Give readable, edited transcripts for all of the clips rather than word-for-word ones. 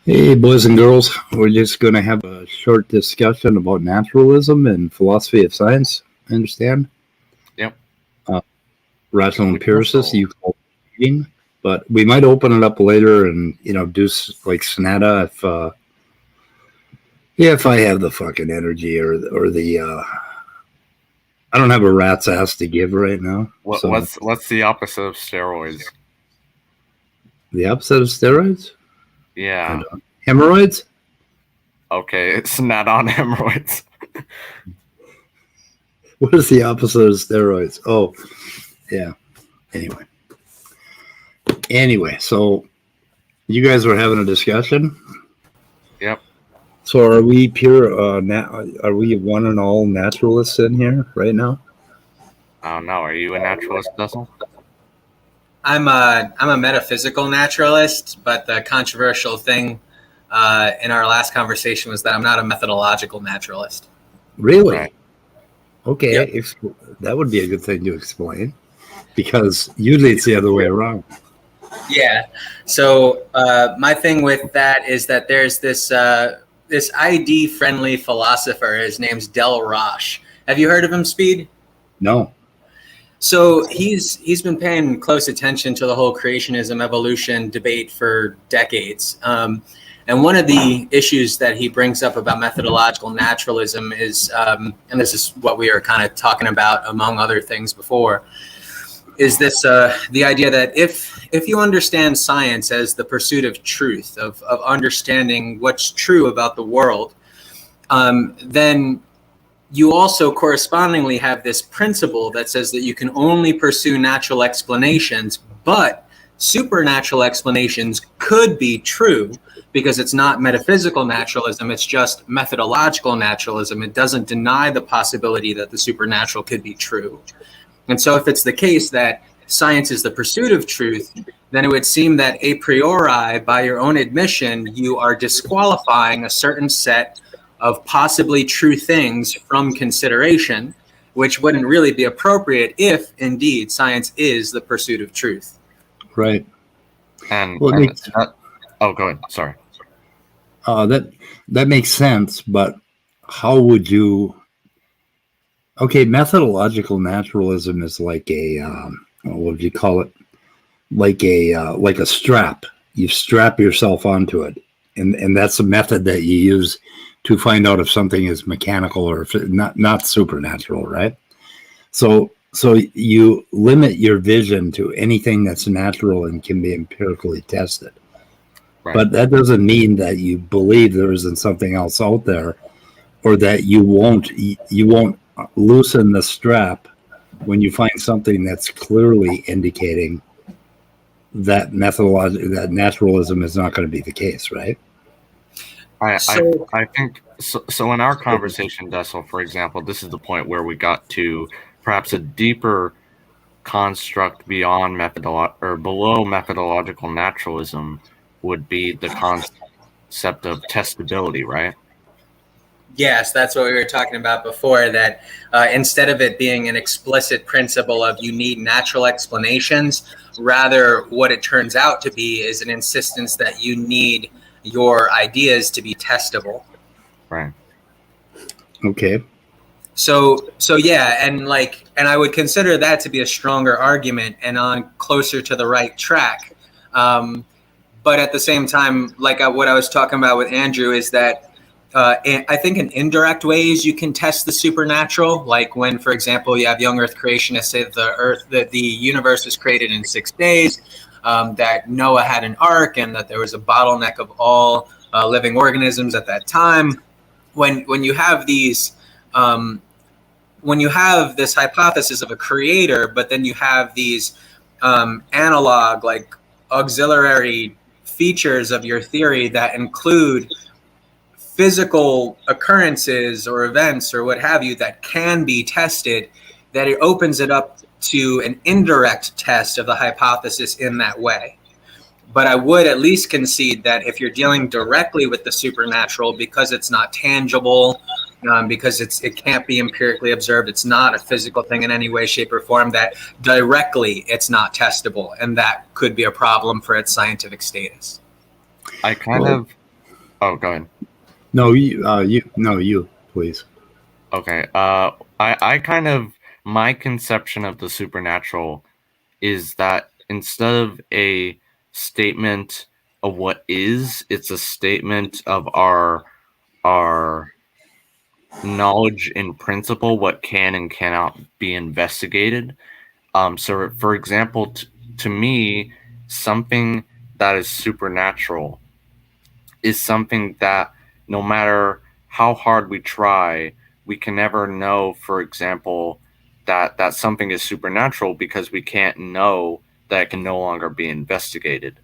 Hey, boys and girls, we're just going to have a short discussion about naturalism and philosophy of science. Understand? Yep. Rational empiricist, you call it reading, but we might open it up later and, do like Sonata if I have the fucking energy or the I don't have a rat's ass to give right now. What's the opposite of steroids? The opposite of steroids? Yeah. Hemorrhoids? Okay, it's not on hemorrhoids. What is the opposite of steroids? Oh, yeah. Anyway, so you guys were having a discussion? Yep. So are we pure, are we one and all naturalists in here right now? I don't know. Are you a naturalist, Dessel? I'm a metaphysical naturalist, but the controversial thing in our last conversation was that I'm not a methodological naturalist. Really? Right. Okay, Yep. That would be a good thing to explain, because usually it's the other way around. Yeah. So my thing with that is that there's this ID-friendly philosopher. His name's Del Roche. Have you heard of him, Speed? No. So he's been paying close attention to the whole creationism evolution debate for decades. And one of the issues that he brings up about methodological naturalism is, and this is what we were kind of talking about among other things before, is this the idea that if you understand science as the pursuit of truth, of understanding what's true about the world, then you also correspondingly have this principle that says that you can only pursue natural explanations, but supernatural explanations could be true because it's not metaphysical naturalism, it's just methodological naturalism. It doesn't deny the possibility that the supernatural could be true. And so if it's the case that science is the pursuit of truth, then it would seem that a priori, by your own admission, you are disqualifying a certain set of possibly true things from consideration, which wouldn't really be appropriate if, indeed, science is the pursuit of truth. Right. And, well, oh, go ahead. Sorry. That makes sense, but how would you? Okay, methodological naturalism is like a what would you call it? Like a strap. You strap yourself onto it, and that's a method that you use to find out if something is mechanical or if not supernatural, right? So you limit your vision to anything that's natural and can be empirically tested. Right. But that doesn't mean that you believe there isn't something else out there, or that you won't loosen the strap when you find something that's clearly indicating that that naturalism is not going to be the case, right? I think so. In our conversation, Dessel, for example, this is the point where we got to perhaps a deeper construct beyond below methodological naturalism would be the concept of testability, right? Yes, that's what we were talking about before, that instead of it being an explicit principle of you need natural explanations, rather what it turns out to be is an insistence that you need your ideas to be testable. Right. Okay. So yeah, and I would consider that to be a stronger argument and on closer to the right track. But at the same time, what I was talking about with Andrew is that and I think in indirect ways you can test the supernatural, like when, for example, you have young Earth creationists say that the universe was created in 6 days, that Noah had an ark, and that there was a bottleneck of all living organisms at that time. When you have these, when you have this hypothesis of a creator, but then you have these analog, like auxiliary features of your theory that include physical occurrences or events or what have you that can be tested, that it opens it up to an indirect test of the hypothesis in that way. But I would at least concede that if you're dealing directly with the supernatural, because it's not tangible, because it can't be empirically observed, it's not a physical thing in any way, shape, or form, that directly it's not testable, and that could be a problem for its scientific status. I kind of... Oh, go ahead. No, you, please. Okay. I kind of, my conception of the supernatural is that instead of a statement of what is, it's a statement of our knowledge in principle, what can and cannot be investigated. So, for example, to me, something that is supernatural is something that no matter how hard we try, we can never know, for example, that something is supernatural, because we can't know that it can no longer be investigated.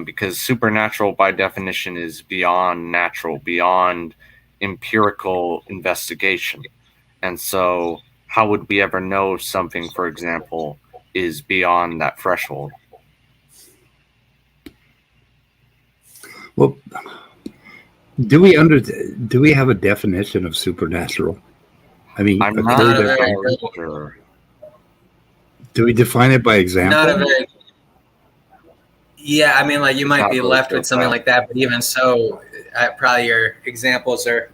Because supernatural, by definition, is beyond natural, beyond empirical investigation. And so how would we ever know something, for example, is beyond that threshold? Well, do we have a definition of supernatural? I mean, I'm not very sure. Do we define it by example? Not a very. Yeah, I mean, like, you might be left with something like that, but even so, probably your examples are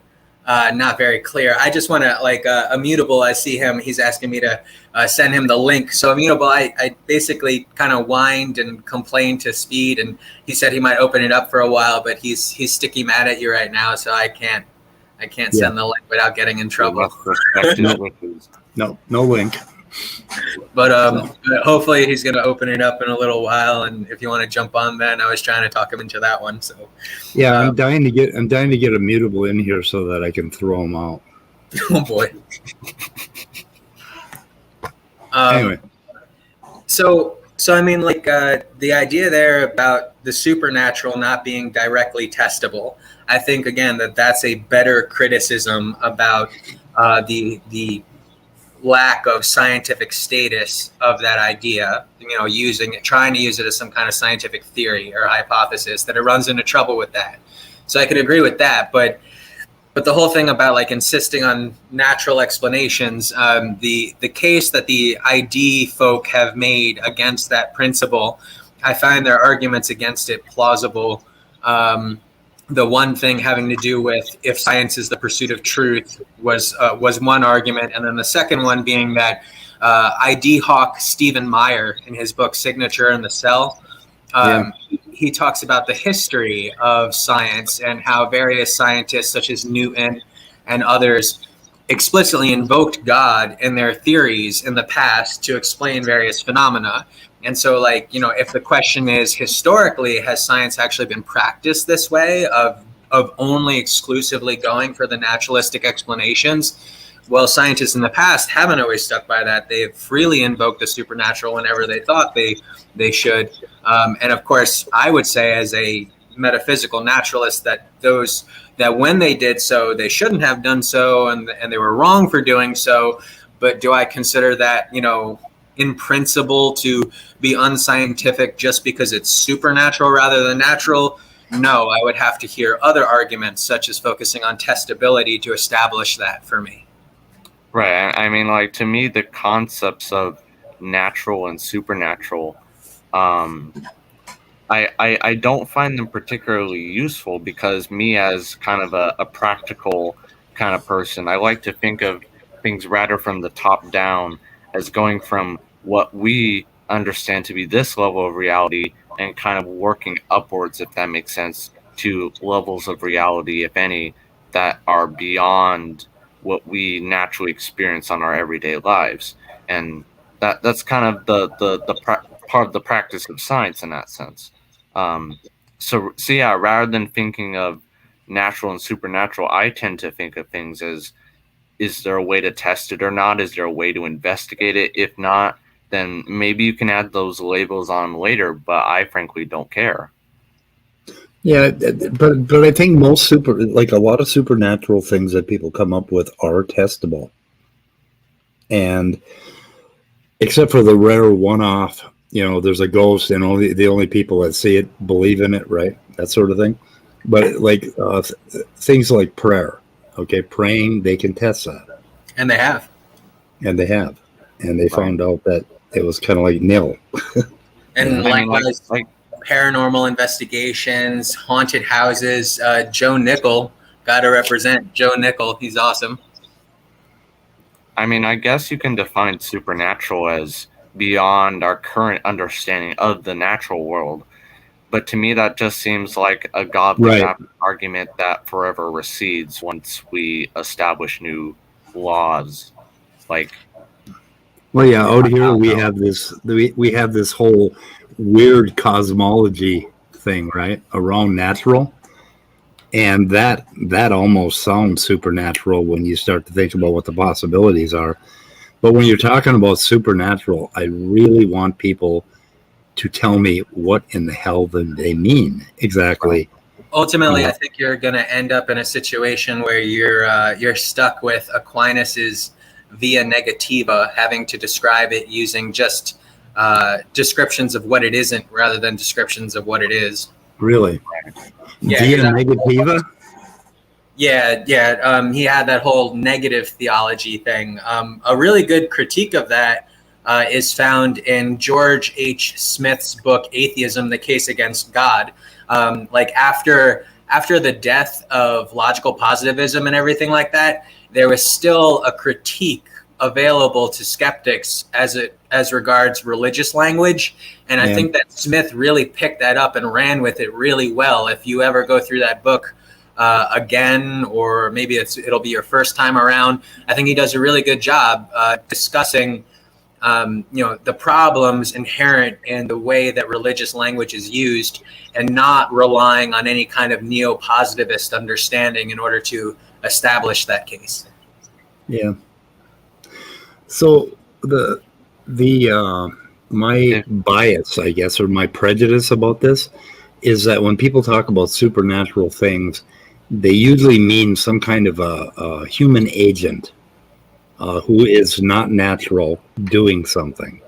not very clear. I just want to, like, Immutable, I see him, he's asking me to send him the link. So Immutable, I basically kind of whined and complained to Speed, and he said he might open it up for a while, but he's sticky mad at you right now, so I can't send the link without getting in trouble. No link. But hopefully he's going to open it up in a little while, and if you want to jump on, then I was trying to talk him into that one. So yeah, I'm dying to get Immutable in here so that I can throw him out. Oh boy. Anyway, so I mean, like, the idea there about the supernatural not being directly testable, I think again that's a better criticism about the lack of scientific status of that idea, trying to use it as some kind of scientific theory or hypothesis, that it runs into trouble with that. So I could agree with that, but the whole thing about, like, insisting on natural explanations, the case that the ID folk have made against that principle, I find their arguments against it plausible. The one thing having to do with if science is the pursuit of truth was one argument, and then the second one being that ID hawk Stephen Meyer, in his book Signature in the Cell, he talks about the history of science and how various scientists such as Newton and others explicitly invoked God in their theories in the past to explain various phenomena. And so, like, if the question is, historically, has science actually been practiced this way of only exclusively going for the naturalistic explanations? Well, scientists in the past haven't always stuck by that. They've freely invoked the supernatural whenever they thought they should. And of course, I would say, as a metaphysical naturalist, that when they did so, they shouldn't have done so, and they were wrong for doing so. But do I consider that, in principle, to be unscientific just because it's supernatural rather than natural? No, I would have to hear other arguments, such as focusing on testability, to establish that for me. Right. I mean, like, to me, the concepts of natural and supernatural, I don't find them particularly useful, because me, as kind of a practical kind of person, I like to think of things rather from the top down, as going from what we understand to be this level of reality and kind of working upwards, if that makes sense, to levels of reality, if any, that are beyond what we naturally experience on our everyday lives, and that's kind of the part of the practice of science in that sense. So yeah, rather than thinking of natural and supernatural, I tend to think of things as, is there a way to test it or not? Is there a way to investigate it? If not, then maybe you can add those labels on later, but I frankly don't care. Yeah, but I think like a lot of supernatural things that people come up with are testable. And except for the rare one-off, there's a ghost and the only people that see it believe in it, right? That sort of thing. But like things like prayer, okay, praying, they can test that. And they have. And they found out that it was kind of like nil. And likewise, like paranormal investigations, haunted houses. Joe Nickel, got to represent Joe Nickel. He's awesome. I mean, I guess you can define supernatural as beyond our current understanding of the natural world. But to me, that just seems like a godly argument that forever recedes once we establish new laws. Like, well, yeah, out here we have this whole weird cosmology thing, right, around natural, and that almost sounds supernatural when you start to think about what the possibilities are. But when you're talking about supernatural, I really want people to tell me what in the hell they mean exactly. Ultimately, I think you're going to end up in a situation where you're stuck with Aquinas's via negativa, having to describe it using just descriptions of what it isn't rather than descriptions of what it is. Really? Yeah, via negativa? Yeah. He had that whole negative theology thing. A really good critique of that is found in George H. Smith's book, Atheism, The Case Against God. Like after the death of logical positivism and everything like that, there was still a critique available to skeptics as regards religious language. And I think that Smith really picked that up and ran with it really well. If you ever go through that book again, or maybe it'll be your first time around, I think he does a really good job discussing the problems inherent in the way that religious language is used, and not relying on any kind of neo-positivist understanding in order to establish that case. Yeah. So my bias, I guess, or my prejudice about this is that when people talk about supernatural things, they usually mean some kind of a human agent who is not natural doing something.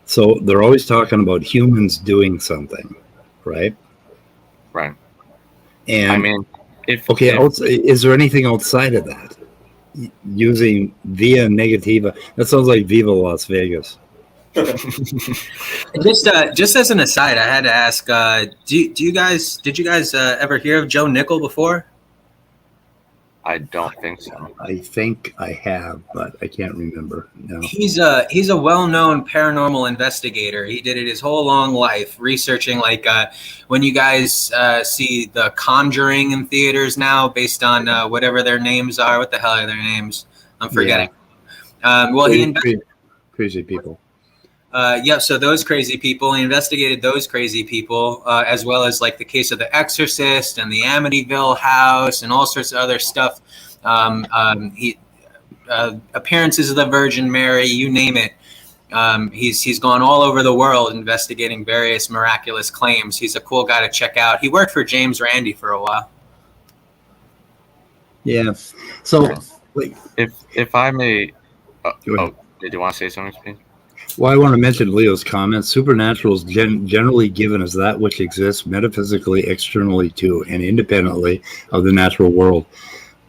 So they're always talking about humans doing something, right? Right. And I mean, is there anything outside of that? Using via negativa, that sounds like Viva Las Vegas. Just as an aside, I had to ask: did you guys ever hear of Joe Nickel before? I don't think so. I think I have, but I can't remember. No. He's a well-known paranormal investigator. He did it his whole long life, researching when you guys see The Conjuring in theaters now, based on whatever their names are. What the hell are their names? I'm forgetting. Yeah. Crazy people. So those crazy people, he investigated those crazy people, as well as like the case of The Exorcist and the Amityville House and all sorts of other stuff. Appearances of the Virgin Mary, you name it. He's gone all over the world investigating various miraculous claims. He's a cool guy to check out. He worked for James Randi for a while. Yeah. So, if I may, did you want to say something, please? Well, I want to mention Leo's comment. Supernatural is generally given as that which exists metaphysically, externally to, and independently of the natural world.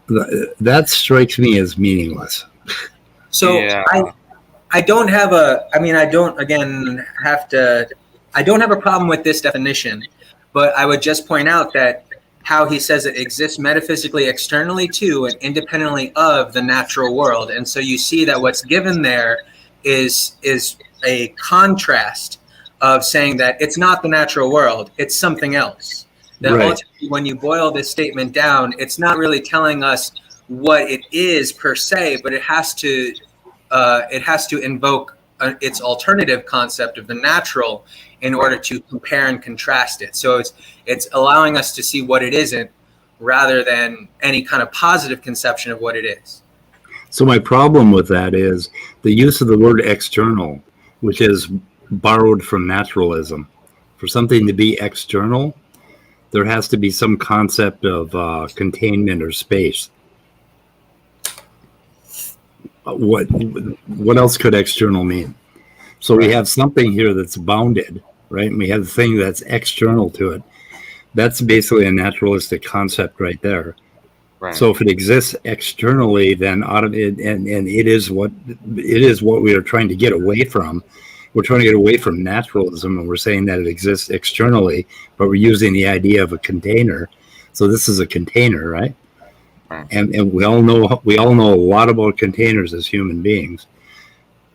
That strikes me as meaningless. So I don't have a problem with this definition, but I would just point out that how he says it exists metaphysically, externally to, and independently of the natural world. And so you see that what's given there is a contrast of saying that it's not the natural world, it's something else. that Right. ultimately, when you boil this statement down, it's not really telling us what it is per se, but it has to invoke its alternative concept of the natural in order to compare and contrast it. So it's allowing us to see what it isn't, rather than any kind of positive conception of what it is. So my problem with that is the use of the word external, which is borrowed from naturalism. For something to be external, there has to be some concept of containment or space. What else could external mean? So we have something here that's bounded, right? And we have the thing that's external to it. That's basically a naturalistic concept right there. Right. So if it exists externally, then it is what we are trying to get away from. We're trying to get away from naturalism, and we're saying that it exists externally, but we're using the idea of a container. So this is a container, right? Right. And we all know a lot about containers as human beings.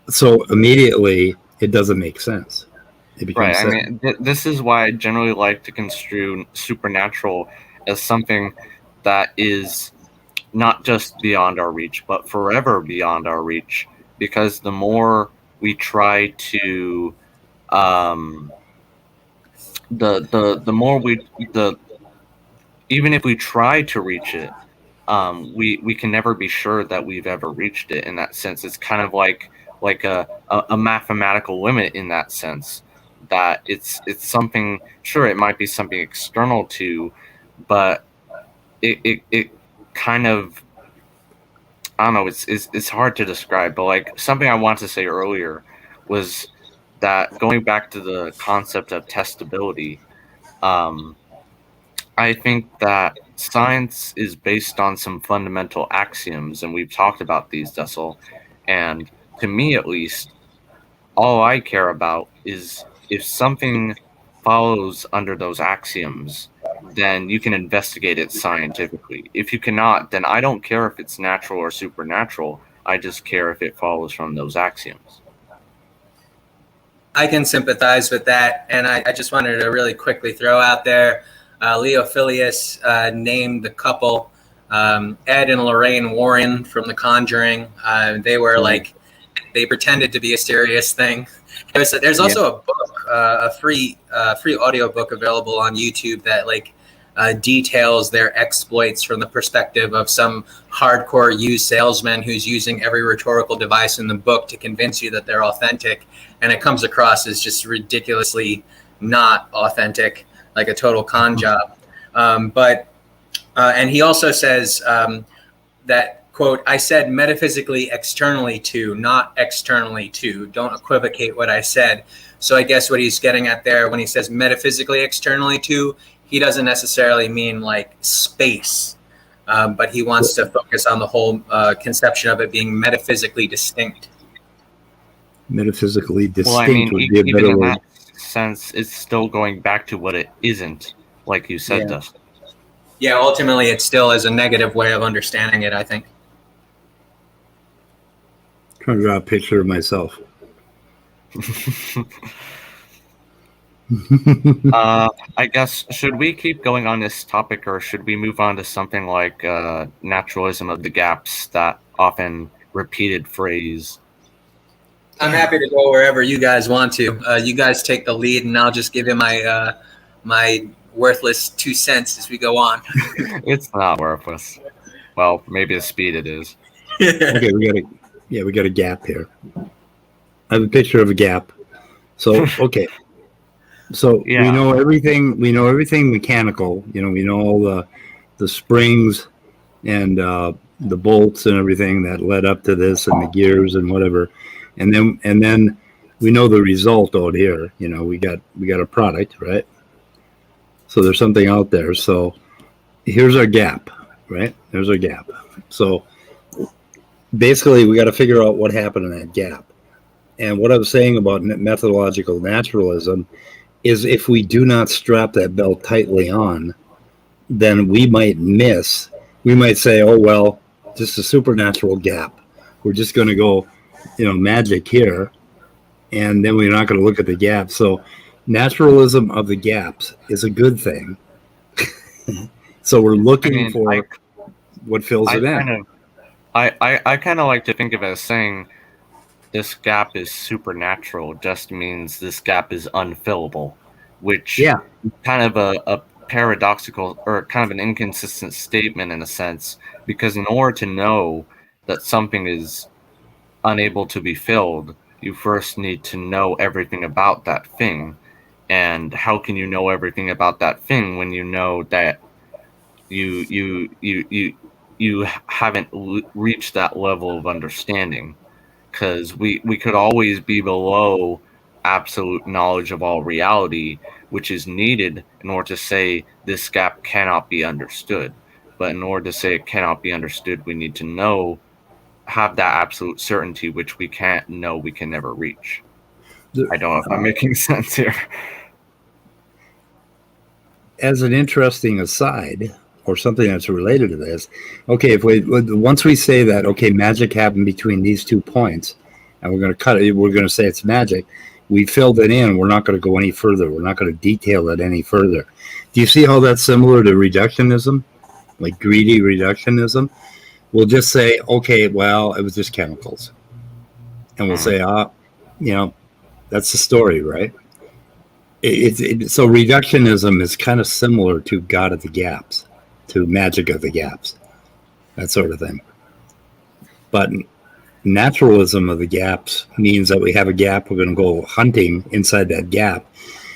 So immediately, it doesn't make sense. It becomes Right. I mean, this is why I generally like to construe supernatural as something that is not just beyond our reach, but forever beyond our reach. Because the more we try to, even if we try to reach it, we can never be sure that we've ever reached it. In that sense, it's kind of like a mathematical limit in that sense, that it's something. Sure, it might be something external to, but it kind of, I don't know. It's hard to describe, but like something I wanted to say earlier was that going back to the concept of testability. I think that science is based on some fundamental axioms, and we've talked about these, Dessel. And to me, at least, all I care about is if something follows under those axioms, then you can investigate it scientifically. If you cannot, then I don't care if it's natural or supernatural. I just care if it follows from those axioms. I can sympathize with that, and I just wanted to really quickly throw out there, Leo Filius named the couple Ed and Lorraine Warren from The Conjuring. They were they pretended to be a serious thing. There's also a book, a free audio book available on YouTube that details their exploits from the perspective of some hardcore used salesman who's using every rhetorical device in the book to convince you that they're authentic, and it comes across as just ridiculously not authentic, like a total con job. And he also says that, quote, I said metaphysically externally to, not externally to. Don't equivocate what I said. So I guess what he's getting at there when he says metaphysically externally to, he doesn't necessarily mean like space, but he wants to focus on the whole conception of it being metaphysically distinct. Metaphysically distinct well, I mean, would be a even better in word. that sense, it's still going back to what it isn't, like you said, Dustin. Yeah, ultimately, it still is a negative way of understanding it, I think. Trying to draw a picture of myself. I guess, should we keep going on this topic, or should we move on to something like naturalism of the gaps, that often repeated phrase? I'm happy to go wherever you guys want to. You guys take the lead, and I'll just give you my my worthless 2 cents as we go on. It's not worthless. Well, maybe the speed it is. Okay, we got a gap here. I have a picture of a gap. So okay. So Yeah. we know everything mechanical, we know all the springs and the bolts and everything that led up to this, and the gears and whatever. And then we know the result out here. We got a product, right? So there's something out there. So here's our gap, right? There's our gap. So basically we got to figure out what happened in that gap. And what I was saying about methodological naturalism is, if we do not strap that belt tightly on, then we might say, oh, well, just a supernatural gap. We're just going to go, magic here. And then we're not going to look at the gap. So naturalism of the gaps is a good thing. So we're looking for what fills it in. I kind of like to think of it as saying this gap is supernatural just means this gap is unfillable, which kind of a paradoxical or kind of an inconsistent statement in a sense, because in order to know that something is unable to be filled, you first need to know everything about that thing. And how can you know everything about that thing when you know that you haven't reached that level of understanding? Because we could always be below absolute knowledge of all reality, which is needed in order to say this gap cannot be understood. But in order to say it cannot be understood, we need to have that absolute certainty, which we can't know, we can never reach. I don't know if I'm making sense here. As an interesting aside, or something that's related to this, okay, once we say that, okay, magic happened between these 2 points, and we're going to cut it, we're going to say it's magic, we filled it in, we're not going to go any further, we're not going to detail it any further. Do you see how that's similar to reductionism, like greedy reductionism? We'll just say, okay, well, it was just chemicals, and we'll say, that's the story, right? So reductionism is kind of similar to God of the Gaps, to magic of the gaps, that sort of thing. But naturalism of the gaps means that we have a gap, we're going to go hunting inside that gap,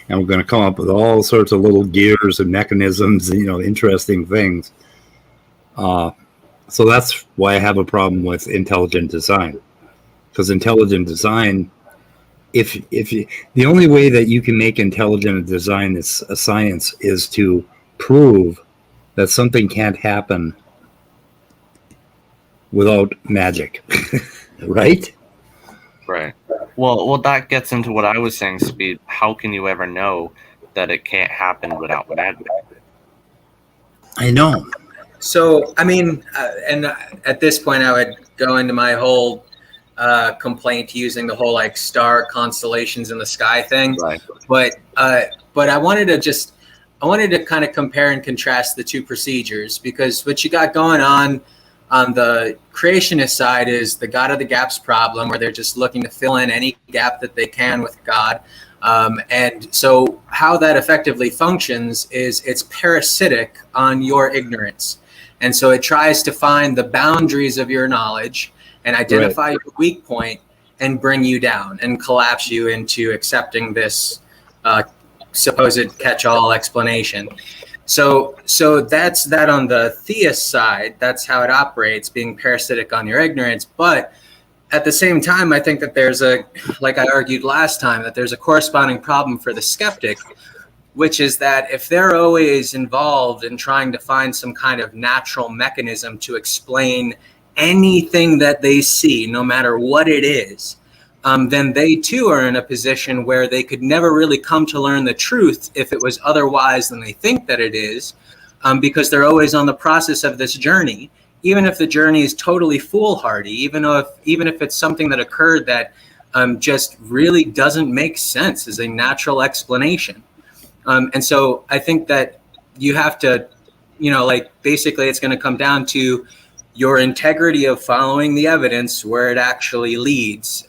and we're going to come up with all sorts of little gears and mechanisms, interesting things. So that's why I have a problem with intelligent design, because intelligent design, the only way that you can make intelligent design as a science is to prove that something can't happen without magic, right? Right. Well, that gets into what I was saying, Speed. How can you ever know that it can't happen without magic? I know. So, I mean, and at this point, I would go into my whole complaint using the whole like star constellations in the sky thing. Right. But I wanted to kind of compare and contrast the two procedures, because what you got going on the creationist side is the God of the Gaps problem, where they're just looking to fill in any gap that they can with God. And so how that effectively functions is it's parasitic on your ignorance. And so it tries to find the boundaries of your knowledge and identify your weak point and bring you down and collapse you into accepting this supposed catch-all explanation. So that's that on the theist side. That's how it operates, being parasitic on your ignorance. But at the same time, I think that there's like I argued last time, that there's a corresponding problem for the skeptic, which is that if they're always involved in trying to find some kind of natural mechanism to explain anything that they see, no matter what it is, then they too are in a position where they could never really come to learn the truth if it was otherwise than they think that it is, because they're always on the process of this journey, even if the journey is totally foolhardy, even if it's something that occurred that just really doesn't make sense as a natural explanation. And so I think that you have to, basically it's going to come down to your integrity of following the evidence where it actually leads,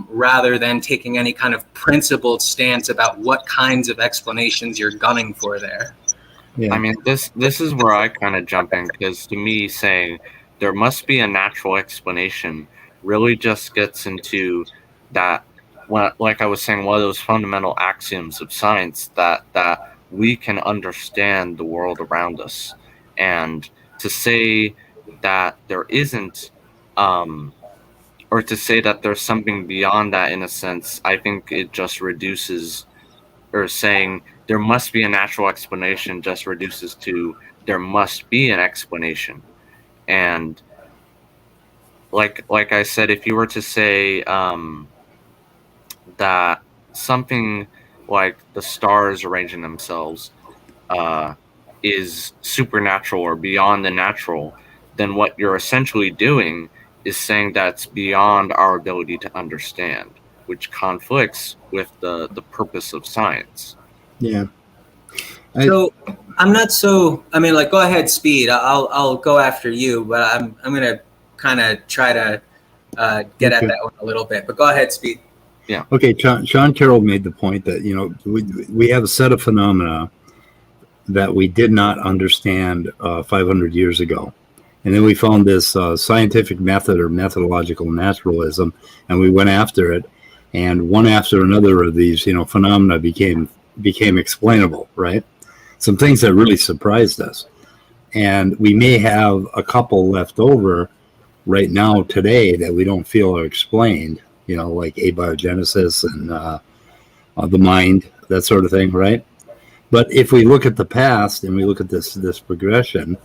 rather than taking any kind of principled stance about what kinds of explanations you're gunning for there. Yeah. I mean, this is where I kind of jump in, because to me saying there must be a natural explanation really just gets into that, like I was saying, one of those fundamental axioms of science, that we can understand the world around us. And to say that there isn't, or to say that there's something beyond that, in a sense, I think it just reduces, or saying there must be a natural explanation just reduces to there must be an explanation. And like I said, if you were to say that something like the stars arranging themselves is supernatural or beyond the natural, then what you're essentially doing is saying that's beyond our ability to understand, which conflicts with the purpose of science. Yeah. So I'm not so. I mean, like, go ahead, Speed. I'll go after you, but I'm gonna kind of try to get at that one a little bit. But go ahead, Speed. Yeah. Okay. Sean Carroll made the point that we have a set of phenomena that we did not understand 500 years ago. And then we found this scientific method or methodological naturalism, and we went after it. And one after another of these, phenomena became explainable, right? Some things that really surprised us. And we may have a couple left over right now today that we don't feel are explained, like abiogenesis and the mind, that sort of thing, right? But if we look at the past and we look at this progression,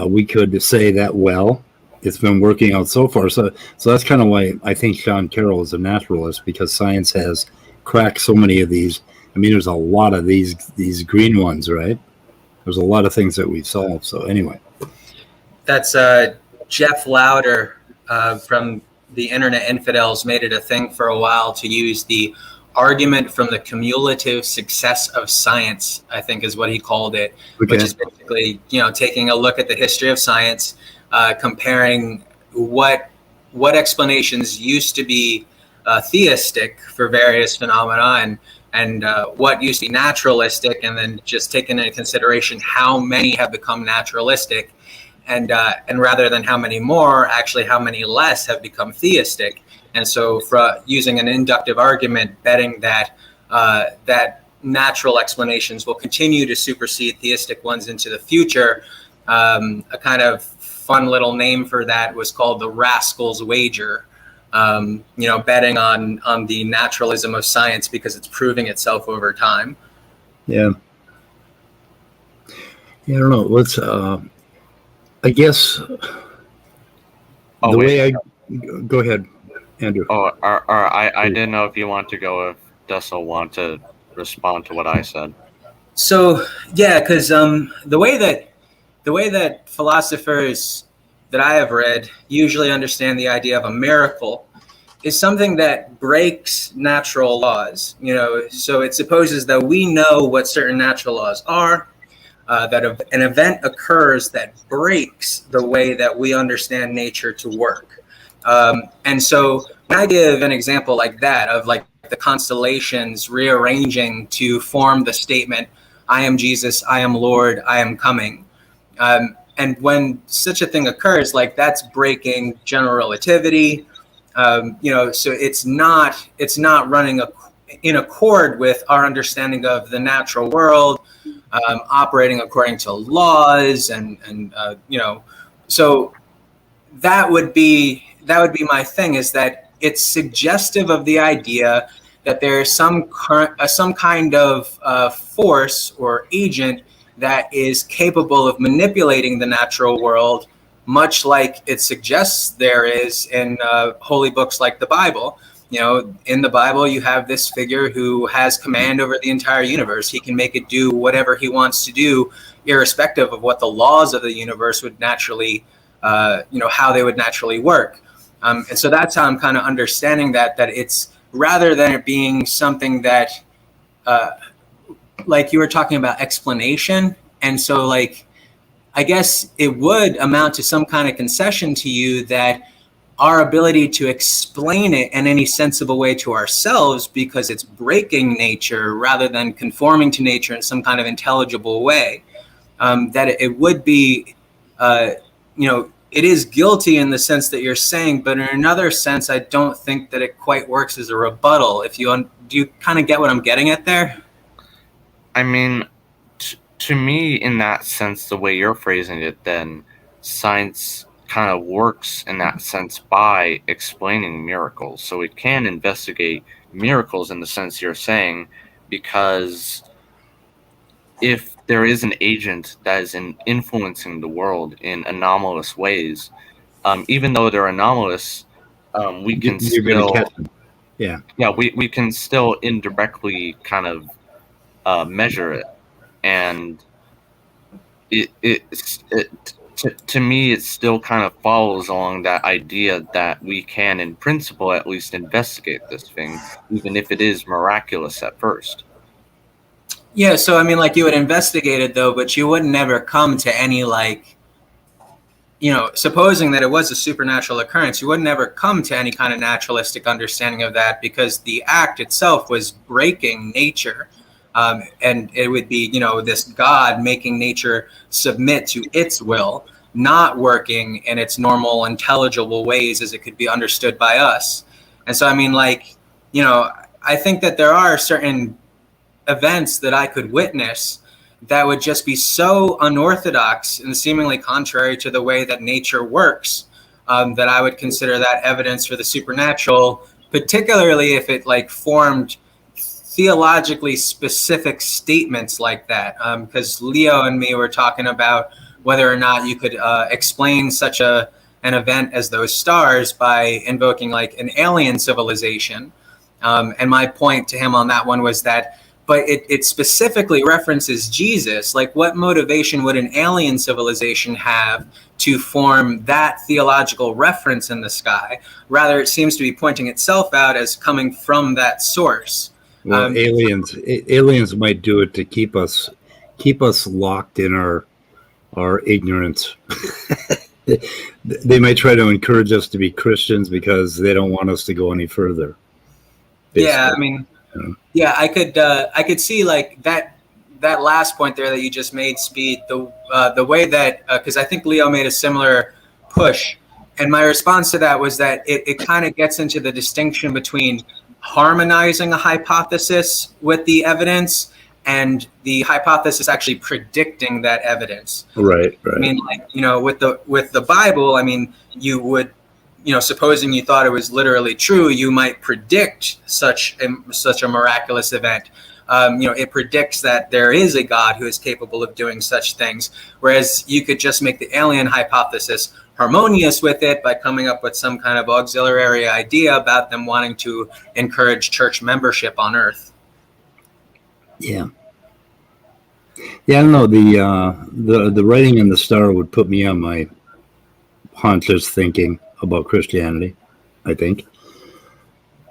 we could say that, well, it's been working out so far. So that's kind of why I think Sean Carroll is a naturalist, because science has cracked so many of these. I mean, there's a lot of these green ones, right? There's a lot of things that we've solved. So anyway. That's Jeff Lauder from the Internet Infidels made it a thing for a while to use the argument from the cumulative success of science, I think is what he called it, okay. Which is basically, taking a look at the history of science, comparing what explanations used to be theistic for various phenomena and what used to be naturalistic, and then just taking into consideration how many have become naturalistic, and rather than how many more, actually how many less have become theistic. And so, for using an inductive argument, betting that that natural explanations will continue to supersede theistic ones into the future, a kind of fun little name for that was called the rascal's wager. Betting on the naturalism of science because it's proving itself over time. Yeah. Yeah, I don't know. Let's. I guess. Go ahead, Andrew. I didn't know if you want to go, if Dessel want to respond to what I said. So yeah, because the way that philosophers that I have read usually understand the idea of a miracle is something that breaks natural laws. So it supposes that we know what certain natural laws are, that an event occurs that breaks the way that we understand nature to work. And so when I give an example like that of like the constellations rearranging to form the statement, I am Jesus, I am Lord, I am coming. And when such a thing occurs, like that's breaking general relativity, so it's not running in accord with our understanding of the natural world, operating according to laws, and so that would be my thing, is that it's suggestive of the idea that there is some kind of force or agent that is capable of manipulating the natural world, much like it suggests there is in holy books like the Bible. In the Bible, you have this figure who has command over the entire universe. He can make it do whatever he wants to do, irrespective of what the laws of the universe would naturally, how they would naturally work. And so that's how I'm kind of understanding that it's, rather than it being something that, like you were talking about explanation. And so like, I guess it would amount to some kind of concession to you that our ability to explain it in any sensible way to ourselves, because it's breaking nature rather than conforming to nature in some kind of intelligible way, that it would be, it is guilty in the sense that you're saying, but in another sense, I don't think that it quite works as a rebuttal. Do you kind of get what I'm getting at there? I mean, to me, in that sense, the way you're phrasing it, then science kind of works in that sense by explaining miracles. So it can investigate miracles in the sense you're saying, because if there is an agent that is influencing the world in anomalous ways, even though they're anomalous, we can we can still indirectly kind of measure it, and to me, it still kind of follows along that idea that we can, in principle, at least investigate this thing, even if it is miraculous at first. Yeah, so I mean, like, you would investigate it though, but you would never come to any, like, supposing that it was a supernatural occurrence, you would never come to any kind of naturalistic understanding of that, because the act itself was breaking nature. And it would be, this God making nature submit to its will, not working in its normal, intelligible ways as it could be understood by us. And so, I mean, like, I think that there are certain events that I could witness that would just be so unorthodox and seemingly contrary to the way that nature works, that I would consider that evidence for the supernatural, particularly if it like formed theologically specific statements like that. Because Leo and me were talking about whether or not you could explain such an event as those stars by invoking like an alien civilization. And my point to him on that one was that, but it specifically references Jesus. Like, what motivation would an alien civilization have to form that theological reference in the sky? Rather, it seems to be pointing itself out as coming from that source. Well, aliens might do it to keep us locked in our ignorance. They might try to encourage us to be Christians because they don't want us to go any further. Basically. Yeah, I mean, yeah, I could see like that last point there that you just made, Speed. The way that because I think Leo made a similar push, and my response to that was that it kind of gets into the distinction between harmonizing a hypothesis with the evidence and the hypothesis actually predicting that evidence. Right. I mean, like, with the Bible, I mean, you would, supposing you thought it was literally true, you might predict such a miraculous event. It predicts that there is a God who is capable of doing such things, whereas you could just make the alien hypothesis harmonious with it by coming up with some kind of auxiliary idea about them wanting to encourage church membership on Earth. Yeah, I don't know. The writing in the star would put me on my haunches thinking about Christianity, I think,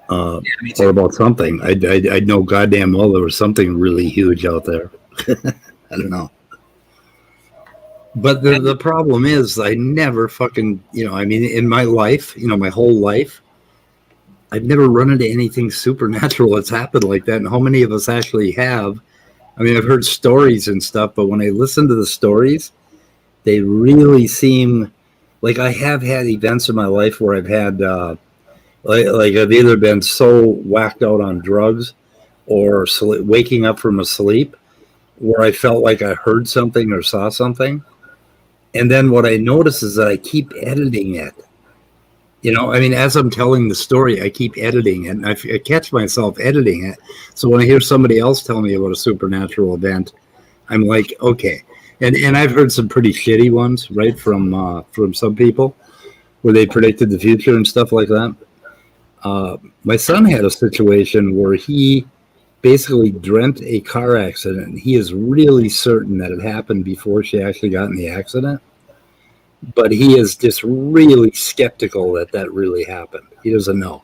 or about something. I'd know goddamn well there was something really huge out there. I don't know. But the problem is I never fucking, I mean, in my life, my whole life, I've never run into anything supernatural that's happened like that. And how many of us actually have? I mean, I've heard stories and stuff, but when I listen to the stories, they really seem like I have had events in my life where I've had, like I've either been so whacked out on drugs or waking up from a sleep where I felt like I heard something or saw something. And then what I notice is that I keep editing it. I mean, as I'm telling the story, I keep editing it, and I catch myself editing it. So when I hear somebody else tell me about a supernatural event, I'm like, okay. And I've heard some pretty shitty ones, right, from some people where they predicted the future and stuff like that. My son had a situation where he basically dreamt a car accident, and he is really certain that it happened before she actually got in the accident. But he is just really skeptical that really happened. He doesn't know.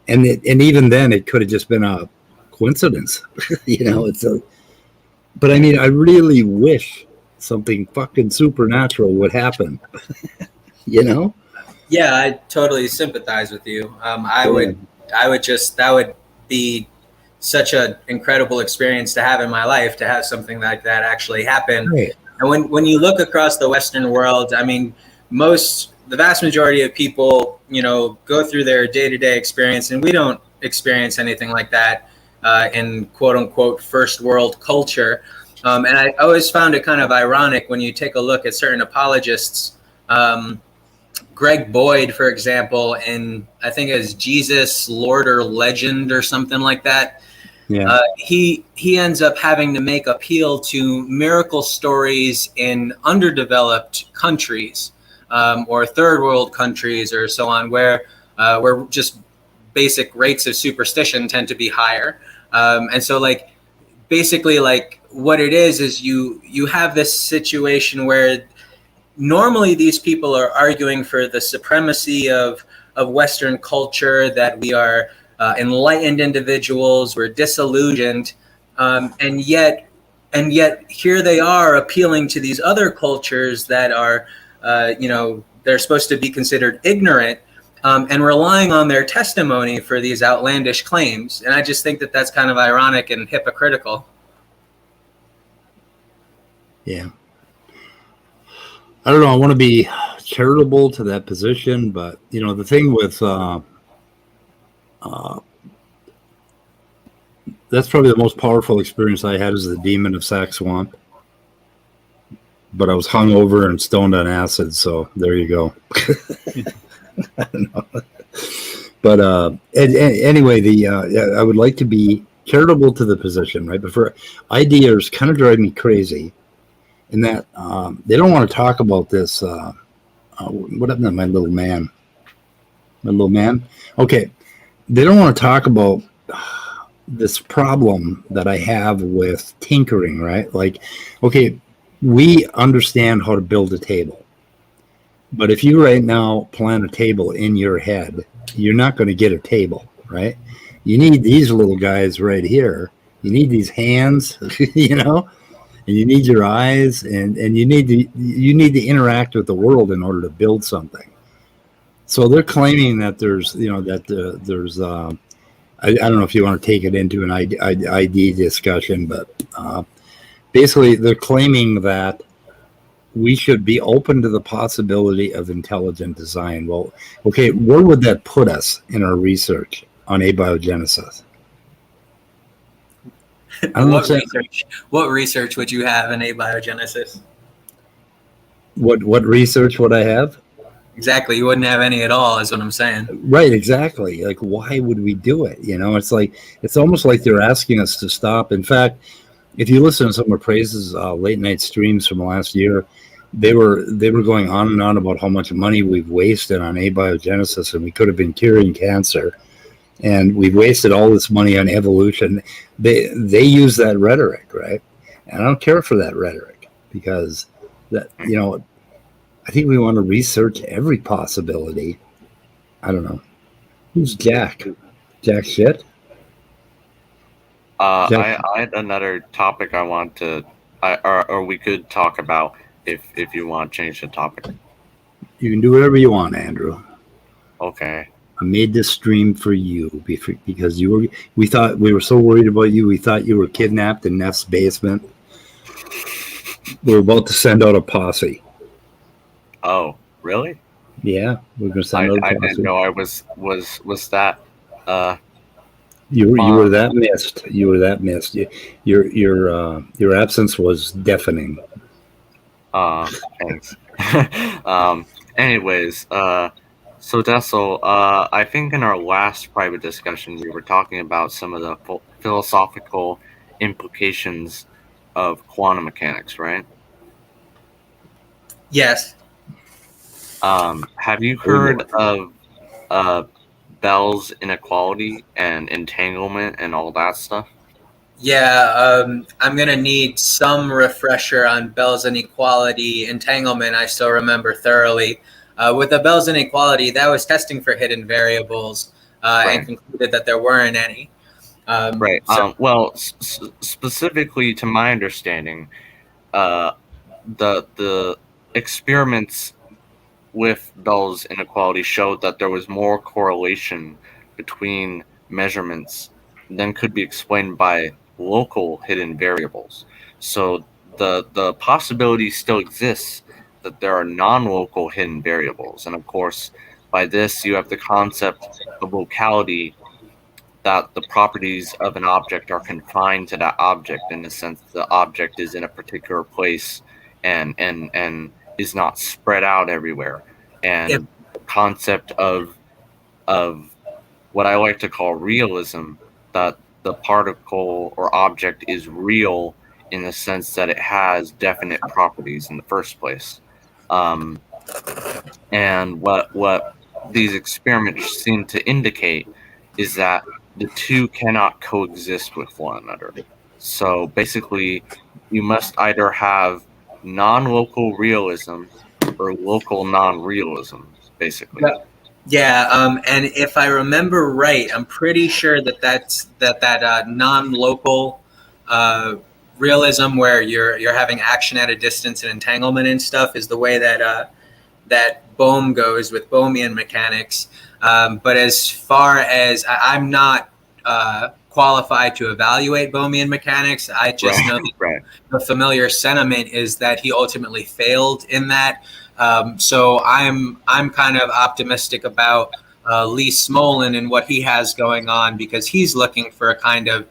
And even then, it could have just been a coincidence. But I mean, I really wish something fucking supernatural would happen. Yeah, I totally sympathize with you. That would be such an incredible experience to have in my life, to have something like that actually happen. Right. And when you look across the Western world, I mean, the vast majority of people, go through their day-to-day experience, and we don't experience anything like that in quote unquote first world culture. And I always found it kind of ironic when you take a look at certain apologists. Greg Boyd, for example, in I think as Jesus, Lord or Legend or something like that. Yeah. He ends up having to make appeal to miracle stories in underdeveloped countries or third world countries or so on, where just basic rates of superstition tend to be higher. And so like basically like what it is you have this situation where normally these people are arguing for the supremacy of Western culture, that we are enlightened individuals, we're disillusioned, and yet And yet here they are appealing to these other cultures that are, they're supposed to be considered ignorant, and relying on their testimony for these outlandish claims. And I just think that that's kind of ironic and hypocritical. Yeah. I don't know. I want to be charitable to that position, but the thing with that's probably the most powerful experience I had as the demon of Sac Swamp. But I was hungover and stoned on acid, so there you go. I don't know. But anyway, I would like to be charitable to the position, right? But for ideas, kind of drive me crazy, in that they don't want to talk about this. What happened to my little man? My little man? Okay. They don't want to talk about this problem that I have with tinkering, right? Like, okay, we understand how to build a table. But if you right now plan a table in your head, you're not going to get a table, right? You need these little guys right here. You need these hands, and you need your eyes, and you need to interact with the world in order to build something. So they're claiming that there's I don't know if you want to take it into an ID discussion, but basically they're claiming that we should be open to the possibility of intelligent design. Well, okay, where would that put us in our research on abiogenesis? What research would you have in abiogenesis? What research would I have? Exactly, you wouldn't have any at all, is what I'm saying. Right, exactly. Like, why would we do it? It's almost like they're asking us to stop. In fact, if you listen to some of Praise's late night streams from last year, they were going on and on about how much money we've wasted on abiogenesis, and we could have been curing cancer, and we've wasted all this money on evolution. They use that rhetoric, right? And I don't care for that rhetoric, because that I think we want to research every possibility. I don't know. Who's Jack? Jack shit? I had another topic I want to, or we could talk about if you want to change the topic. You can do whatever you want, Andrew. Okay. I made this stream for you because we thought we were so worried about you. We thought you were kidnapped in Neff's basement. We were about to send out a posse. Oh, really? Yeah, we're going to send out a posse. I didn't know I was that. You were that missed. You were that missed. Your absence was deafening. Thanks. Anyways, so Dessel, I think in our last private discussion we were talking about some of the philosophical implications of quantum mechanics, right? Yes. Have you heard of Bell's inequality and entanglement and all that stuff? Yeah, I'm going to need some refresher on Bell's inequality. Entanglement, I still remember thoroughly. With the Bell's inequality, that was testing for hidden variables and concluded that there weren't any. Right. Well, specifically to my understanding, the experiments with Bell's inequality showed that there was more correlation between measurements than could be explained by local hidden variables. So the possibility still exists that there are non-local hidden variables. And of course, by this, you have the concept of locality, that the properties of an object are confined to that object, in the sense the object is in a particular place and is not spread out everywhere. And the concept of what I like to call realism, that the particle or object is real in the sense that it has definite properties in the first place. And what these experiments seem to indicate is that the two cannot coexist with one another. So basically, you must either have non-local realism or local non-realism, basically. Yeah, and if I remember right, I'm pretty sure that non-local realism, where you're having action at a distance and entanglement and stuff, is the way that that Bohm goes with Bohmian mechanics. But as far as I'm not qualified to evaluate Bohmian mechanics, I just know that the familiar sentiment is that he ultimately failed in that. So I'm kind of optimistic about Lee Smolin and what he has going on, because he's looking for a kind of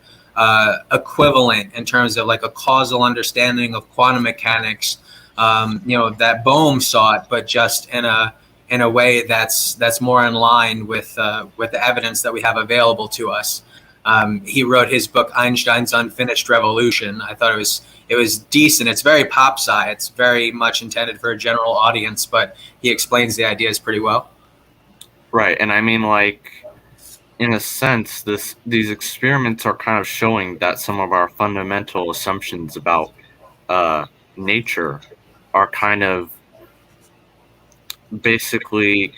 equivalent in terms of like a causal understanding of quantum mechanics, that Bohm sought, but just in a way that's more in line with the evidence that we have available to us. He wrote his book Einstein's Unfinished Revolution. I thought it was decent. It's very pop sci. It's very much intended for a general audience, but he explains the ideas pretty well. Right, and I mean, like, in a sense, these experiments are kind of showing that some of our fundamental assumptions about nature are kind of basically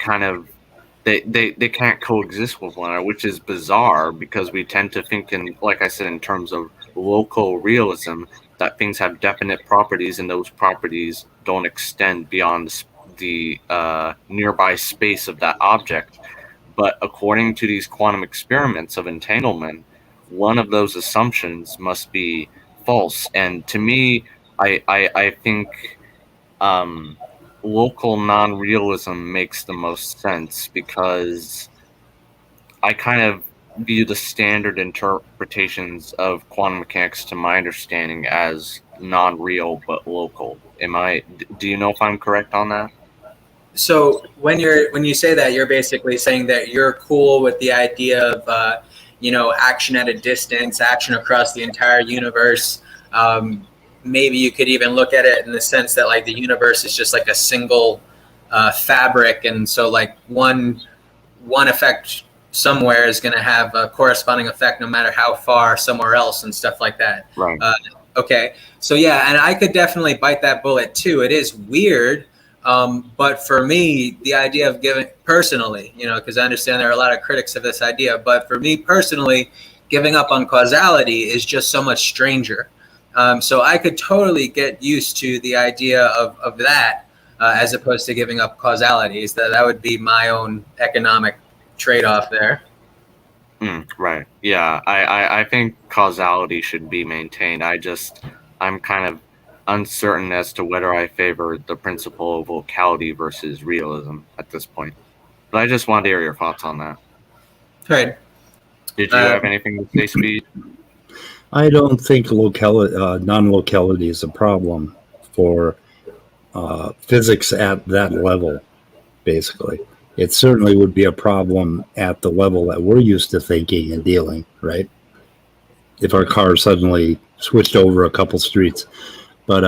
they can't coexist with one another, which is bizarre, because we tend to think in, like I said, in terms of local realism, that things have definite properties and those properties don't extend beyond the nearby space of that object. But according to these quantum experiments of entanglement, one of those assumptions must be false. And to me, I think local non-realism makes the most sense, because I kind of view the standard interpretations of quantum mechanics, to my understanding, as non-real but local. Do you know if I'm correct on that? So when you say that, you're basically saying that you're cool with the idea of action at a distance, action across the entire universe. Maybe you could even look at it in the sense that like the universe is just like a single fabric, and so like one effect somewhere is going to have a corresponding effect no matter how far somewhere else, and stuff like that. Right. Okay. So yeah, and I could definitely bite that bullet too. It is weird. But for me, the idea of giving personally, because I understand there are a lot of critics of this idea, but for me personally, giving up on causality is just so much stranger. So I could totally get used to the idea of that as opposed to giving up causality. That would be my own economic trade-off there. Right. Yeah. I think causality should be maintained. I'm kind of uncertain as to whether I favor the principle of locality versus realism at this point. But I just wanted to hear your thoughts on that. Right. Did you have anything to say, Speed? I don't think non-locality is a problem for physics at that level, basically. It certainly would be a problem at the level that we're used to thinking and dealing, right? If our car suddenly switched over a couple streets. But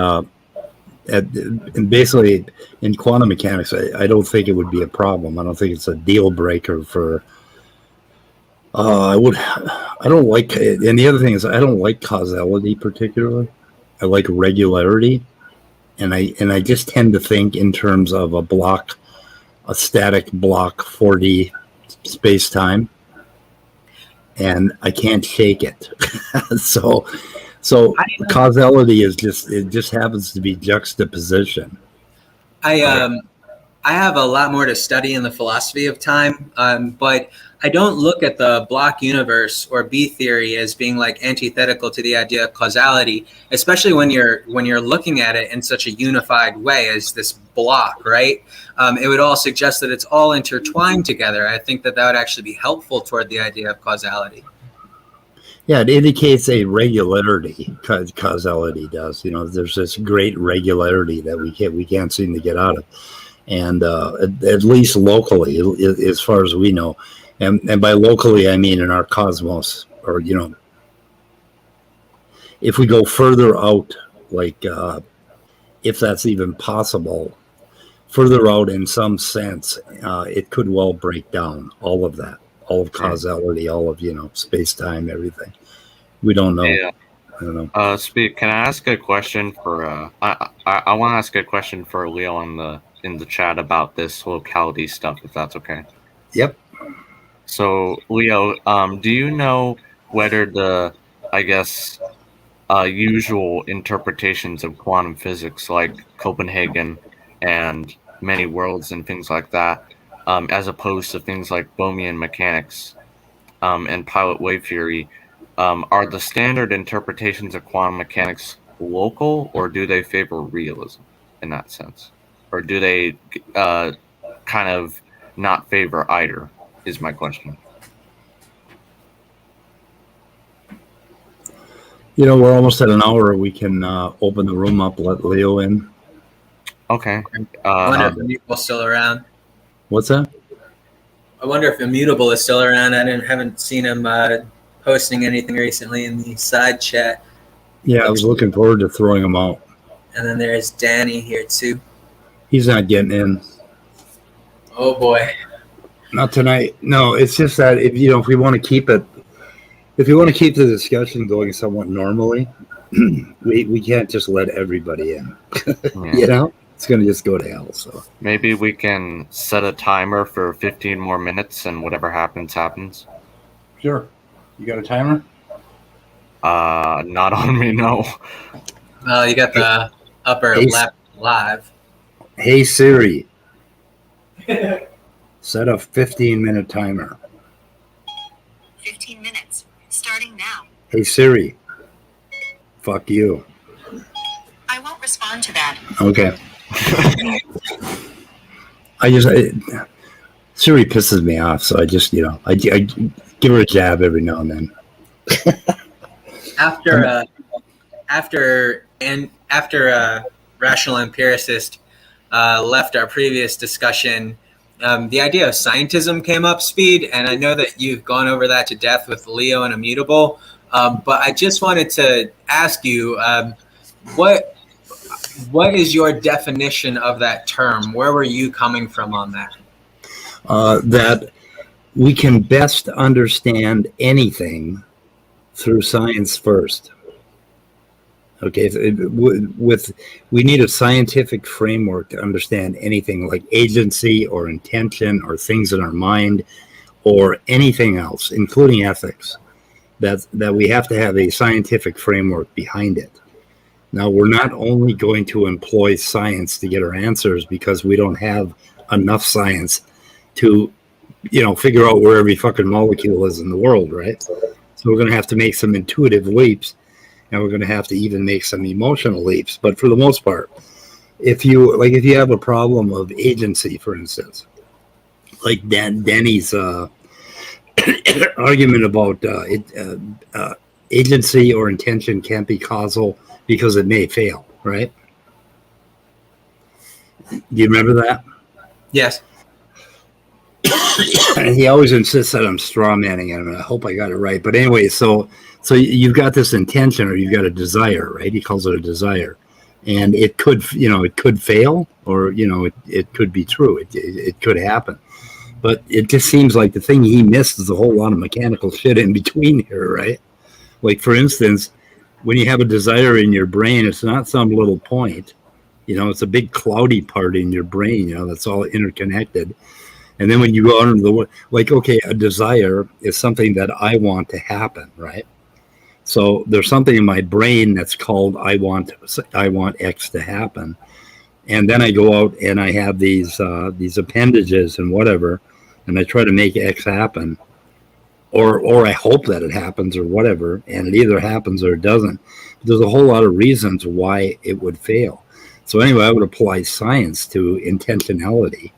and basically, in quantum mechanics, I don't think it would be a problem. I don't think it's a deal breaker for. I don't like, and the other thing is I don't like causality particularly. I like regularity, and I just tend to think in terms of a static block 4D space time, and I can't shake it. So causality is just happens to be juxtaposition. I have a lot more to study in the philosophy of time, but I don't look at the block universe or B theory as being like antithetical to the idea of causality, especially when you're looking at it in such a unified way as this block, right? It would all suggest that it's all intertwined together. I think that would actually be helpful toward the idea of causality. Yeah, it indicates a regularity. Causality does. There's this great regularity that we can't seem to get out of, and at least locally, as far as we know, and by locally I mean in our cosmos, or if we go further out, like if that's even possible, further out in some sense, it could well break down all of that. All of causality, all of space time, everything. We don't know. Yeah. I don't know. Speak. Can I ask a question for? I want to ask a question for Leo in the chat about this locality stuff, if that's okay. Yep. So Leo, do you know whether the usual interpretations of quantum physics, like Copenhagen and many worlds and things like that, as opposed to things like Bohmian mechanics and pilot wave theory. Are the standard interpretations of quantum mechanics local, or do they favor realism in that sense? Or do they kind of not favor either, is my question. We're almost at an hour. We can open the room up, let Leo in. Okay. I wonder if Immutable is still around. What's that? I wonder if Immutable is still around. I haven't seen him posting anything recently in the side chat. Yeah, I was looking forward to throwing him out. And then there's Danny here too. He's not getting in. Oh boy. Not tonight. No, it's just that if we want to keep it, if we want to keep the discussion going somewhat normally, we can't just let everybody in. Yeah. It's going to just go to hell. So maybe we can set a timer for 15 more minutes, and whatever happens, happens. Sure. You got a timer? Not on me, no. Well, you got the upper left live. Hey Siri, set a 15-minute timer. 15 minutes, starting now. Hey Siri, fuck you. I won't respond to that. Okay. Siri pisses me off, so I just, I give her a jab every now and then. After Rational Empiricist left our previous discussion, the idea of scientism came up, Speed, and I know that you've gone over that to death with Leo and Immutable, but I just wanted to ask you, what is your definition of that term? Where were you coming from on that? That we can best understand anything through science first. Okay, we need a scientific framework to understand anything like agency or intention or things in our mind or anything else, including ethics, that we have to have a scientific framework behind it. Now, we're not only going to employ science to get our answers because we don't have enough science to, figure out where every fucking molecule is in the world, right? So we're going to have to make some intuitive leaps, and we're going to have to even make some emotional leaps. But for the most part, if you have a problem of agency, for instance, like Danny's argument about agency or intention can't be causal because it may fail, right? Do you remember that? Yes. And he always insists that I'm straw manning him, and I hope I got it right. But anyway, so you've got this intention, or you've got a desire, right? He calls it a desire, and it could fail, or it could be true. It could happen, but it just seems like the thing he missed is a whole lot of mechanical shit in between here, right? Like, for instance, when you have a desire in your brain, it's not some little point. It's a big cloudy part in your brain, that's all interconnected. And then when you go out into the world, a desire is something that I want to happen, right? So there's something in my brain that's called I want X to happen. And then I go out and I have these appendages and whatever, and I try to make X happen. Or I hope that it happens or whatever, and it either happens or it doesn't. There's a whole lot of reasons why it would fail. So anyway, I would apply science to intentionality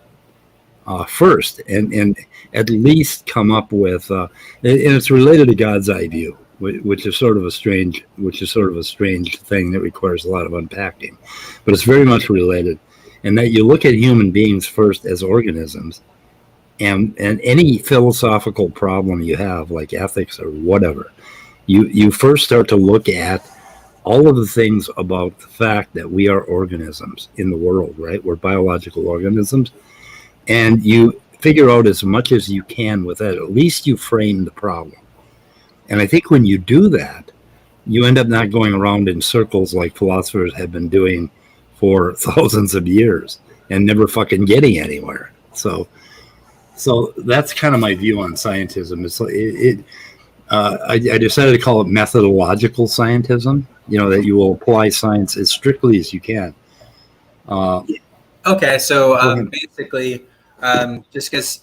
first, and at least come up with, and it's related to God's eye view, which is sort of a strange thing that requires a lot of unpacking, but it's very much related. And that you look at human beings first as organisms. And any philosophical problem you have, like ethics or whatever, you first start to look at all of the things about the fact that we are organisms in the world, right? We're biological organisms. And you figure out as much as you can with that. At least you frame the problem. And I think when you do that, you end up not going around in circles like philosophers have been doing for thousands of years and never fucking getting anywhere. So that's kind of my view on scientism. I decided to call it methodological scientism. That you will apply science as strictly as you can. Okay, so basically, just because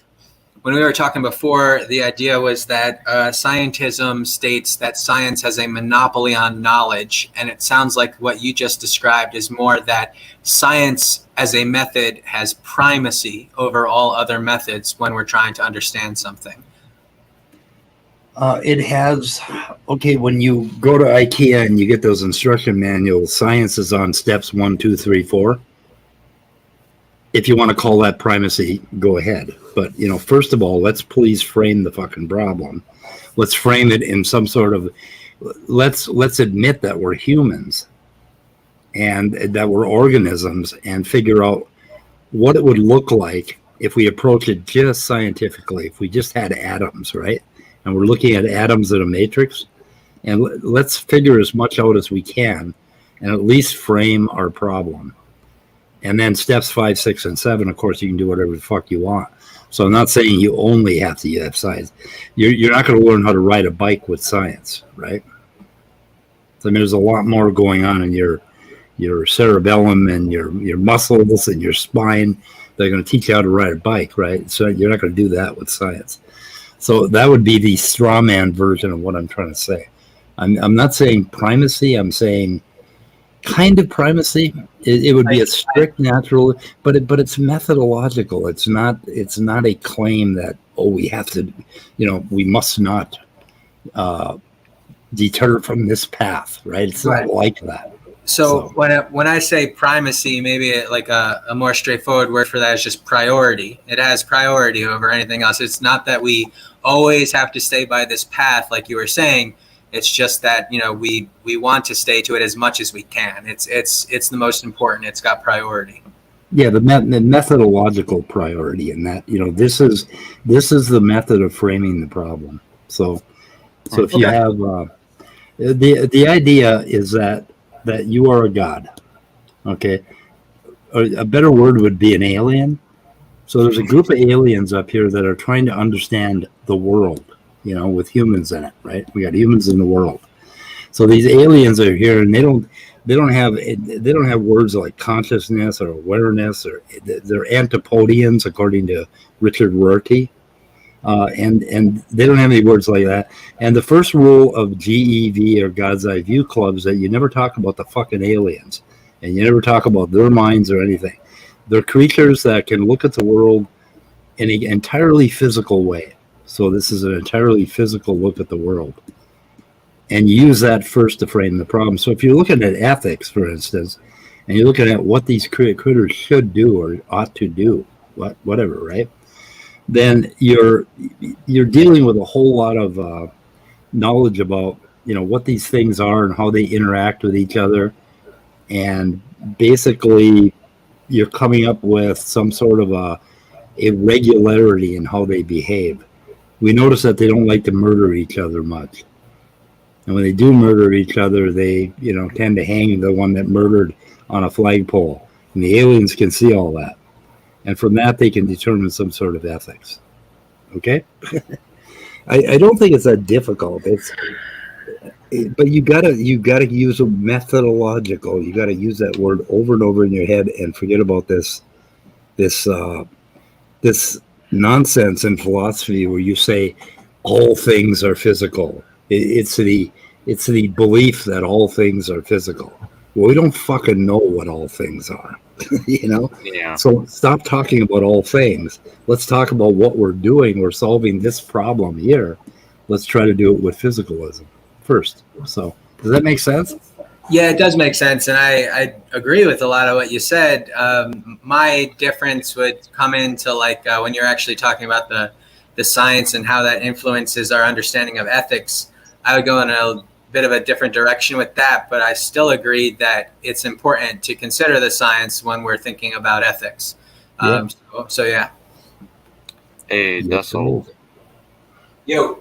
when we were talking before, the idea was that scientism states that science has a monopoly on knowledge, and it sounds like what you just described is more that science as a method has primacy over all other methods when we're trying to understand something. It has, when you go to IKEA and you get those instruction manuals, science is on steps 1, 2, 3, 4. If you want to call that primacy, go ahead. But, first of all, let's please frame the fucking problem. Let's frame it in some sort of, let's admit that we're humans and that we're organisms, and figure out what it would look like if we approach it just scientifically, if we just had atoms, right? And we're looking at atoms in a matrix, and let's figure as much out as we can and at least frame our problem. And then steps 5, 6, and 7, of course, you can do whatever the fuck you want. So I'm not saying you only have to have science. You're not going to learn how to ride a bike with science, right? So there's a lot more going on in your cerebellum and your muscles and your spine. They're going to teach you how to ride a bike, right? So you're not going to do that with science. So that would be the straw man version of what I'm trying to say. I'm not saying primacy. I'm saying kind of primacy. It would be a strict natural, but it's methodological. It's not a claim that we have to, we must not deter from this path, right? It's not like that. So when I say primacy, maybe like a more straightforward word for that is just priority. It has priority over anything else. It's not that we always have to stay by this path, like you were saying. It's just that we want to stay to it as much as we can. It's the most important. It's got priority. Yeah, the methodological priority in that this is the method of framing the problem. So if you have the idea is that you are a god, okay? Or a better word would be an alien. So there's a group of aliens up here that are trying to understand the world, with humans in it, right? We got humans in the world. So these aliens are here, and they don't have words like consciousness or awareness, or they're antipodians according to Richard Rorty, and they don't have any words like that. And the first rule of GEV or God's Eye View Club is that you never talk about the fucking aliens, and you never talk about their minds or anything. They're creatures that can look at the world in an entirely physical way. So this is an entirely physical look at the world. And you use that first to frame the problem. So if you're looking at ethics, for instance, and you're looking at what these critters should do or ought to do, whatever, right? Then you're dealing with a whole lot of knowledge about, what these things are and how they interact with each other. And basically, you're coming up with some sort of a regularity in how they behave. We notice that they don't like to murder each other much. And when they do murder each other, they, tend to hang the one that murdered on a flagpole. And the aliens can see all that. And from that, they can determine some sort of ethics. Okay? I don't think it's that difficult. But you gotta use a methodological. You gotta use that word over and over in your head and forget about this nonsense in philosophy where you say all things are physical. It's the belief that all things are physical. Well, we don't fucking know what all things are, Yeah. So stop talking about all things. Let's talk about what we're doing. We're solving this problem here. Let's try to do it with physicalism first. So does that make sense? Yeah, it does make sense, and I agree with a lot of what you said. My difference would come into when you're actually talking about the science and how that influences our understanding of ethics. I would go in a bit of a different direction with that, but I still agree that it's important to consider the science when we're thinking about ethics. Yeah. So yeah. Hey, Dessel. Yo.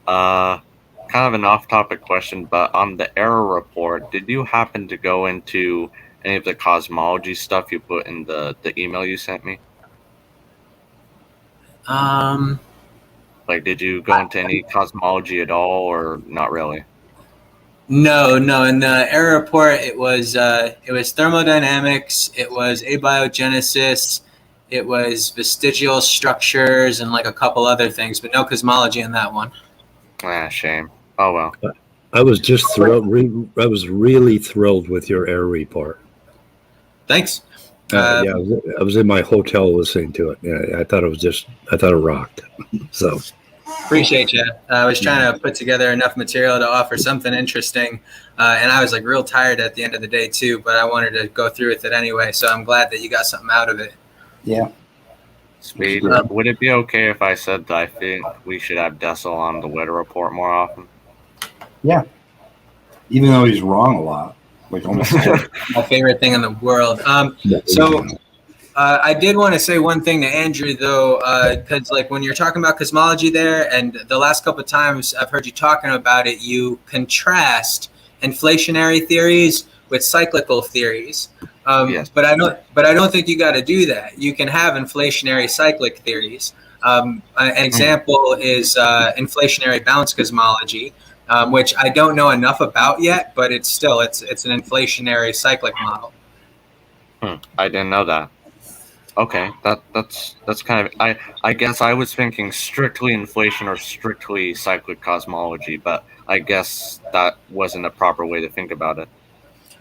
Kind of an off-topic question, but on the error report, did you happen to go into any of the cosmology stuff you put in the email you sent me? Like, did you go into any cosmology at all, or not really? No. In the error report, it was thermodynamics, it was abiogenesis, it was vestigial structures, and like a couple other things, but no cosmology in that one. Shame. Oh well. I was just thrilled. I was really thrilled with your error report. Thanks. Yeah, I was in my hotel listening to it. Yeah, I thought it rocked. So appreciate you. I was trying to put together enough material to offer something interesting, and I was like real tired at the end of the day too. But I wanted to go through with it anyway, so I'm glad that you got something out of it. yeah. Sweet. Would it be okay if I said that I think we should have Dessel on the weather report more often? Yeah. Even though he's wrong a lot, like almost my favorite thing in the world. So I did want to say one thing to Andrew though, because like when you're talking about cosmology there, and the last couple of times I've heard you talking about it, you contrast inflationary theories with cyclical theories. Yes. But I don't think you got to do that. You can have inflationary cyclic theories. An example is inflationary bounce cosmology, which I don't know enough about yet, but it's an inflationary cyclic model. I didn't know that. Okay, that's kind of I guess I was thinking strictly inflation or strictly cyclic cosmology, but I guess that wasn't a proper way to think about it.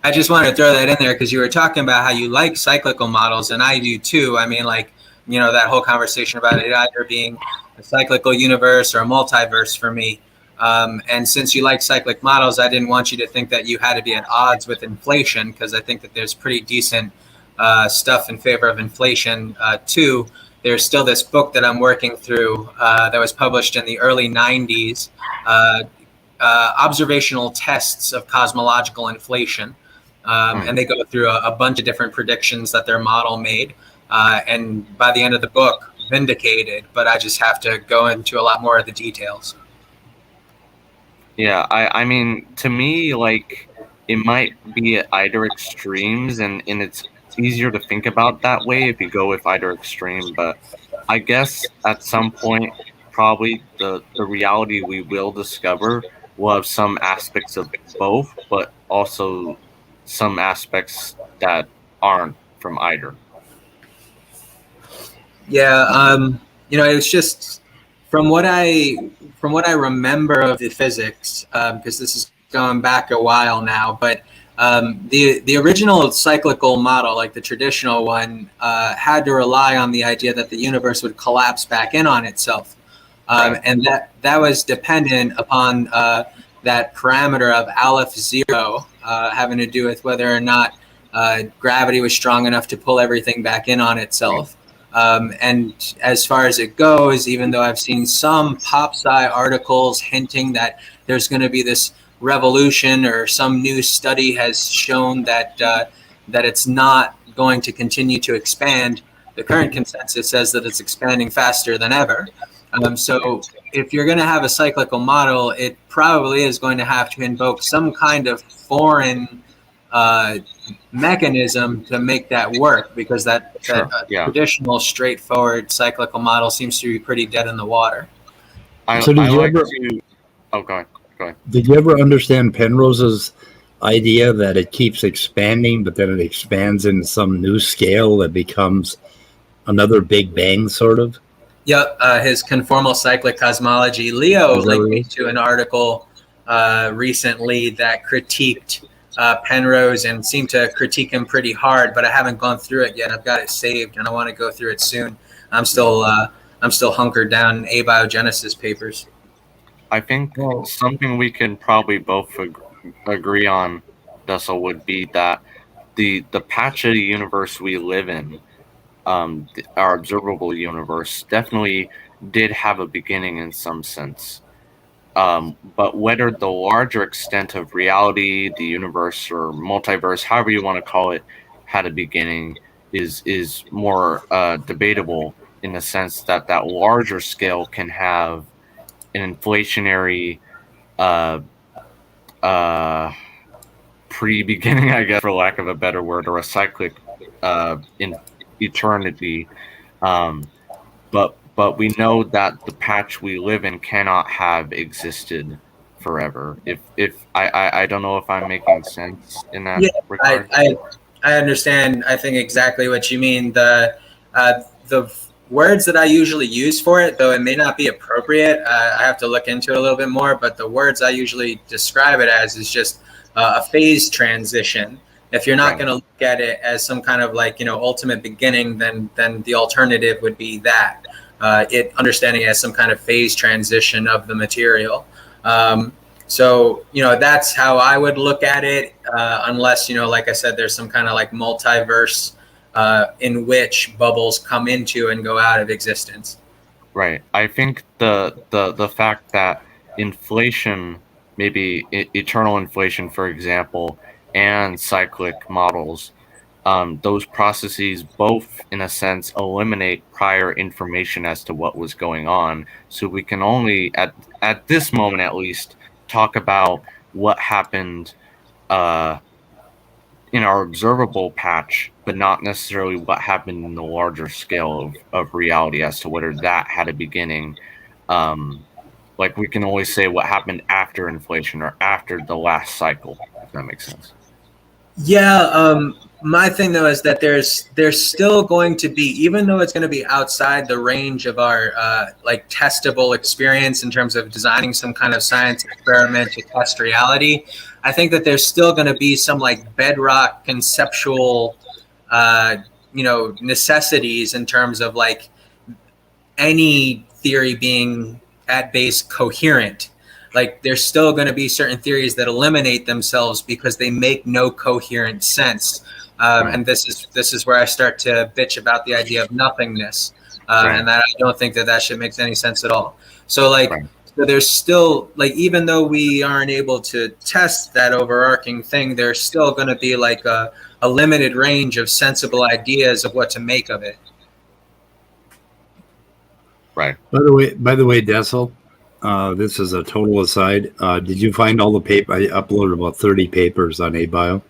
I just wanted to throw that in there because you were talking about how you like cyclical models, and I do too. I mean, like, you know, that whole conversation about it either being a cyclical universe or a multiverse for me. And since you like cyclic models, I didn't want you to think that you had to be at odds with inflation, because I think that there's pretty decent stuff in favor of inflation too. There's still this book that I'm working through that was published in the early 90s, observational tests of cosmological inflation. And they go through a bunch of different predictions that their model made. And by the end of the book, vindicated, but I just have to go into a lot more of the details. Yeah, I mean, to me, like, it might be at either extremes, and it's easier to think about that way if you go with either extreme. But I guess at some point, probably the reality we will discover will have some aspects of both, but also some aspects that aren't from either. Yeah, you know, it's just from what I remember of the physics, because this is going back a while now, but the original cyclical model, like the traditional one, had to rely on the idea that the universe would collapse back in on itself, and that was dependent upon that parameter of Aleph 0, having to do with whether or not gravity was strong enough to pull everything back in on itself. And as far as it goes, even though I've seen some pop-sci articles hinting that there's going to be this revolution, or some new study has shown that it's not going to continue to expand, the current consensus says that it's expanding faster than ever. So if you're going to have a cyclical model, it probably is going to have to invoke some kind of foreign mechanism to make that work, because that traditional straightforward cyclical model seems to be pretty dead in the water. So did you ever? Oh, go ahead. Did you ever understand Penrose's idea that it keeps expanding, but then it expands in some new scale that becomes another Big Bang, sort of? Yep, his conformal cyclic cosmology. Leo linked me to an article recently that critiqued Penrose and seemed to critique him pretty hard, but I haven't gone through it yet. I've got it saved, and I want to go through it soon. I'm still hunkered down in abiogenesis papers. I think something we can probably both agree on, Dessel, would be that the patch of the universe we live in, our observable universe, definitely did have a beginning in some sense. But whether the larger extent of reality, the universe, or multiverse, however you want to call it, had a beginning is more debatable, in the sense that larger scale can have an inflationary pre-beginning, I guess, for lack of a better word, or a cyclic in eternity. But but we know that the patch we live in cannot have existed forever. If I don't know if I'm making sense in that Yeah, regard. I understand. I think exactly what you mean. The words that I usually use for it, though it may not be appropriate, I have to look into it a little bit more. But the words I usually describe it as is just a phase transition. If you're not going to look at it as some kind of like ultimate beginning, then the alternative would be that understanding it as some kind of phase transition of the material. So, that's how I would look at it, unless, like I said, there's some kind of like multiverse in which bubbles come into and go out of existence. Right. I think the fact that inflation, maybe eternal inflation, for example, and cyclic models, those processes both, in a sense, eliminate prior information as to what was going on. So we can only, at this moment at least, talk about what happened in our observable patch, but not necessarily what happened in the larger scale of reality as to whether that had a beginning. Like we can always say what happened after inflation or after the last cycle, if that makes sense. Yeah, my thing though is that there's still going to be, even though it's going to be outside the range of our like testable experience in terms of designing some kind of science experiment to test reality, I think that there's still going to be some like bedrock conceptual necessities in terms of like any theory being at base coherent. Like there's still going to be certain theories that eliminate themselves because they make no coherent sense. And this is where I start to bitch about the idea of nothingness, and that I don't think that shit makes any sense at all. So like, so there's still like, even though we aren't able to test that overarching thing, there's still going to be like a limited range of sensible ideas of what to make of it. Right. By the way, Dessel, this is a total aside. Did you find all the paper? I uploaded about 30 papers on ABio.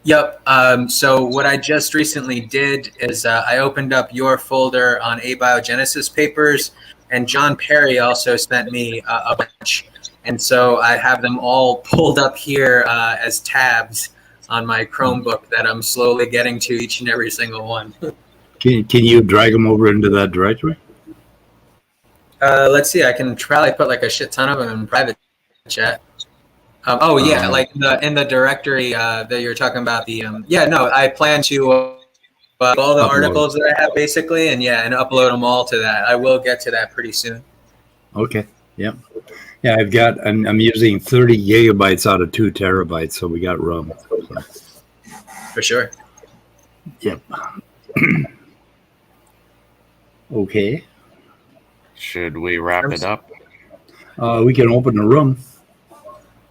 Yep. So what I just recently did is I opened up your folder on abiogenesis papers, and John Perry also sent me a bunch. And so I have them all pulled up here as tabs on my Chromebook that I'm slowly getting to each and every single one. Can you drag them over into that directory? Let's see. I can probably put like a shit ton of them in private chat. Like in the directory that you're talking about. I plan to all the articles that I have basically, and upload them all to that. I will get to that pretty soon. Okay. Yep. Yeah, I'm using 30 gigabytes out of 2 terabytes, so we got room. So. For sure. Yep. Okay. Should we wrap it up? We can open the room.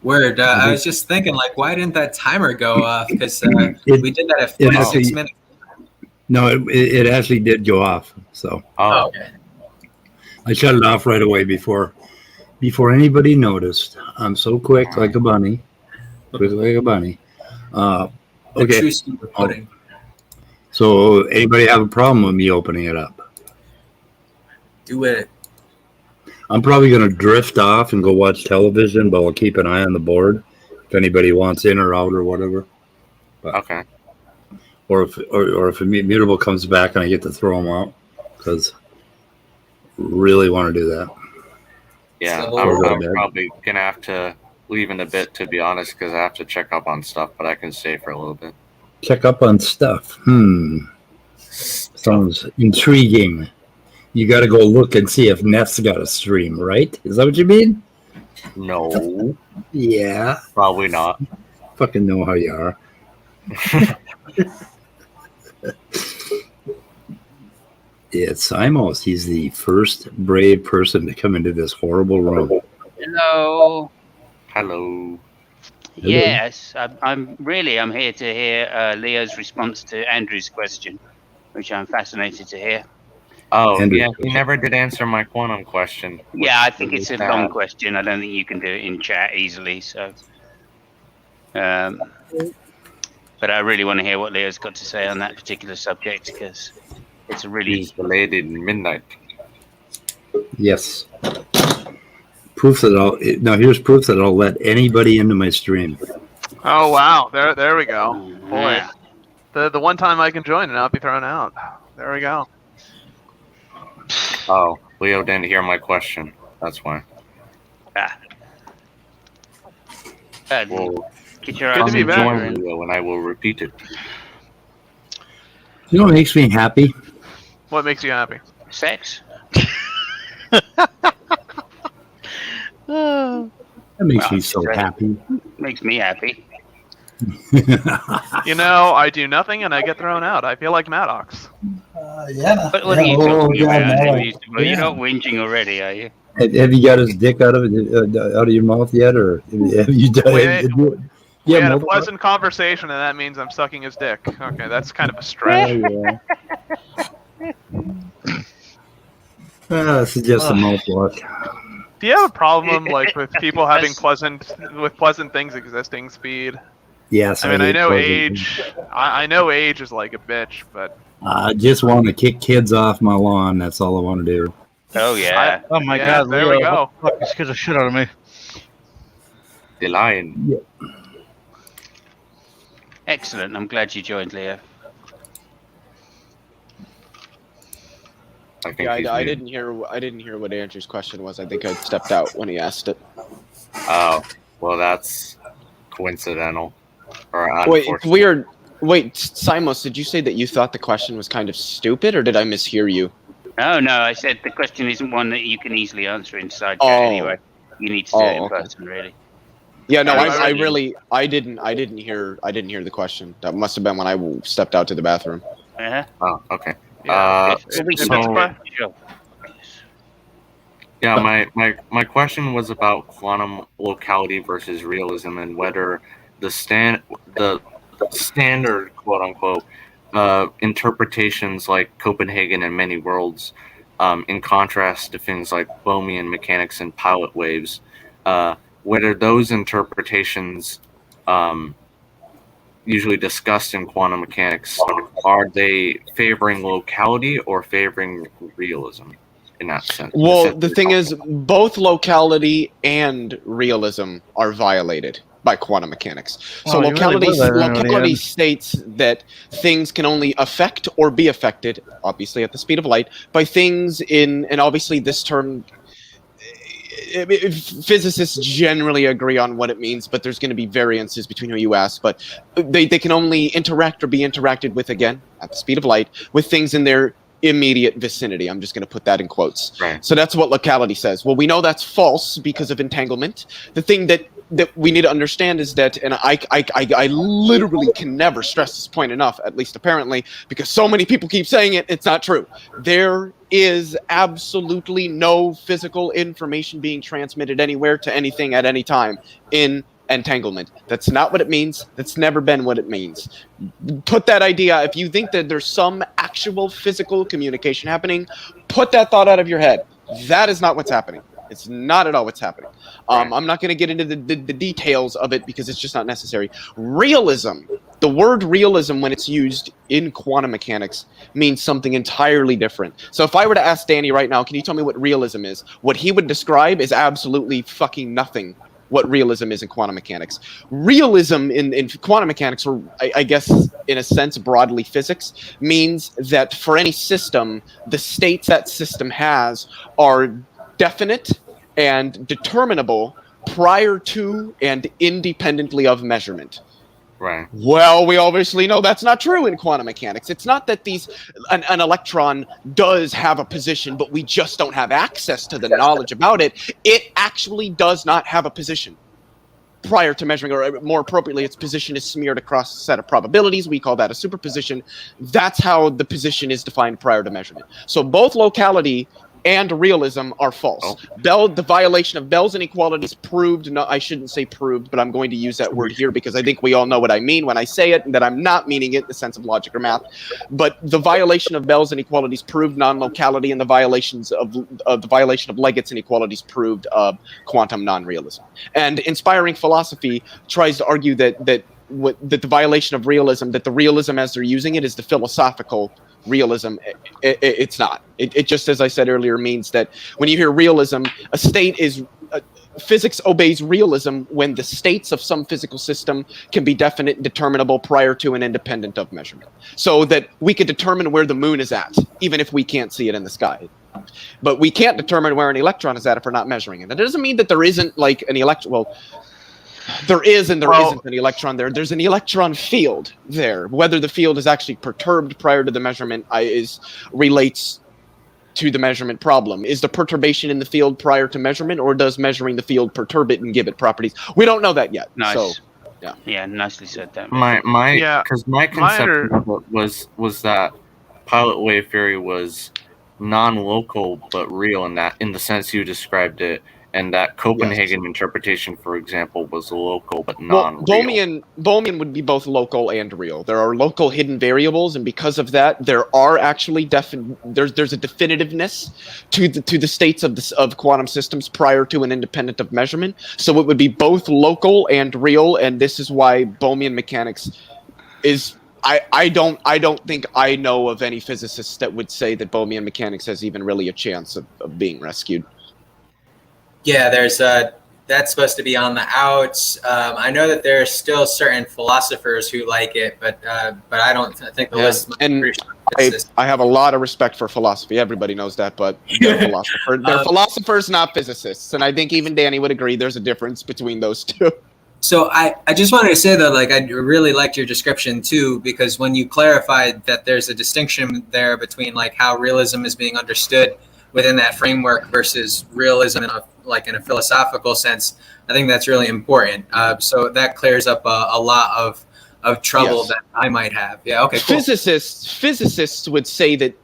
Word. I was just thinking, like, why didn't that timer go off? Because we did that at 46 minutes. No, it actually did go off. So. Oh, okay. I shut it off right away before anybody noticed. I'm so quick, like a bunny. Quick like a bunny. Okay. So, anybody have a problem with me opening it up? Do it. I'm probably going to drift off and go watch television, but I'll keep an eye on the board if anybody wants in or out or whatever. But, okay. Or if Immutable comes back and I get to throw him out, because really want to do that. Yeah, I'm probably going to have to leave in a bit, to be honest, because I have to check up on stuff, but I can stay for a little bit. Check up on stuff. Sounds intriguing. You got to go look and see if Neff's got a stream, right? Is that what you mean? No. Yeah. Probably not. Fucking know how you are. It's Simos. He's the first brave person to come into this horrible room. Hello. Hello. Yes, I'm here to hear Leo's response to Andrew's question, which I'm fascinated to hear. Oh, yeah, he never did answer my quantum question. Yeah, I think it's a long question. I don't think you can do it in chat easily. So, but I really want to hear what Leo's got to say on that particular subject, because it's a really... He's delayed in midnight. Yes. Proof that here's proof that I'll let anybody into my stream. Oh wow, there we go. Boy, Yeah. the one time I can join and not be thrown out. There we go. Oh, Leo didn't hear my question. That's why. Well, get your Good ass to be in back. here Join and- Leo, and I will repeat it. You know what makes me happy? What makes you happy? Sex. That makes Well, me so happy. Makes me happy. You know, I do nothing and I get thrown out. I feel like Maddox. Yeah. What are you Oh, talking God, about? no. Well, you're not whinging already, are you? Have you got his dick out of your mouth yet, or have you done? We had a multiple- pleasant conversation, and that means I'm sucking his dick. Okay, that's kind of a stretch. This is just a mouth look. Do you have a problem like with people having pleasant things existing, Speed? Yes, I mean, I hate know pleasant age. I know age is like a bitch, but I just want to kick kids off my lawn. That's all I want to do. Oh, yeah. Oh my Yeah, God, there Leo, we go. what the fuck? You scared the shit out of me. The lion. Excellent. I'm glad you joined, Leo. I think Yeah, he's I muted. didn't hear what Andrew's question was. I think I stepped out when he asked it. Oh, well, that's coincidental. Or Wait, unfortunate. weird. Wait, Simos, did you say that you thought the question was kind of stupid, or did I mishear you? Oh, no, I said the question isn't one that you can easily answer inside chat Oh. anyway. You need to do it in okay. person, really. Yeah, no, Yeah, I didn't hear the question. That must have been when I stepped out to the bathroom. Uh-huh. Oh, okay. yeah. So we can so- sure. Yeah, my question was about quantum locality versus realism and whether the standard quote unquote interpretations like Copenhagen and many worlds, in contrast to things like Bohmian mechanics and pilot waves, whether those interpretations usually discussed in quantum mechanics, are they favoring locality or favoring realism in that sense? Well, the thing is, both locality and realism are violated by quantum mechanics. So Oh, you really locality, was there, locality Ian. states that things can only affect or be affected, obviously at the speed of light, by things and obviously this term, physicists generally agree on what it means, but there's going to be variances between who you ask, but they can only interact or be interacted with, again, at the speed of light, with things in their immediate vicinity. I'm just going to put that in quotes. Right. So that's what locality says. Well, we know that's false because of entanglement. The thing that we need to understand is that, and I literally can never stress this point enough, at least apparently, because so many people keep saying it, it's not true. There is absolutely no physical information being transmitted anywhere to anything at any time in entanglement. That's not what it means. That's never been what it means. Put that idea, if you think that there's some actual physical communication happening, put that thought out of your head. That is not what's happening. It's not at all what's happening. I'm not going to get into the details of it because it's just not necessary. Realism, the word realism when it's used in quantum mechanics means something entirely different. So if I were to ask Danny right now, can you tell me what realism is? What he would describe is absolutely fucking nothing what realism is in quantum mechanics. Realism in quantum mechanics, or I guess in a sense broadly physics, means that for any system, the states that system has are definite and determinable prior to and independently of measurement. Right. Well, we obviously know that's not true in quantum mechanics. It's not that an electron does have a position, but we just don't have access to the knowledge about it. It actually does not have a position prior to measuring, or more appropriately, its position is smeared across a set of probabilities. We call that a superposition. That's how the position is defined prior to measurement. So both locality and realism are false. The violation of Bell's inequalities proved, no, I shouldn't say proved, but I'm going to use that word here because I think we all know what I mean when I say it, and that I'm not meaning it in the sense of logic or math. But the violation of Bell's inequalities proved non-locality, and the violation of Leggett's inequalities proved quantum non-realism. And inspiring philosophy tries to argue that that the violation of realism, that the realism as they're using it is the philosophical realism. It's not. It just, as I said earlier, means that when you hear realism, a state is physics obeys realism when the states of some physical system can be definite and determinable prior to and independent of measurement. So that we can determine where the moon is at, even if we can't see it in the sky. But we can't determine where an electron is at if we're not measuring it. That doesn't mean that there isn't like an electron. Well, there is and there isn't an electron there. There's an electron field there. Whether the field is actually perturbed prior to the measurement relates to the measurement problem. Is the perturbation in the field prior to measurement, or does measuring the field perturb it and give it properties? We don't know that yet. Nice. So, yeah, nicely said that. My conception of it was that pilot wave theory was non-local but real in the sense you described it, and that Copenhagen interpretation, for example, was local but non-real. Bohmian would be both local and real. There are local hidden variables, and because of that, there are actually there's a definitiveness to the states of quantum systems prior to and independent of measurement. So it would be both local and real, and this is why Bohmian mechanics is. I don't think I know of any physicists that would say that Bohmian mechanics has even really a chance of being rescued. Yeah, there's that's supposed to be on the outs. I know that there are still certain philosophers who like it, but I don't. I think the list. And I have a lot of respect for philosophy. Everybody knows that, but they're philosophers, not physicists. And I think even Danny would agree. There's a difference between those two. So I just wanted to say though, like, I really liked your description too, because when you clarified that there's a distinction there between like how realism is being understood within that framework versus realism in a philosophical sense, I think that's really important. So that clears up a lot of trouble that I might have. Yeah. Okay. Cool. Physicists would say that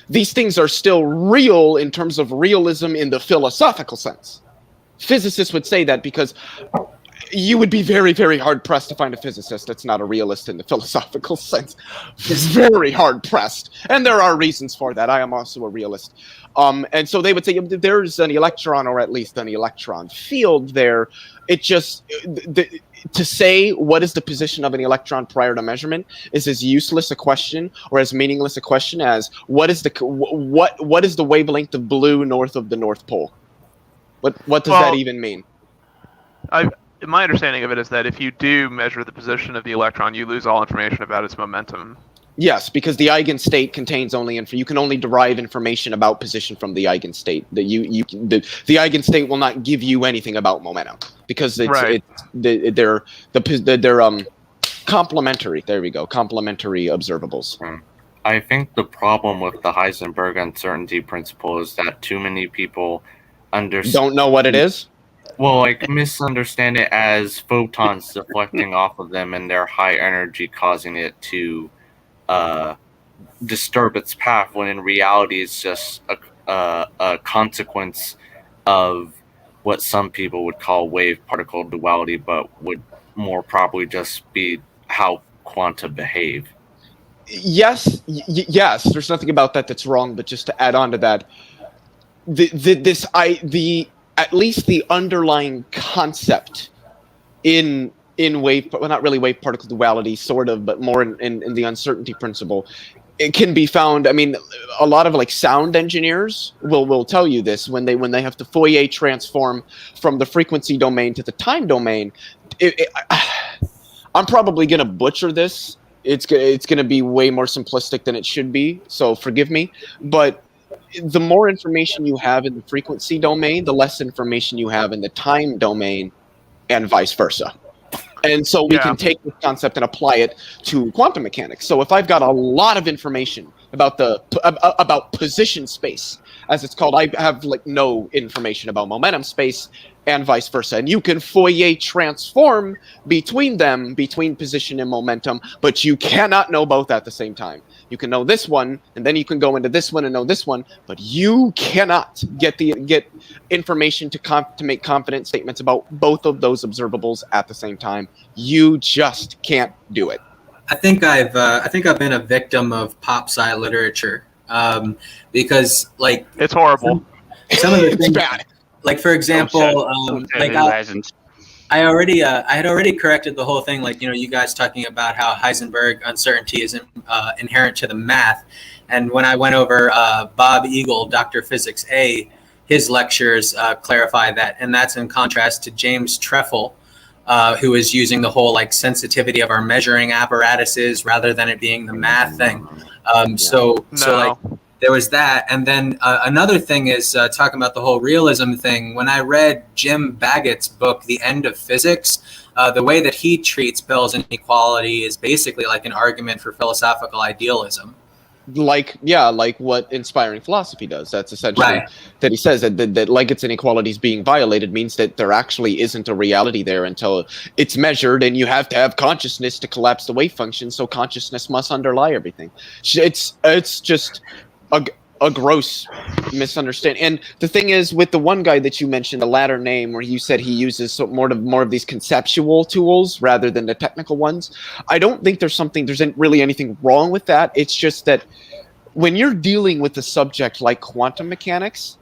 these things are still real in terms of realism in the philosophical sense. Physicists would say that because you would be very, very hard pressed to find a physicist that's not a realist in the philosophical sense. It's very hard pressed, and there are reasons for that. I am also a realist, and so they would say there's an electron, or at least an electron field there. It just to say what is the position of an electron prior to measurement is as useless a question or as meaningless a question as what is the wavelength of blue north of the North Pole? What does that even mean? My understanding of it is that if you do measure the position of the electron, you lose all information about its momentum. Yes, because the eigenstate contains you can only derive information about position from the eigenstate. The eigenstate will not give you anything about momentum because they're complementary. There we go, complementary observables. I think the problem with the Heisenberg uncertainty principle is that too many people don't know what it is. Well, like misunderstand it as photons deflecting off of them and their high energy causing it to disturb its path, when in reality it's just a consequence of what some people would call wave-particle duality, but would more probably just be how quanta behave. Yes, there's nothing about that that's wrong, but just to add on to that, at least the underlying concept in not really wave particle duality, sort of, but more in the uncertainty principle, it can be found. I mean, a lot of like sound engineers will tell you this when they have to Fourier transform from the frequency domain to the time domain. I'm probably gonna butcher this. It's gonna be way more simplistic than it should be, so forgive me, but the more information you have in the frequency domain, the less information you have in the time domain, and vice versa. And so we can take this concept and apply it to quantum mechanics. So if I've got a lot of information about position space, as it's called, I have like no information about momentum space, and vice versa. And you can Fourier transform between position and momentum, but you cannot know both at the same time. You can know this one, and then you can go into this one and know this one, but you cannot get information to make confident statements about both of those observables at the same time. You just can't do it. I think I've been a victim of pop sci literature because like it's horrible. Some of the things, bad. Like for example, I had already corrected the whole thing. Like, you guys talking about how Heisenberg uncertainty is inherent to the math. And when I went over Bob Eagle, Dr. Physics A, his lectures clarify that. And that's in contrast to James Trefle, who is using the whole like sensitivity of our measuring apparatuses rather than it being the math thing. So like there was that. And then another thing is talking about the whole realism thing. When I read Jim Baggett's book, The End of Physics, the way that he treats Bell's inequality is basically like an argument for philosophical idealism. Like what inspiring philosophy does. That's essentially Right. that he says that Liggett's inequalities being violated means that there actually isn't a reality there until it's measured, and you have to have consciousness to collapse the wave function, so consciousness must underlie everything. It's just a gross misunderstanding. And the thing is, with the one guy that you mentioned, the latter name, where you said he uses more of these conceptual tools rather than the technical ones, I don't think there's really anything wrong with that. It's just that when you're dealing with a subject like quantum mechanics,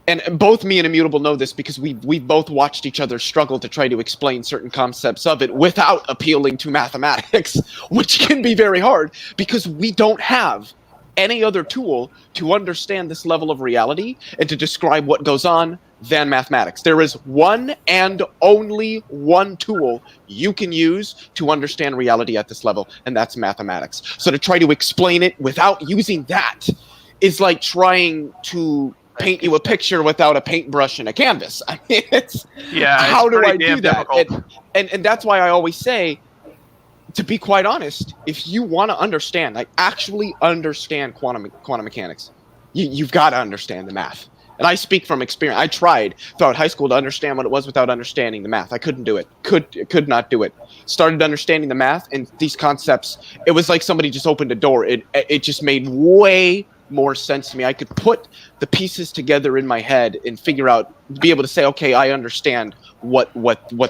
and both me and Immutable know this because we've both watched each other struggle to try to explain certain concepts of it without appealing to mathematics, which can be very hard because we don't have any other tool to understand this level of reality and to describe what goes on than mathematics. There is one and only one tool you can use to understand reality at this level, and that's mathematics. So to try to explain it without using that is like trying to paint you a picture without a paintbrush and a canvas. I mean, how do I do that? And that's why I always say, to be quite honest, if you want to understand, like actually understand quantum mechanics, you've got to understand the math. And I speak from experience. I tried throughout high school to understand what it was without understanding the math. I couldn't do it. Could not do it. Started understanding the math and these concepts. It was like somebody just opened a door. It just made way more sense to me. I could put the pieces together in my head and figure out, be able to say, okay, I understand what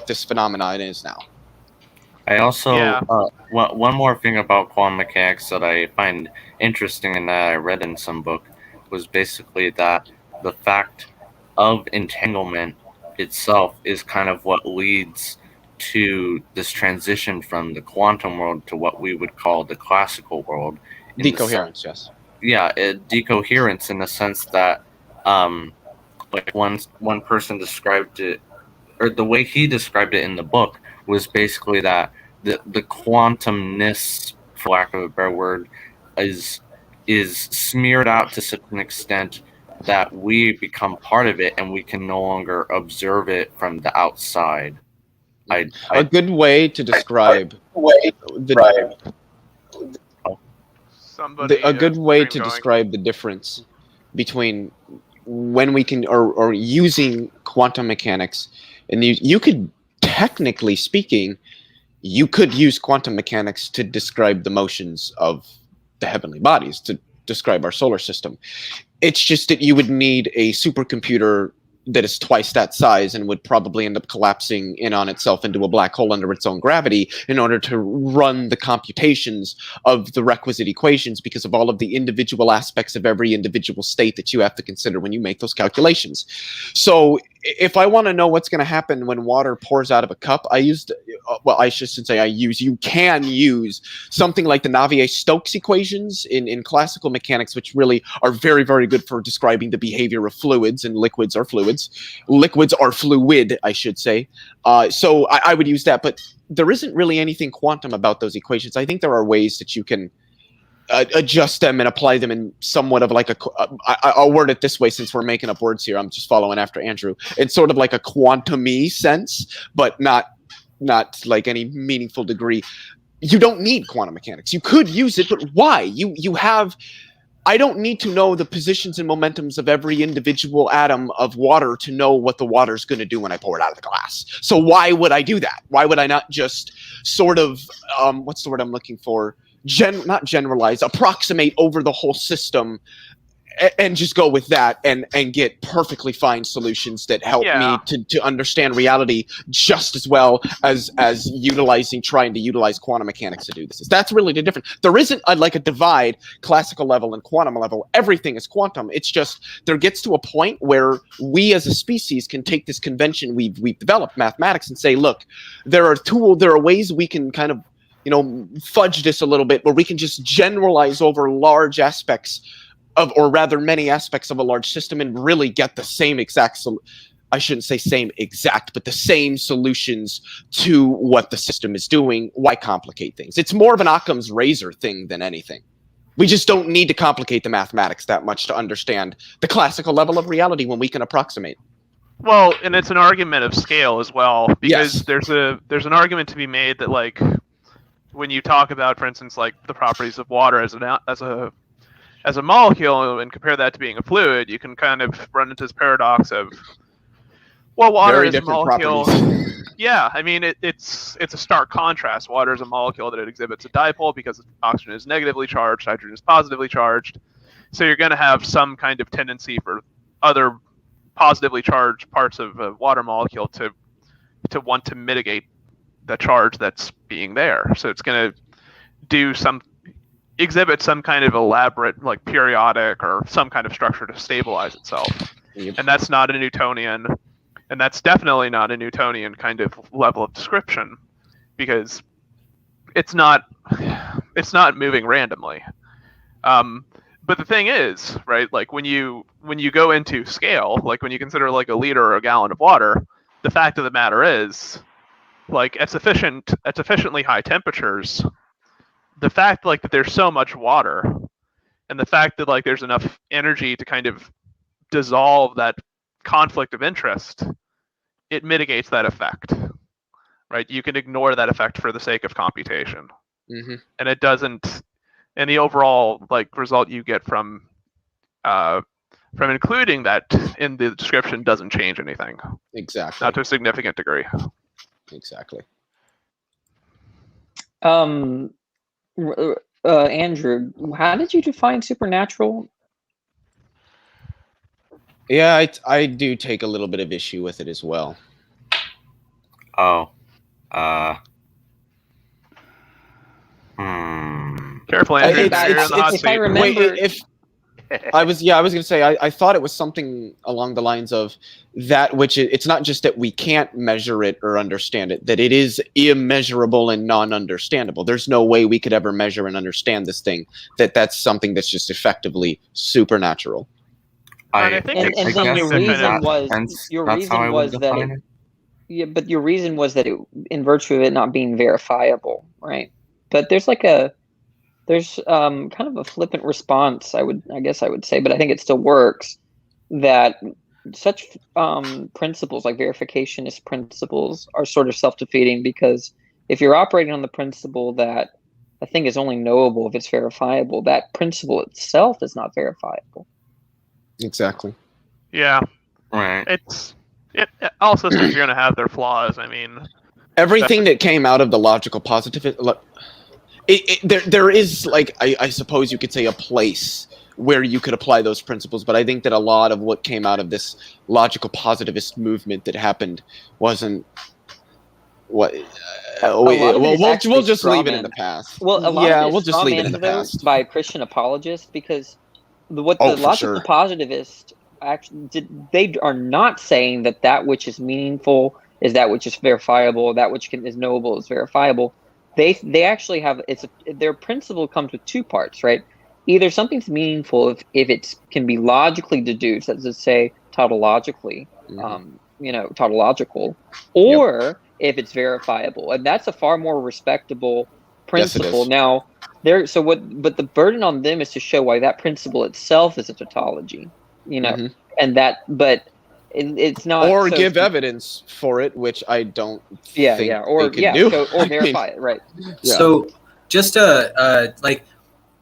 this phenomenon is now. I also one more thing about quantum mechanics that I find interesting and that I read in some book was basically that the fact of entanglement itself is kind of what leads to this transition from the quantum world to what we would call the classical world. Decoherence, yes. Yeah, decoherence in the sense that like one person described it, or the way he described it in the book, was basically that the quantumness, for lack of a better word, is smeared out to such an extent that we become part of it and we can no longer observe it from the outside. A good way to describe the difference between when we can or using quantum mechanics, and you could, technically speaking, you could use quantum mechanics to describe the motions of the heavenly bodies, to describe our solar system. It's just that you would need a supercomputer that is twice that size and would probably end up collapsing in on itself into a black hole under its own gravity in order to run the computations of the requisite equations, because of all of the individual aspects of every individual state that you have to consider when you make those calculations. So if I want to know what's going to happen when water pours out of a cup, you can use something like the Navier-Stokes equations in classical mechanics, which really are very, very good for describing the behavior of fluids, and liquids are fluids. Liquids are fluid, I should say. So I would use that, but there isn't really anything quantum about those equations. I think there are ways that you can adjust them and apply them in somewhat of like I'll word it this way, since we're making up words here. I'm just following after Andrew. It's sort of like a quantum-y sense, but not like any meaningful degree. You don't need quantum mechanics. You could use it, but why? You have... I don't need to know the positions and momentums of every individual atom of water to know what the water's going to do when I pour it out of the glass. So why would I do that? Why would I not just sort of, what's the word I'm looking for? Not generalize, approximate over the whole system and just go with that and get perfectly fine solutions that help me to understand reality just as well as trying to utilize quantum mechanics to do this. That's really the difference. There isn't like a divide, classical level and quantum level. Everything is quantum. It's just there gets to a point where we as a species can take this convention we've developed, mathematics, and say, look, there are ways we can kind of fudge this a little bit, where we can just generalize over large aspects of, or rather many aspects of a large system, and really get the same exact, I shouldn't say same exact, but the same solutions to what the system is doing. Why complicate things? It's more of an Occam's razor thing than anything. We just don't need to complicate the mathematics that much to understand the classical level of reality when we can approximate. Well, and it's an argument of scale as well, because there's an argument to be made that, like, when you talk about, for instance, like the properties of water as a molecule and compare that to being a fluid, you can kind of run into this paradox of, well, water is a molecule. Yeah, I mean, it's a stark contrast. Water is a molecule that it exhibits a dipole because oxygen is negatively charged, hydrogen is positively charged. So you're going to have some kind of tendency for other positively charged parts of a water molecule to want to mitigate the charge that's being there. So it's going to exhibit some kind of elaborate, like, periodic or some kind of structure to stabilize itself. Yep. And that's not a Newtonian, and that's definitely not a Newtonian kind of level of description, because it's not moving randomly. But the thing is, right, like when you go into scale, like when you consider like a liter or a gallon of water, the fact of the matter is, like, at sufficiently high temperatures, the fact, like, that there's so much water, and the fact that, like, there's enough energy to kind of dissolve that conflict of interest, it mitigates that effect, right? You can ignore that effect for the sake of computation, and it doesn't. And the overall, like, result you get from including that in the description doesn't change anything. Exactly. Not to a significant degree. Exactly. Andrew, how did you define supernatural? Yeah, I do take a little bit of issue with it as well. Oh. Careful, Andrew. If I remember... I was going to say, I thought it was something along the lines of that, which it's not just that we can't measure it or understand it, that it is immeasurable and non-understandable. There's no way we could ever measure and understand this thing, that's something that's just effectively supernatural. Your reason was that it, in virtue of it not being verifiable, right? But there's kind of a flippant response, I guess I would say, but I think it still works, that such principles like verificationist principles are sort of self-defeating, because if you're operating on the principle that a thing is only knowable if it's verifiable, that principle itself is not verifiable. Exactly. Yeah. Right. All systems are going to have their flaws. I mean, everything that came out of the logical positivism, there is, like, I suppose you could say, a place where you could apply those principles, but I think that a lot of what came out of this logical positivist movement that happened wasn't what. We'll just leave it in the past. Well, we'll just leave it in the past by Christian apologists, because the logical positivists actually they are not saying that which is meaningful is that which is verifiable, that which is knowable is verifiable. They actually have their principle comes with two parts, right? Either something's meaningful if it can be logically deduced, as to say tautologically, tautological, or if it's verifiable, and that's a far more respectable principle. Yes, now, but the burden on them is to show why that principle itself is a tautology, and that, but. It's not, or give evidence for it, which I don't think or do. Or verify it, right? Yeah. So just to like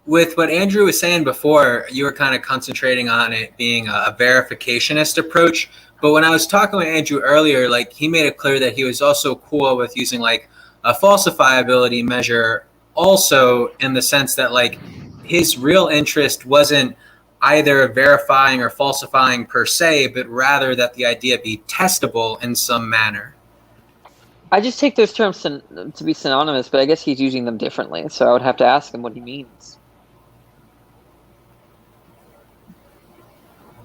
with what Andrew was saying before, you were kind of concentrating on it being a verificationist approach. But when I was talking with Andrew earlier, like, he made it clear that he was also cool with using like a falsifiability measure, also in the sense that, like, his real interest wasn't either verifying or falsifying per se, but rather that the idea be testable in some manner. I just take those terms to be synonymous, but I guess he's using them differently, so I would have to ask him what he means.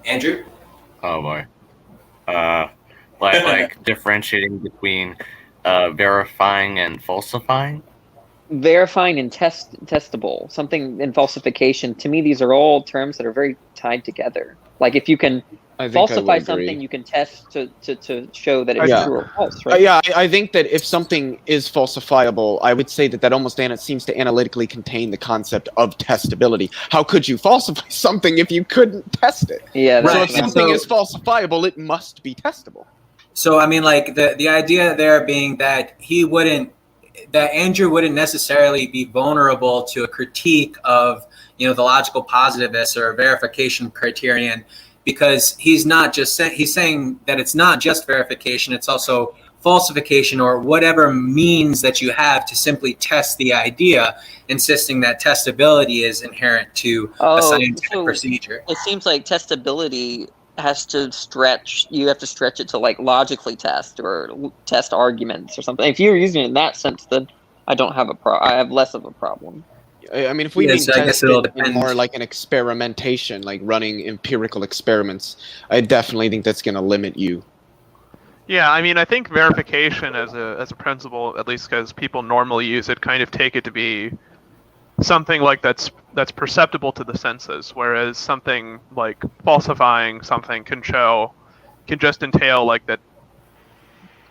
Andrew? Oh boy. Like differentiating between verifying and falsifying? Verifying and testable, something in falsification. To me, these are all terms that are very tied together. Like if you can falsify something, you can test to show that it's true or false, right? I think that if something is falsifiable, I would say that almost seems to analytically contain the concept of testability. How could you falsify something if you couldn't test it? Yeah. So if something is falsifiable, it must be testable. So I mean, like the idea there being that Andrew wouldn't necessarily be vulnerable to a critique of, the logical positivist or a verification criterion, because he's saying that it's not just verification, it's also falsification or whatever means that you have to simply test the idea, insisting that testability is inherent to a scientific procedure. It seems like testability has to stretch. You have to stretch it to like logically test or test arguments or something. If you're using it in that sense, then I don't have I have less of a problem. I mean, if we mean test it more like an experimentation, like running empirical experiments, I definitely think that's going to limit you. Yeah, I mean, I think verification as a principle, at least because people normally use it, kind of take it to be something like that's perceptible to the senses, whereas something like falsifying something can just entail like that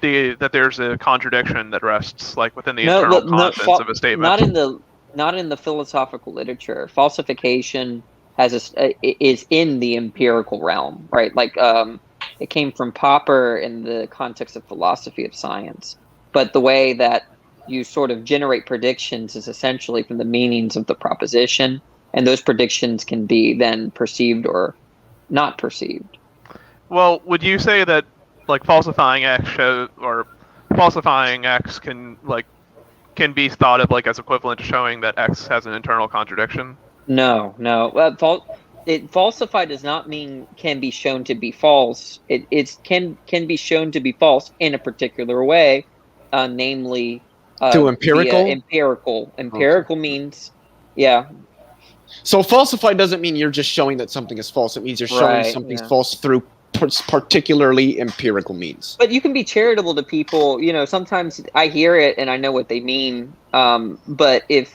there's a contradiction that rests like within the internal contents of a statement. Not in the philosophical literature. Falsification is in the empirical realm, right? Like it came from Popper in the context of philosophy of science, but the way that you sort of generate predictions is essentially from the meanings of the proposition, and those predictions can be then perceived or not perceived. Well, would you say that like falsifying X can be thought of like as equivalent to showing that X has an internal contradiction? No. Falsify does not mean can be shown to be false. It can be shown to be false in a particular way, namely. To empirical? Empirical means, yeah. So falsify doesn't mean you're just showing that something is false. It means you're showing something's false through particularly empirical means. But you can be charitable to people. Sometimes I hear it and I know what they mean. But if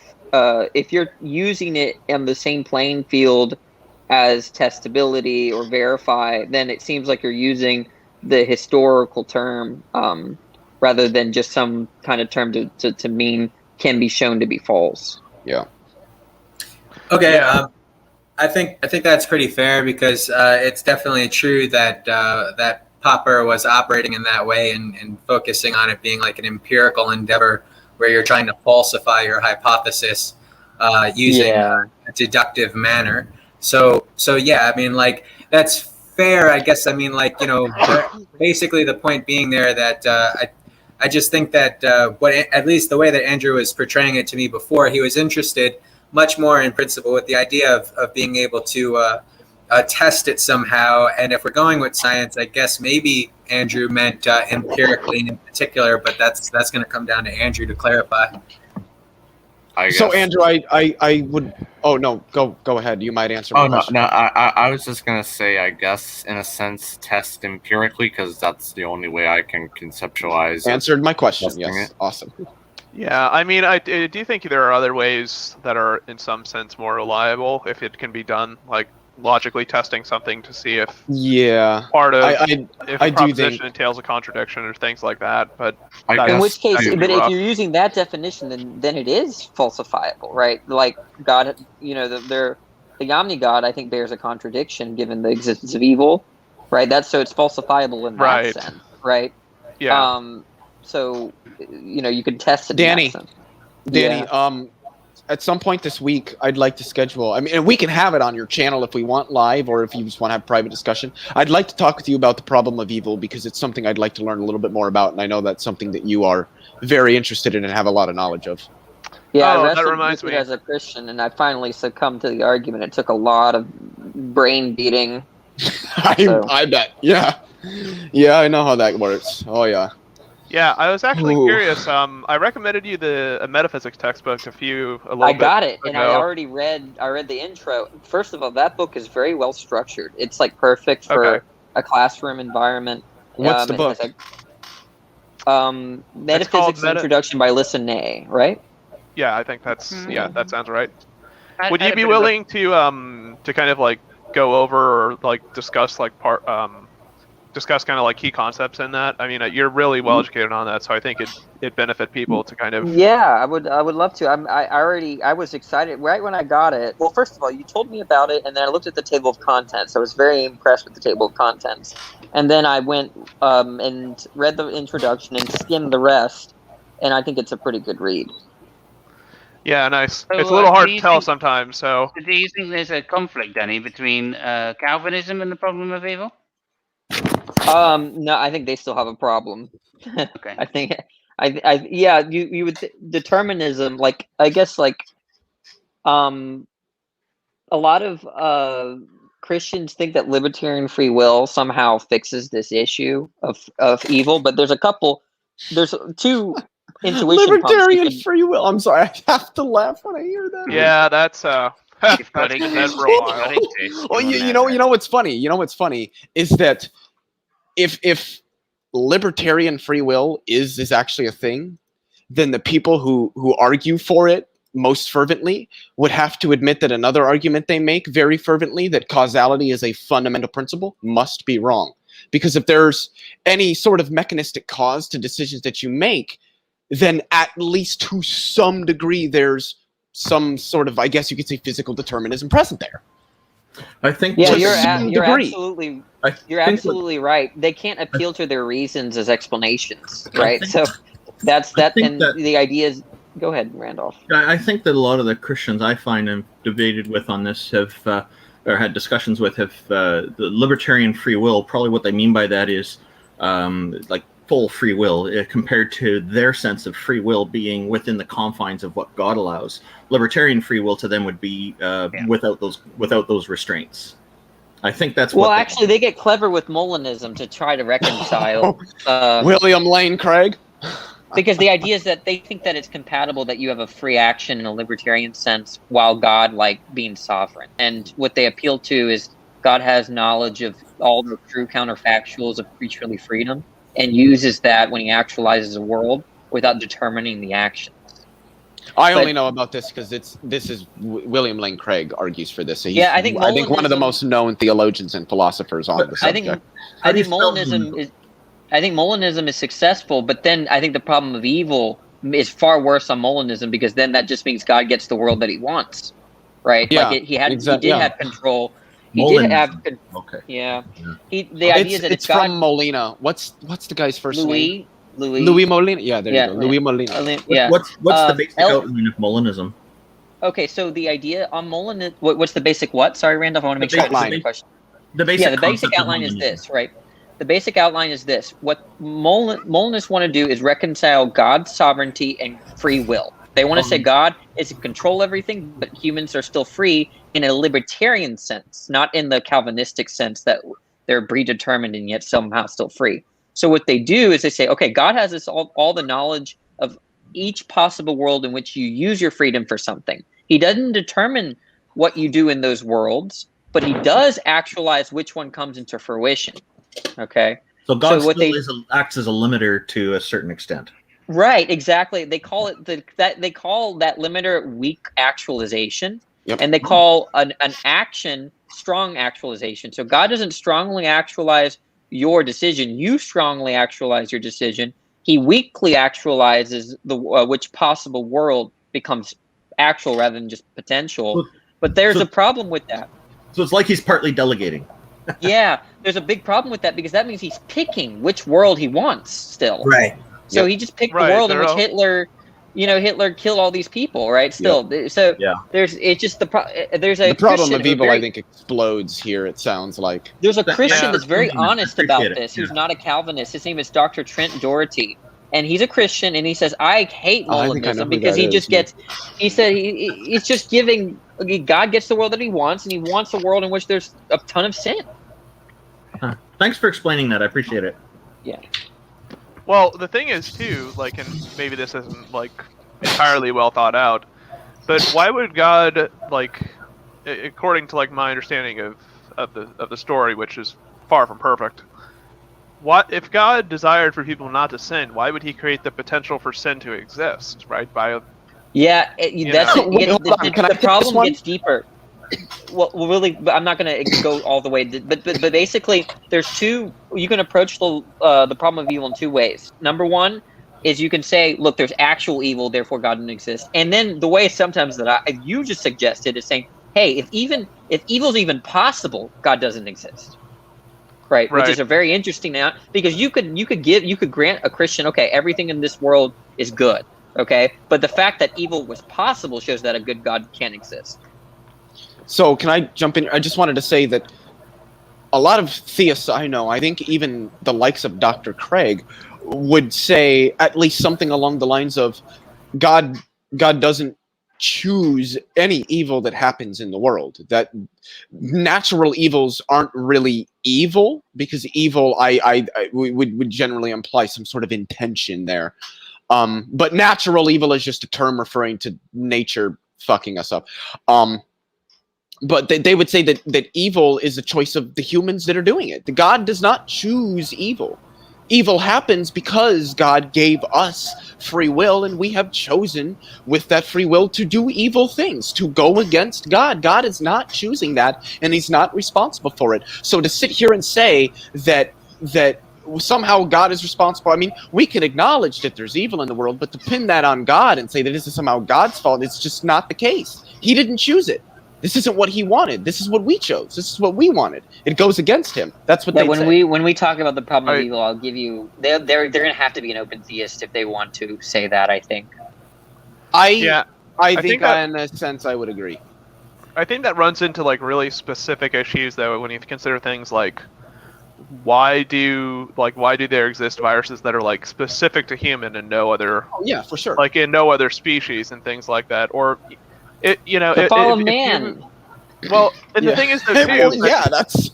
you're using it in the same playing field as testability or verify, then it seems like you're using the historical term rather than just some kind of term to mean can be shown to be false. Yeah. Okay. Yeah. I think that's pretty fair, because it's definitely true that that Popper was operating in that way and focusing on it being like an empirical endeavor where you're trying to falsify your hypothesis using a deductive manner. So yeah, I mean, like that's fair, I guess. I mean, like, basically the point being there that I just think that at least the way that Andrew was portraying it to me before, he was interested much more in principle with the idea of being able to test it somehow. And if we're going with science, I guess maybe Andrew meant empirically in particular, but that's going to come down to Andrew to clarify. So Andrew, I would. Oh no, go ahead. You might answer my question. No. I was just gonna say, I guess in a sense, test empirically, because that's the only way I can conceptualize. Answered my question. Yes, awesome. Yeah, I mean, I do think there are other ways that are in some sense more reliable if it can be done, like logically testing something to see if part of if a proposition entails a contradiction or things like that. But in which case, but if you're using that definition, then it is falsifiable, right? Like God, the omni-God, I think, bears a contradiction given the existence of evil, right? So it's falsifiable in that sense, right? Yeah. So you can test it. Danny, in that sense. Danny, at some point this week, I'd like to schedule. I mean, and we can have it on your channel if we want live, or if you just want to have private discussion. I'd like to talk with you about the problem of evil, because it's something I'd like to learn a little bit more about, and I know that's something that you are very interested in and have a lot of knowledge of. Yeah, that reminds me. As a Christian, and I finally succumbed to the argument. It took a lot of brain beating. I bet. Yeah. Yeah, I know how that works. Oh yeah. Yeah, I was actually Ooh. curious. I recommended you a metaphysics textbook I got it, and I ago. already read. I read the intro. First of all, that book is very well structured. It's like perfect for a classroom environment. What's the book? Metaphysics Introduction by Listen Nay, right? Yeah, I think that's that sounds right. I- Would I you had be a bit of a- willing to kind of like go over or like discuss like discuss kind of like key concepts in that? I mean, you're really well educated on that, so I think it'd benefit people to kind of. Yeah, I would love to. I was excited right when I got it. Well, first of all, you told me about it, and then I looked at the table of contents. I was very impressed with the table of contents, and then I went and read the introduction and skimmed the rest, and I think it's a pretty good read. Yeah, nice. So, It's a little hard do to you tell think- sometimes. So. Do you think there's a conflict, Danny, between Calvinism and the problem of evil? No, I think they still have a problem. Okay. I think, yeah, you would determinism, like, I guess, like, a lot of Christians think that libertarian free will somehow fixes this issue of evil, but there's two intuition Libertarian pumps. free will. I'm sorry, I have to laugh when I hear that. Yeah, that's You've got to been exist. for a while. Well, you know what's funny? You know what's funny is that if libertarian free will is actually a thing, then the people who argue for it most fervently would have to admit that another argument they make very fervently, that causality is a fundamental principle, must be wrong. Because if there's any sort of mechanistic cause to decisions that you make, then at least to some degree there's some sort of, I guess you could say, physical determinism present there. I think. Yeah, to you're some degree. absolutely right. They can't appeal to their reasons as explanations, right? So that's that, and the idea is. Go ahead, Randolph. I think that a lot of the Christians I find and debated with on this have, or had discussions with, have the libertarian free will. Probably what they mean by that is like full free will compared to their sense of free will being within the confines of what God allows. Libertarian free will to them would be without those restraints. I think that's well. Actually, they get clever with Molinism to try to reconcile William Lane Craig. Because the idea is that they think that it's compatible that you have a free action in a libertarian sense while God, like, being sovereign. And what they appeal to is God has knowledge of all the true counterfactuals of creaturely freedom and uses that when he actualizes a world without determining the actions. I only know about this because William Lane Craig argues for this. So he's, I think one of the most known theologians and philosophers on the subject. I think Molinism is successful, but then I think the problem of evil is far worse on Molinism, because then that just means God gets the world that he wants, right? Yeah, like he did have control. He Molinism. did have. Okay. Yeah. The idea is that it's from Molina. What's the guy's first name? Louis Molina. Yeah, there you go. Louis Molina. Yeah. What's the basic outline of Molinism? Okay, so the idea on Molinism. What's the basic what? Sorry, Randolph. I want to make sure I understand the question. The basic outline is this, right? The basic outline is this. What Molinists want to do is reconcile God's sovereignty and free will. They want to say God is in control of everything, but humans are still free in a libertarian sense, not in the Calvinistic sense that they're predetermined and yet somehow still free. So what they do is they say, okay, God has this all the knowledge of each possible world in which you use your freedom for something. He doesn't determine what you do in those worlds, but he does actualize which one comes into fruition. Okay. So God acts as a limiter to a certain extent. Right, exactly. They call it they call that limiter weak actualization, and they call an action strong actualization. So God doesn't strongly actualize your decision; you strongly actualize your decision. He weakly actualizes the which possible world becomes actual rather than just potential. But there's a problem with that. So it's like he's partly delegating. Yeah, there's a big problem with that, because that means he's picking which world he wants still. Right. So he just picked the world in which Hitler killed all these people, right? Still, so there's the problem of evil. I think explodes here. It sounds like there's a Christian that's very honest about this, who's not a Calvinist. His name is Dr. Trent Doherty, and he's a Christian, and he says, I hate Molinism because he just gets, he said he's just giving, God gets the world that he wants, and he wants a world in which there's a ton of sin. Thanks for explaining that. I appreciate it. Yeah. Well, the thing is too, like, and maybe this isn't like entirely well thought out, but why would God, like, according to like my understanding of the story, which is far from perfect, what if God desired for people not to sin? Why would He create the potential for sin to exist? Right? The problem gets deeper. Well, really, I'm not going to go all the way, but basically, there's two. You can approach the problem of evil in two ways. Number one is you can say, look, there's actual evil, therefore God doesn't exist. And then the way sometimes that you just suggested is saying, hey, if evil's even possible, God doesn't exist. Right, which is a very interesting now, because you could grant a Christian, okay, everything in this world is good, okay, but the fact that evil was possible shows that a good God can't exist. So can I jump in? I just wanted to say that a lot of theists I know, I think even the likes of Dr. Craig, would say at least something along the lines of God doesn't choose any evil that happens in the world. That natural evils aren't really evil, because evil would generally imply some sort of intention there. But natural evil is just a term referring to nature fucking us up. But they would say that evil is a choice of the humans that are doing it. God does not choose evil. Evil happens because God gave us free will, and we have chosen with that free will to do evil things, to go against God. God is not choosing that, and He's not responsible for it. So to sit here and say that somehow God is responsible, I mean, we can acknowledge that there's evil in the world, but to pin that on God and say that this is somehow God's fault, it's just not the case. He didn't choose it. This isn't what He wanted. This is what we chose. This is what we wanted. It goes against Him. That's what they say. When we talk about the problem of evil, I'll give you. They're going to have to be an open theist if they want to say that. I think. I think in a sense I would agree. I think that runs into like really specific issues though when you consider things like why do there exist viruses that are like specific to human and no other? Oh, yeah, for sure. Like in no other species and things like that, or. The fall of man. The thing is, though, too, that's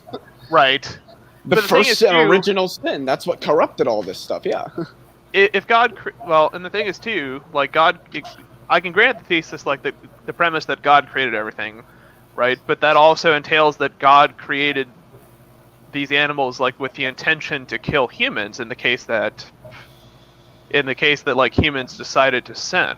right. The first and original sin. That's what corrupted all this stuff. Yeah. If God, and the thing is too, like God, I can grant the thesis, like the premise that God created everything, right? But that also entails that God created these animals, like with the intention to kill humans. In the case that like humans decided to sin.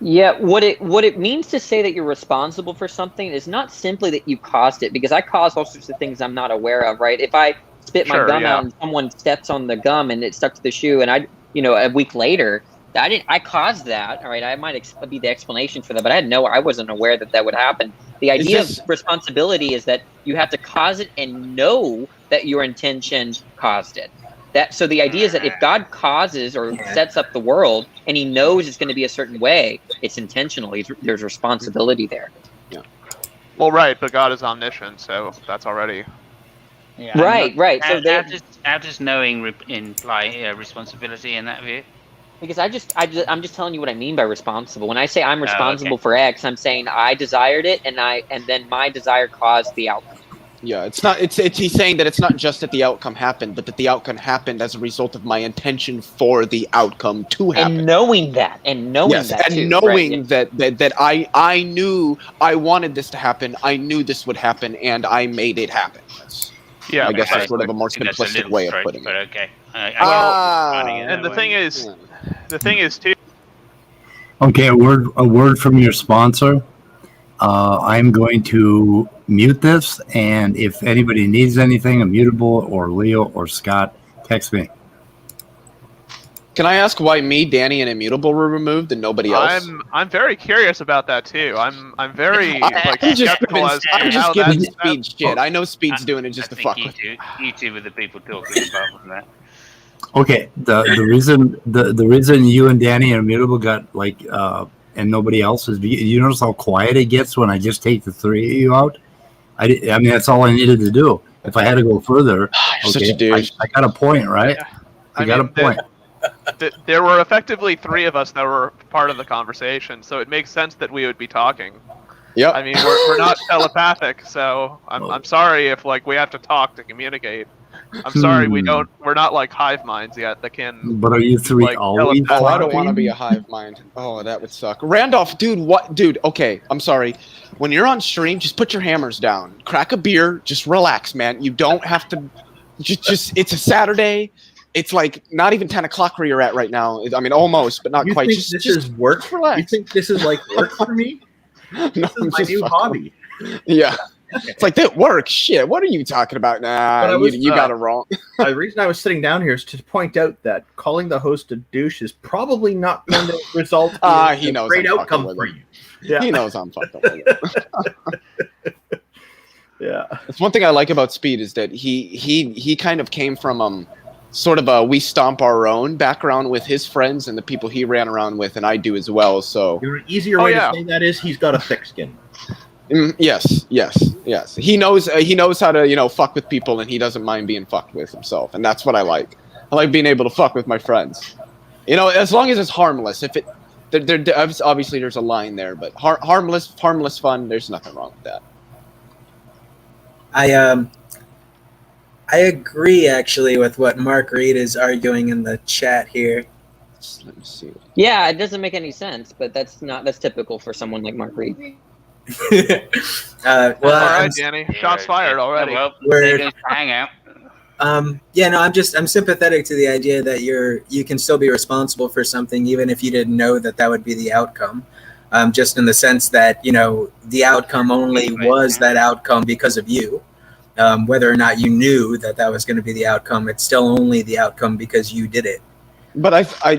Yeah, what it means to say that you're responsible for something is not simply that you caused it, because I caused all sorts of things I'm not aware of, right? If I spit my gum out and someone steps on the gum and it stuck to the shoe, and a week later, I caused that, all right? I might be the explanation for that, but I wasn't aware that would happen. The idea of responsibility is that you have to cause it and know that your intention caused it. So the idea is that if God causes or sets up the world and He knows it's going to be a certain way, it's intentional. There's responsibility there. Yeah. Well, right, but God is omniscient, so that's already. Yeah, right. So how does knowing imply responsibility in that view? Because I'm just telling you what I mean by responsible. When I say I'm responsible for X, I'm saying I desired it, and then my desire caused the outcome. Yeah, it's not. He's saying that it's not just that the outcome happened, but that the outcome happened as a result of my intention for the outcome to happen. And knowing that, that I knew I wanted this to happen. I knew this would happen, and I made it happen. I guess that's sort of a more simplistic way of putting it. But okay. And the thing is too. Okay, a word from your sponsor. I'm going to mute this, and if anybody needs anything, Immutable or Leo or Scott, text me. Can I ask why me, Danny, and Immutable were removed and nobody else? I'm very curious about that too. I'm very skeptical as to I'm just giving Speed shit. I know Speed's doing it just to fuck with you two were the people talking about that. Okay, the reason you and Danny and Immutable got and nobody else is, you notice how quiet it gets when I just take the three of you out? I mean, that's all I needed to do. If I had to go further, such a douche. I got a point, right? I got a point. There were effectively 3 of us that were part of the conversation, so it makes sense that we would be talking. Yep. I mean, we're not telepathic, so I'm sorry if like we have to talk to communicate. I'm sorry we're not like hive minds yet that can. But are you 3 like, always? Oh, I don't talking? want to be a hive mind. Oh, that would suck. Randolph, dude, what? Dude, okay, I'm sorry. When you're on stream, just put your hammers down. Crack a beer. Just relax, man. You don't have to. Just it's a Saturday. It's like not even 10 o'clock where you're at right now. I mean, almost, but not You quite. think Just, this just is work? relax. You think this is like work for me? No, This I'm is my just new fucking- hobby. Yeah. It's like that work. Shit. What are you talking about? Nah, But I was- you got it wrong. The reason I was sitting down here is to point out that calling the host a douche is probably not going to result in He a knows great I'm fucking outcome with for him. you. Yeah. He knows I'm fucked up with it. Yeah. That's one thing I like about Speed is that he kind of came from sort of a we stomp our own background with his friends and the people he ran around with, and I do as well. So An easier way to say that is he's got a thick skin. yes. He knows how to fuck with people, and he doesn't mind being fucked with himself, and that's what I like. I like being able to fuck with my friends. As long as it's harmless. If obviously there's a line there, but harmless fun. There's nothing wrong with that. I agree actually with what Mark Reed is arguing in the chat here. Let me see. Yeah, it doesn't make any sense, but that's typical for someone like Mark Reed. All right, Danny. Shots fired already. Well, We're- they just hang out. I'm sympathetic to the idea that you can still be responsible for something even if you didn't know that would be the outcome. Just in the sense that the outcome only was that outcome because of you. Whether or not you knew that was going to be the outcome, it's still only the outcome because you did it. But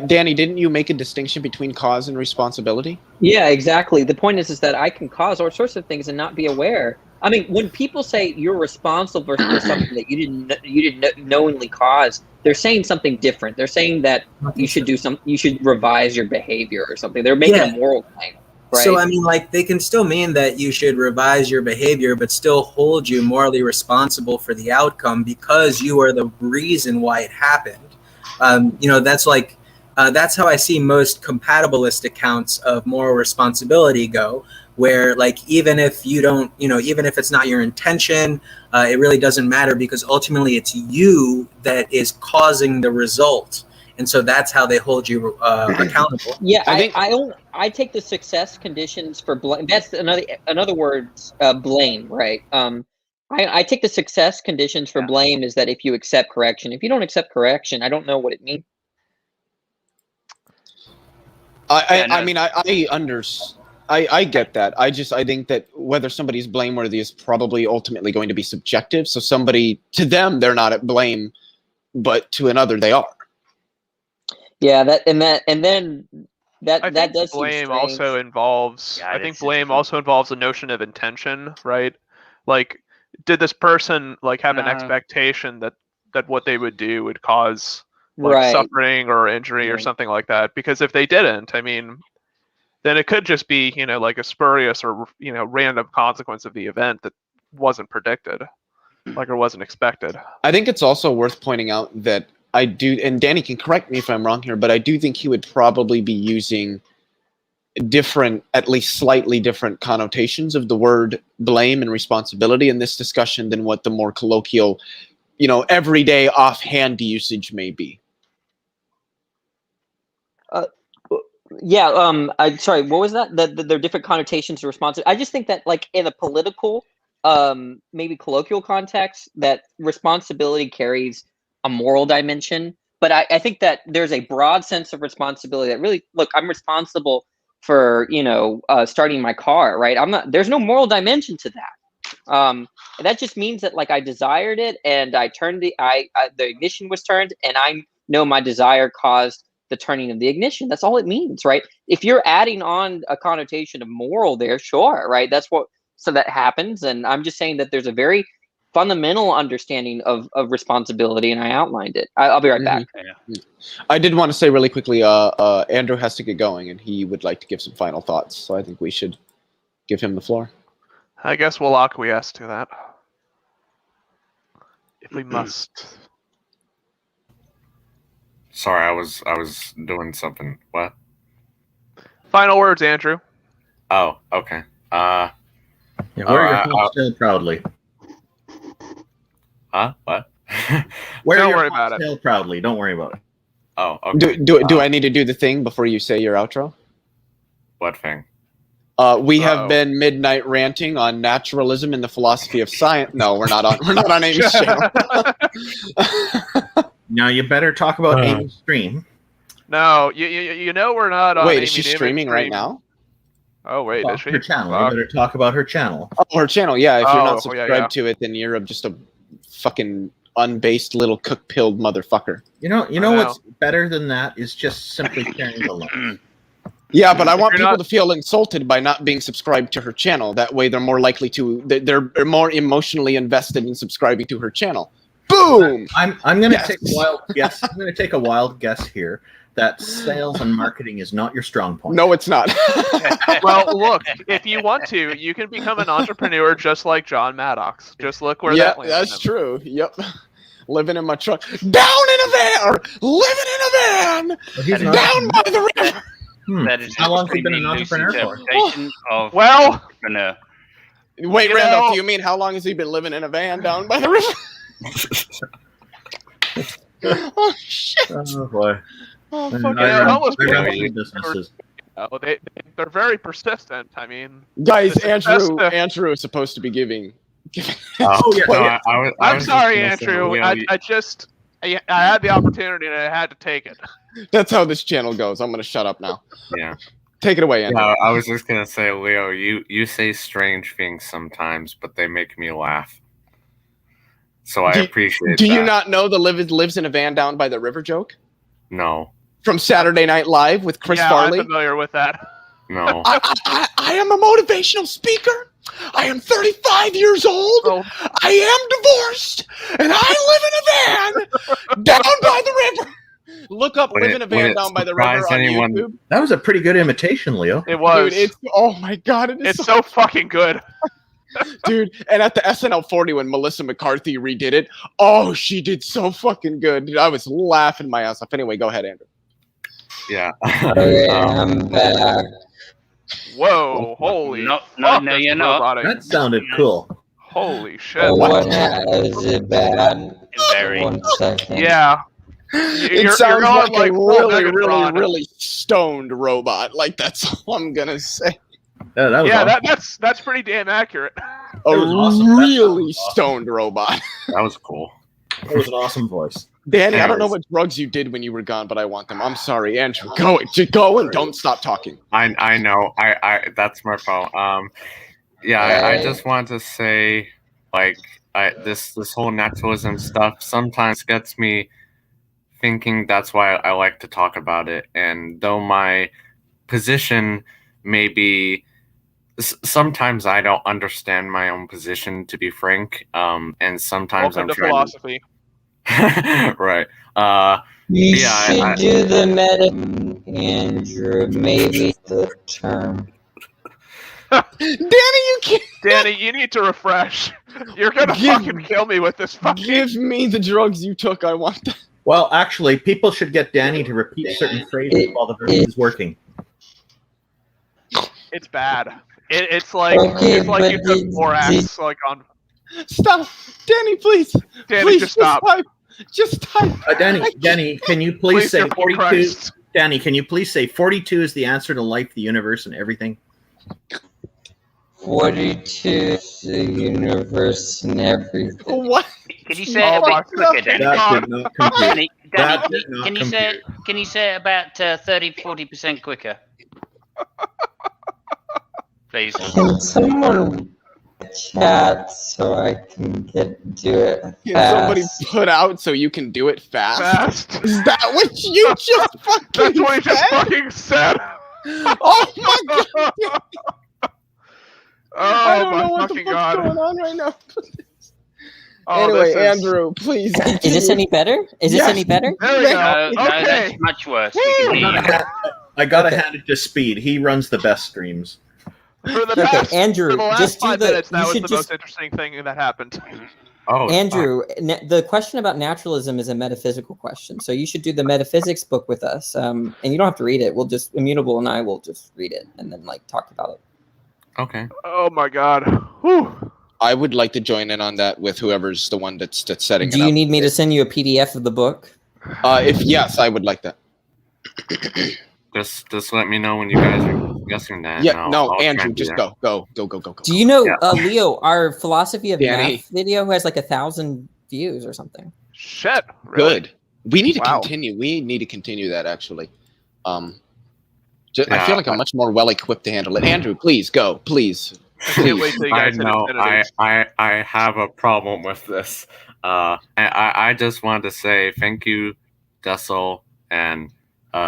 Danny, didn't you make a distinction between cause and responsibility? Yeah, exactly. The point is that I can cause all sorts of things and not be aware. I mean, when people say you're responsible for something that you didn't knowingly cause, they're saying something different. They're saying that you should you should revise your behavior or something. They're making a moral claim. Right? So, I mean, like, they can still mean that you should revise your behavior, but still hold you morally responsible for the outcome because you are the reason why it happened. That's like, that's how I see most compatibilist accounts of moral responsibility go, where, like, even if you don't, even if it's not your intention, it really doesn't matter because ultimately it's you that is causing the result. And so that's how they hold you accountable. Yeah, I take the success conditions for blame. That's another words, blame, right? I take the success conditions for blame is that if you accept correction. If you don't accept correction, I don't know what it means. I get that. I think that whether somebody's blameworthy is probably ultimately going to be subjective. So to them, they're not at blame, but to another, they are. Yeah, that does blame also involves. I think blame also involves a notion of intention, right? Like, did this person have an expectation that what they would do would cause suffering or injury or something like that? Because if they didn't, I mean, then it could just be like a spurious or random consequence of the event that wasn't predicted, or wasn't expected. I think it's also worth pointing out that I do, and Danny can correct me if I'm wrong here, but I do think he would probably be using different, at least slightly different connotations of the word blame and responsibility in this discussion than what the more colloquial, everyday offhand usage may be. Sorry, what was that? There are different connotations of responsibility. I just think that, like, in a political, maybe colloquial context, that responsibility carries a moral dimension. But I think that there's a broad sense of responsibility that really, look, I'm responsible for, starting my car, right? There's no moral dimension to that. And that just means that, like, I desired it and I turned the ignition was turned and I know my desire caused the turning of the ignition. That's all it means, right? If you're adding on a connotation of moral there, sure, right? So that happens. And I'm just saying that there's a very fundamental understanding of responsibility, and I outlined it. I'll be right back. Yeah. I did want to say really quickly, Andrew has to get going, and he would like to give some final thoughts. So I think we should give him the floor. I guess we'll acquiesce to that, if we must. Sorry, I was doing something. What? Final words, Andrew. Oh, okay. Yeah, wear your hot tail proudly. Huh? What? Don't worry about it. Tail proudly. Don't worry about it. Oh, okay. Do I need to do the thing before you say your outro? What thing? We have been midnight ranting on naturalism and the philosophy of science. No, we're not on Amy's channel. Now you better talk about Amy's stream. No, you know we're not on. Wait, Amy is she Newman's streaming right stream. now? Oh wait, is she? Her channel. You better talk about her channel. Oh, her channel. Yeah, if you're not Oh, subscribed yeah. to it, then you're just a fucking unbased little cook-pilled motherfucker. You know what's better than that is just simply sharing the link. Yeah, but I want You're people not- to feel insulted by not being subscribed to her channel. That way, they're more likely to. They're more emotionally invested in subscribing to her channel. Boom. I'm going to take a wild guess. I'm going to take a wild guess here that sales and marketing is not your strong point. No, it's not. Well, look, if you want to, you can become an entrepreneur just like John Maddox. Just look where that landed that's him. true. Yep. Living in my truck, down in a van, or living in a van, he's not- down by the river. That is How long have you been an extremely loose entrepreneur for? interpretation of Well- entrepreneur. Wait, You Randolph, know- do you mean how long has he been living in a van down by the river? Oh shit! Oh boy. Oh And fuck I Yeah, run- homeless I run people- two businesses. They're very persistent. I mean, Guys, the success Andrew is supposed to be giving. Oh, yeah. No, I I'm was sorry, just gonna say, Andrew. Leo, I had the opportunity and I had to take it. That's how this channel goes. I'm gonna shut up now. yeah. Take it away, Andrew. No, I was just gonna say, Leo, you say strange things sometimes, but they make me laugh. So I appreciate. Do you that. not know the lives in a van down by the river joke No, from Saturday Night Live with Chris Yeah, Farley? I'm familiar with that. no. I am a motivational speaker. I am 35 years old. Oh. I am divorced, and I live in a van down by the river. Look up Would "live it- in a would van it down by the river" surprise on anyone- YouTube. That was a pretty good imitation, Leo. It was. Dude, oh my god, it is It's so fucking good. dude. And at the SNL 40 when Melissa McCarthy redid it, oh, she did so fucking good. Dude, I was laughing my ass off. Anyway, go ahead, Andrew. Yeah. I'm back. Whoa! Holy. No, fuck, no, that's you're not. robotic. That sounded cool. Holy shit! Is it bad? Very. 1 second. Yeah. It sounds going like a full really, really, Megatron. really stoned robot. Like that's all I'm gonna say. Yeah, that was Yeah, awesome. that's pretty damn accurate. A was awesome. That really was awesome. stoned robot. That was cool. That was an awesome voice. Danny, I don't know what drugs you did when you were gone, but I want them. I'm sorry, Andrew. Go and don't stop talking. I know. I that's my fault. Yeah, I just want to say, like, this whole naturalism stuff sometimes gets me thinking. That's why I like to talk about it. And though my position may be, sometimes I don't understand my own position, to be frank. And sometimes Welcome I'm to trying philosophy. to. Right. You Yeah, should do the meta, Andrew. Maybe the term. Danny, you can't Danny, you need to refresh. You're gonna fucking kill me with this fucking. give me the drugs you took. I want them. Well, actually, people should get Danny to repeat certain phrases while the verse is working. It's bad. It's like Okay, it's like you but took borax like on. Stop, Danny, please. Danny, Please just stop. type. Just type. Danny, can you please say dear poor 42? Christ. Danny, can you please say 42 is the answer to life, the universe, and everything? 42 is the universe and everything. What? Can you say it Oh a my bit quicker, Danny? That did not compute. Danny, That did not can you say it? Can you say it about 30-40% quicker? Please. Can someone chat so I can do it Can somebody fast? put out so you can do it fast? Fast. Is that what you just fucking That's what he just said? fucking said. Oh my god! I Oh don't know my what the fucking fuck's god. going on right now. Oh, Anyway, this is- Andrew, please. Is this any better? Is this Yes. any better? There we No, go. no, Okay. that's much worse. We can hear you. I gotta hand it to Speed. He runs the best streams. For the Okay, past, Andrew, for the last just do 5 the. minutes, that You was should the just. most interesting thing that happened. Andrew, the question about naturalism is a metaphysical question, so you should do the metaphysics book with us. And you don't have to read it. We'll just Immutable and I will just read it and then like talk about it. Okay. Oh my God. Whew. I would like to join in on that with whoever's the one that's setting it up. Do you need me to send you a PDF of the book? If yes, I would like that. Just let me know when you guys are discussing that. Yeah, no, Andrew, just go. Do you know, Leo, our philosophy of Danny. math video has like 1,000 views or something. Shit. Really? Good. We need to continue. We need to continue that actually. I feel like I'm much more well equipped to handle it. Andrew, please go. Please. I can't wait till you guys hit know. infinity. I have a problem with this. I just wanted to say thank you, Dessel, and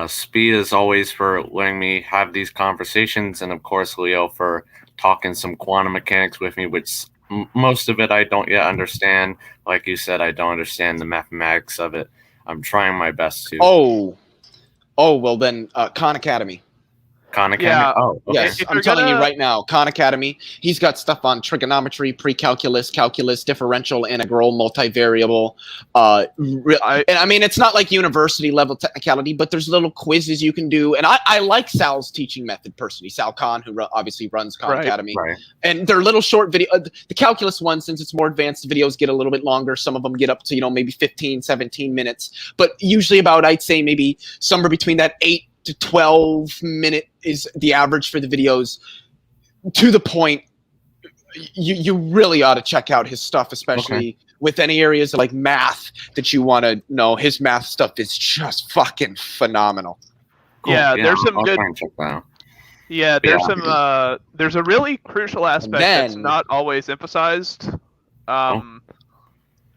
Speed as always for letting me have these conversations, and of course Leo for talking some quantum mechanics with me, which most of it I don't yet understand. Like you said, I don't understand the mathematics of it. I'm trying my best to. Oh, well then, Khan Academy. Khan Academy? Yeah. Oh, okay. Yes, I'm telling you right now, Khan Academy. He's got stuff on trigonometry, pre-calculus, calculus, differential, integral, multivariable. And I mean, it's not like university level technicality, but there's little quizzes you can do. And I like Sal's teaching method personally. Sal Khan, who obviously runs Khan Academy. Right. And they're little short video. The calculus one, since it's more advanced, videos get a little bit longer. Some of them get up to, maybe 15, 17 minutes. But usually about, I'd say maybe somewhere between that 8 to 12 minute is the average for the videos. To the point, you really ought to check out his stuff, especially with any areas like math that you want to know. His math stuff is just fucking phenomenal. Cool. Yeah, there's some good. Yeah, there's some. There's a really crucial aspect that's not always emphasized.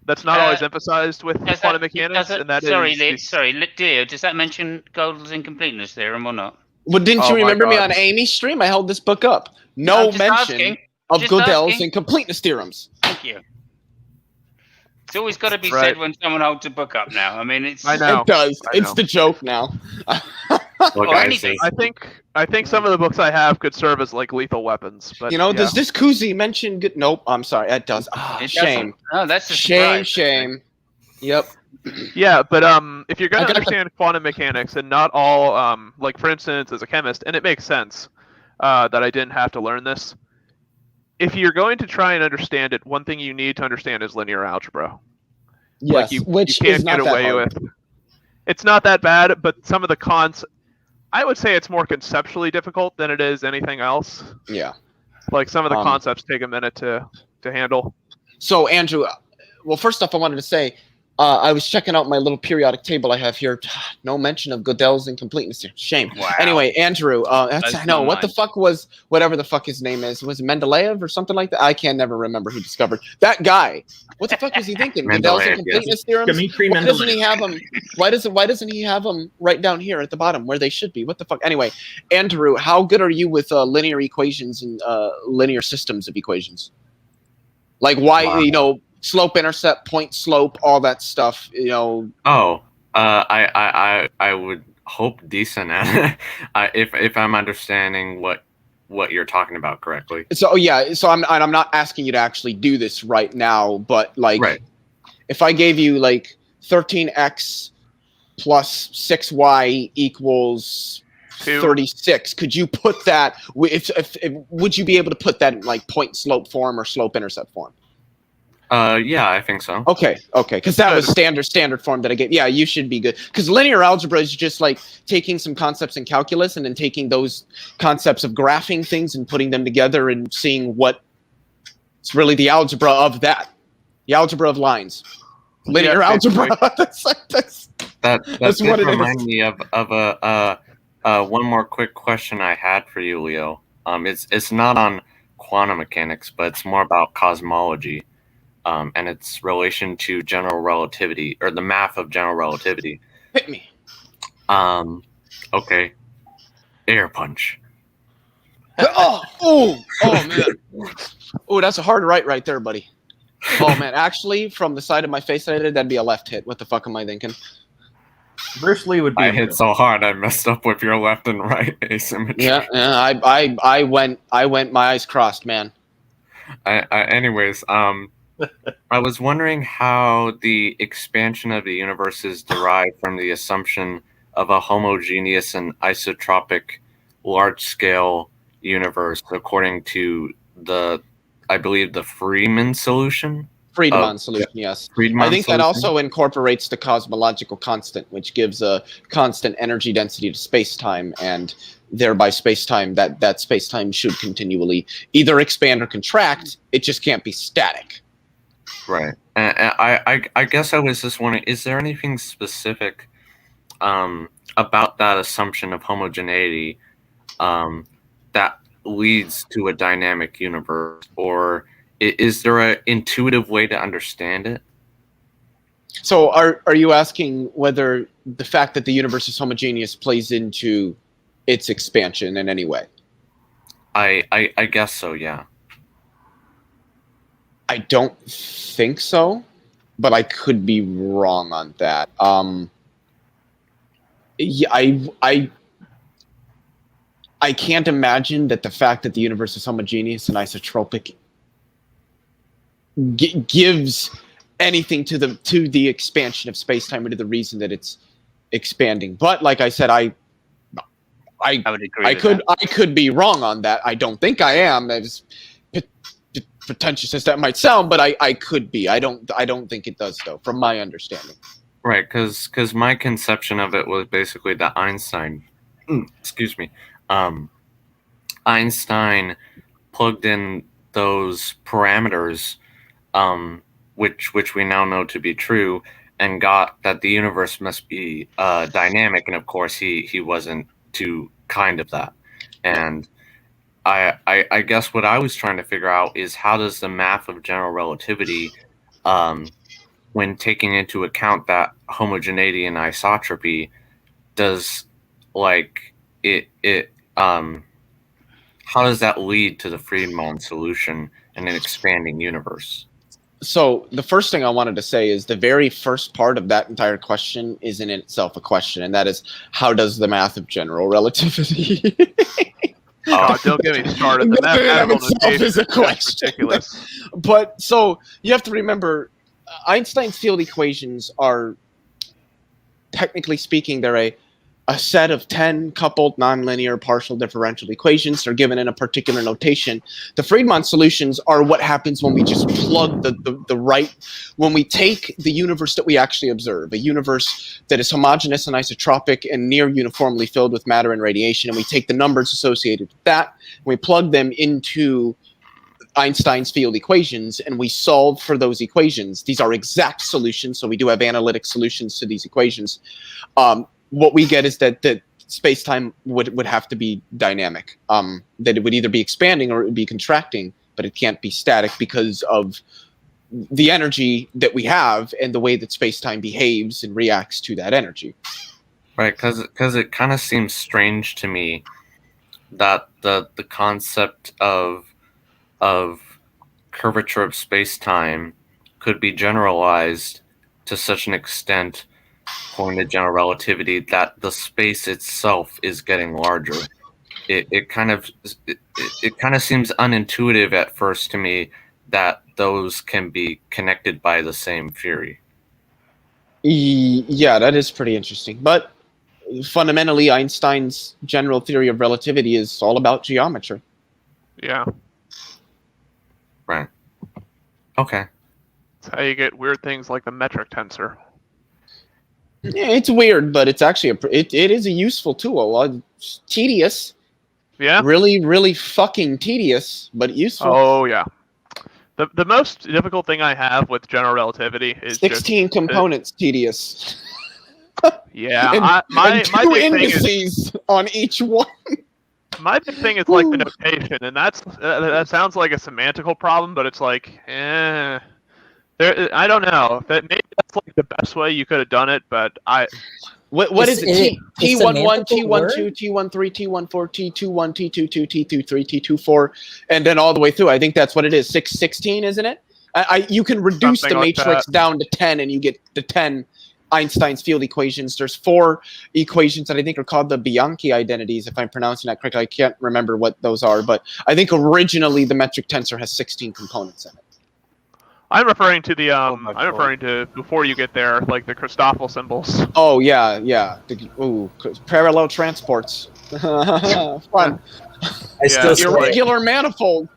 That's not always emphasized with quantum mechanics, and that sorry, Leo, does that mention Gödel's incompleteness theorem or not? Well, didn't you remember me on Amy's stream? I held this book up. No mention of Gödel's incompleteness theorems. Thank you. It's always got to be said when someone holds a book up now. I mean, it's. I know. It does. It's the joke now. Look, I think some of the books I have could serve as like lethal weapons. But does this koozie mention? Nope. I'm sorry. It does. Shame. Oh, that's a surprise. Shame. Yep. Yeah, but if you're going to understand quantum mechanics, and not all, like for instance, as a chemist, and it makes sense that I didn't have to learn this. If you're going to try and understand it, one thing you need to understand is linear algebra. Yes, which you can't is not get away that hard. with. It's not that bad, but some of the cons. I would say it's more conceptually difficult than it is anything else. Yeah. Like some of the concepts take a minute to handle. So Andrew, well, first off, I wanted to say, I was checking out my little periodic table I have here. No mention of Gödel's incompleteness here. Shame. Wow. Anyway, Andrew, I know what the fuck was whatever the fuck his name is. Was it Mendeleev or something like that? I can never remember who discovered that guy. What the fuck was he thinking? Gödel's incompleteness theorem. Why doesn't he have them? Why doesn't he have them right down here at the bottom where they should be? What the fuck? Anyway, Andrew, how good are you with linear equations and linear systems of equations? Like why slope, intercept, point, slope, all that stuff, I would hope decent at it, if I'm understanding what you're talking about correctly. So I'm not asking you to actually do this right now, but if I gave you like 13x plus 6y equals 36, could you put that? Would you be able to put that in like point slope form or slope intercept form? Yeah, I think so. Okay, because that was standard form that I gave. Yeah, you should be good. Because linear algebra is just like taking some concepts in calculus and then taking those concepts of graphing things and putting them together and seeing what it's really the algebra of that. The algebra of lines. Linear algebra. that's what it remind is. me of one more quick question I had for you, Leo. It's not on quantum mechanics, but it's more about cosmology. And its relation to general relativity, or the math of general relativity. Hit me. Okay. Air punch. Oh man. Oh, that's a hard right there, buddy. Oh man, actually, from the side of my face that'd be a left hit. What the fuck am I thinking? Bruce Lee would be. I hit so hard I messed up with your left and right asymmetry. Yeah. I went my eyes crossed, man. Anyways, I was wondering how the expansion of the universe is derived from the assumption of a homogeneous and isotropic large-scale universe, according to I believe, the Friedman solution. Friedman solution, yes. Friedman I think solution. that also incorporates the cosmological constant, which gives a constant energy density to space-time, and thereby space-time, that space-time should continually either expand or contract. It just can't be static. Right. I guess I was just wondering, is there anything specific about that assumption of homogeneity that leads to a dynamic universe, or is there an intuitive way to understand it? So are you asking whether the fact that the universe is homogeneous plays into its expansion in any way? I guess so, yeah. I don't think so, but I could be wrong on that. Yeah, I can't imagine that the fact that the universe is homogeneous and isotropic gives anything to the expansion of space-time or to the reason that it's expanding. But like I said, I would agree. I could be wrong on that. I don't think I am, as pretentious as that might sound, but I could be. I don't think it does, though, from my understanding. Right, because my conception of it was basically that Einstein, excuse me, Einstein plugged in those parameters, which we now know to be true, and got that the universe must be dynamic. And of course, he wasn't too kind of that. And I guess what I was trying to figure out is, how does the math of general relativity, when taking into account that homogeneity and isotropy, does how does that lead to the Friedman solution in an expanding universe? So the first thing I wanted to say is the very first part of that entire question is in itself a question, and that is, how does the math of general relativity? Oh, don't get me started. The mathematical notation is a question. Ridiculous. But so you have to remember, Einstein's field equations are, technically speaking, they're a set of 10 coupled nonlinear partial differential equations. They're given in a particular notation. The Friedman solutions are what happens when we just plug when we take the universe that we actually observe, a universe that is homogeneous and isotropic and near uniformly filled with matter and radiation, and we take the numbers associated with that, and we plug them into Einstein's field equations, and we solve for those equations. These are exact solutions, so we do have analytic solutions to these equations. What we get is that space-time would have to be dynamic, that it would either be expanding or it would be contracting, but it can't be static because of the energy that we have and the way that space-time behaves and reacts to that energy. Right, because it kind of seems strange to me that the concept of curvature of space-time could be generalized to such an extent, according to general relativity, that the space itself is getting larger. It kind of seems unintuitive at first to me that those can be connected by the same theory. Yeah, that is pretty interesting. But fundamentally, Einstein's general theory of relativity is all about geometry. Yeah. Right. Okay. That's how you get weird things like the metric tensor. Yeah, it's weird, but it's actually it is a useful tool. It's tedious. Yeah. Really, really fucking tedious, but useful. Oh yeah. The most difficult thing I have with general relativity is 16 components tedious. Yeah. and two indices on each one. My big thing is like the notation, and that sounds like a semantical problem, but it's like, I don't know. Maybe that's like the best way you could have done it, but What is it? T11, T12, word? T13, T14, T21, T22, T23, T24, and then all the way through. I think that's what it is. 16, isn't it? You can reduce Something the like matrix that. down to 10, and you get the 10 Einstein's field equations. There's 4 equations that I think are called the Bianchi identities, if I'm pronouncing that correctly. I can't remember what those are, but I think originally the metric tensor has 16 components in it. I'm referring to the I'm referring to before you get there, like the Christoffel symbols. Oh yeah. Parallel transports. Fun. I still say, irregular manifold.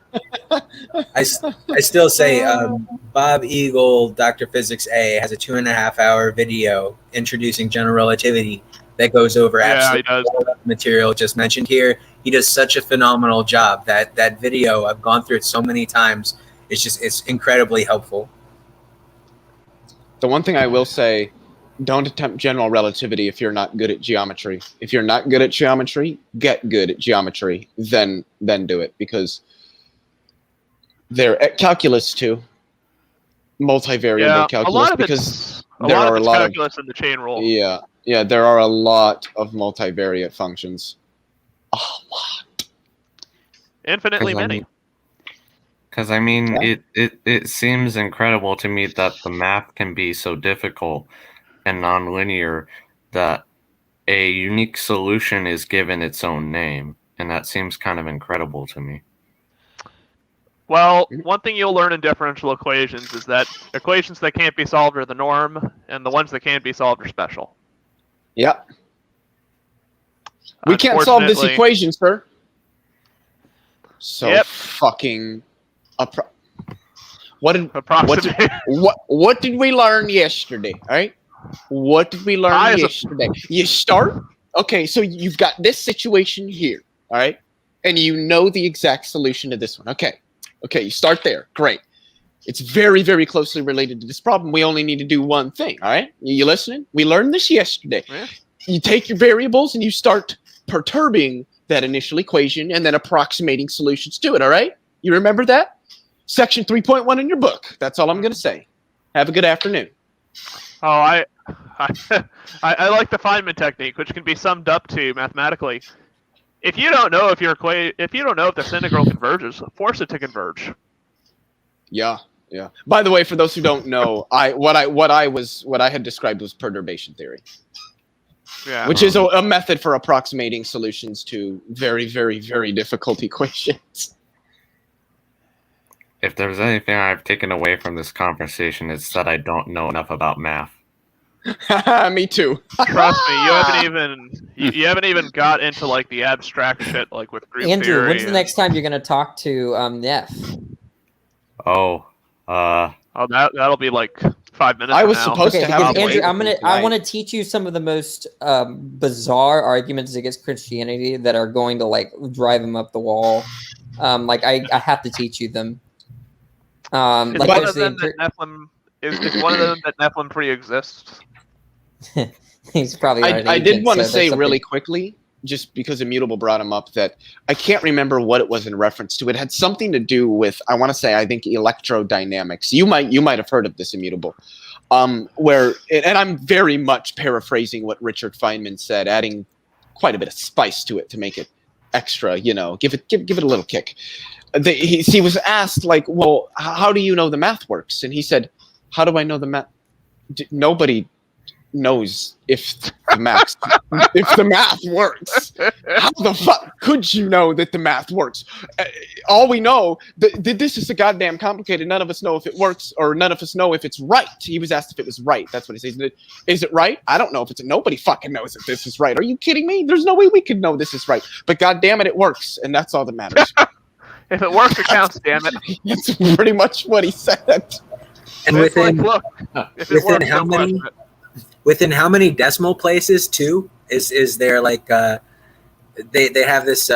I still say Bob Eagle, Dr. Physics A, has a 2.5-hour video introducing general relativity that goes over absolutely all the material just mentioned here. He does such a phenomenal job. That video, I've gone through it so many times. It's incredibly helpful. The one thing I will say, don't attempt general relativity if you're not good at geometry. If you're not good at geometry, get good at geometry, then do it, because they're at calculus too. Multivariable calculus, because there are a lot of calculus in the chain rule. Yeah, there are a lot of multivariate functions. A lot. Infinitely many. Because it seems incredible to me that the math can be so difficult and nonlinear that a unique solution is given its own name, and that seems kind of incredible to me. Well, one thing you'll learn in differential equations is that equations that can't be solved are the norm, and the ones that can be solved are special. Yep. We can't solve this equation, sir. So fucking... What did we learn yesterday? All right, what did we learn yesterday? You start. Okay, so you've got this situation here. All right, and you know the exact solution to this one. Okay, you start there. Great. It's very, very closely related to this problem. We only need to do one thing. All right, you listening? We learned this yesterday. Yeah. You take your variables and you start perturbing that initial equation and then approximating solutions to it. All right, you remember that? Section 3.1 in your book. That's all I'm going to say. Have a good afternoon. Oh, I like the Feynman technique, which can be summed up to mathematically. If you don't know if the integral converges, force it to converge. Yeah. By the way, for those who don't know, what I had described was perturbation theory. Yeah. Which is a method for approximating solutions to very, very, very difficult equations. If there's anything I've taken away from this conversation, it's that I don't know enough about math. Me too. Trust me, you haven't even got into like the abstract shit like with group Andrew, theory. when's the next time you're gonna talk to Neff? That'll be like 5 minutes. I was supposed to have Andrew, I want to teach you some of the most bizarre arguments against Christianity that are going to like drive him up the wall. I have to teach you them. Is one of them that Nephilim pre-exists? He's probably. I did want to say really quickly, just because Immutable brought him up, that I can't remember what it was in reference to. It had something to do with, I think electrodynamics. You might have heard of this, Immutable, and I'm very much paraphrasing what Richard Feynman said, adding quite a bit of spice to it to make it extra, give it a little kick. He was asked, like, well, how do you know the math works? And he said, how do I know the math? Nobody knows if the math works. How the fuck could you know that the math works? All we know, this is so goddamn complicated. None of us know if it works, or none of us know if it's right. He was asked if it was right. That's what he says. Is it right? I don't know if it's. Nobody fucking knows if this is right. Are you kidding me? There's no way we could know this is right. But goddamn it works, and that's all that matters. If it works, it counts. Damn it. That's pretty much what he said. And within how many decimal places too is there like they have this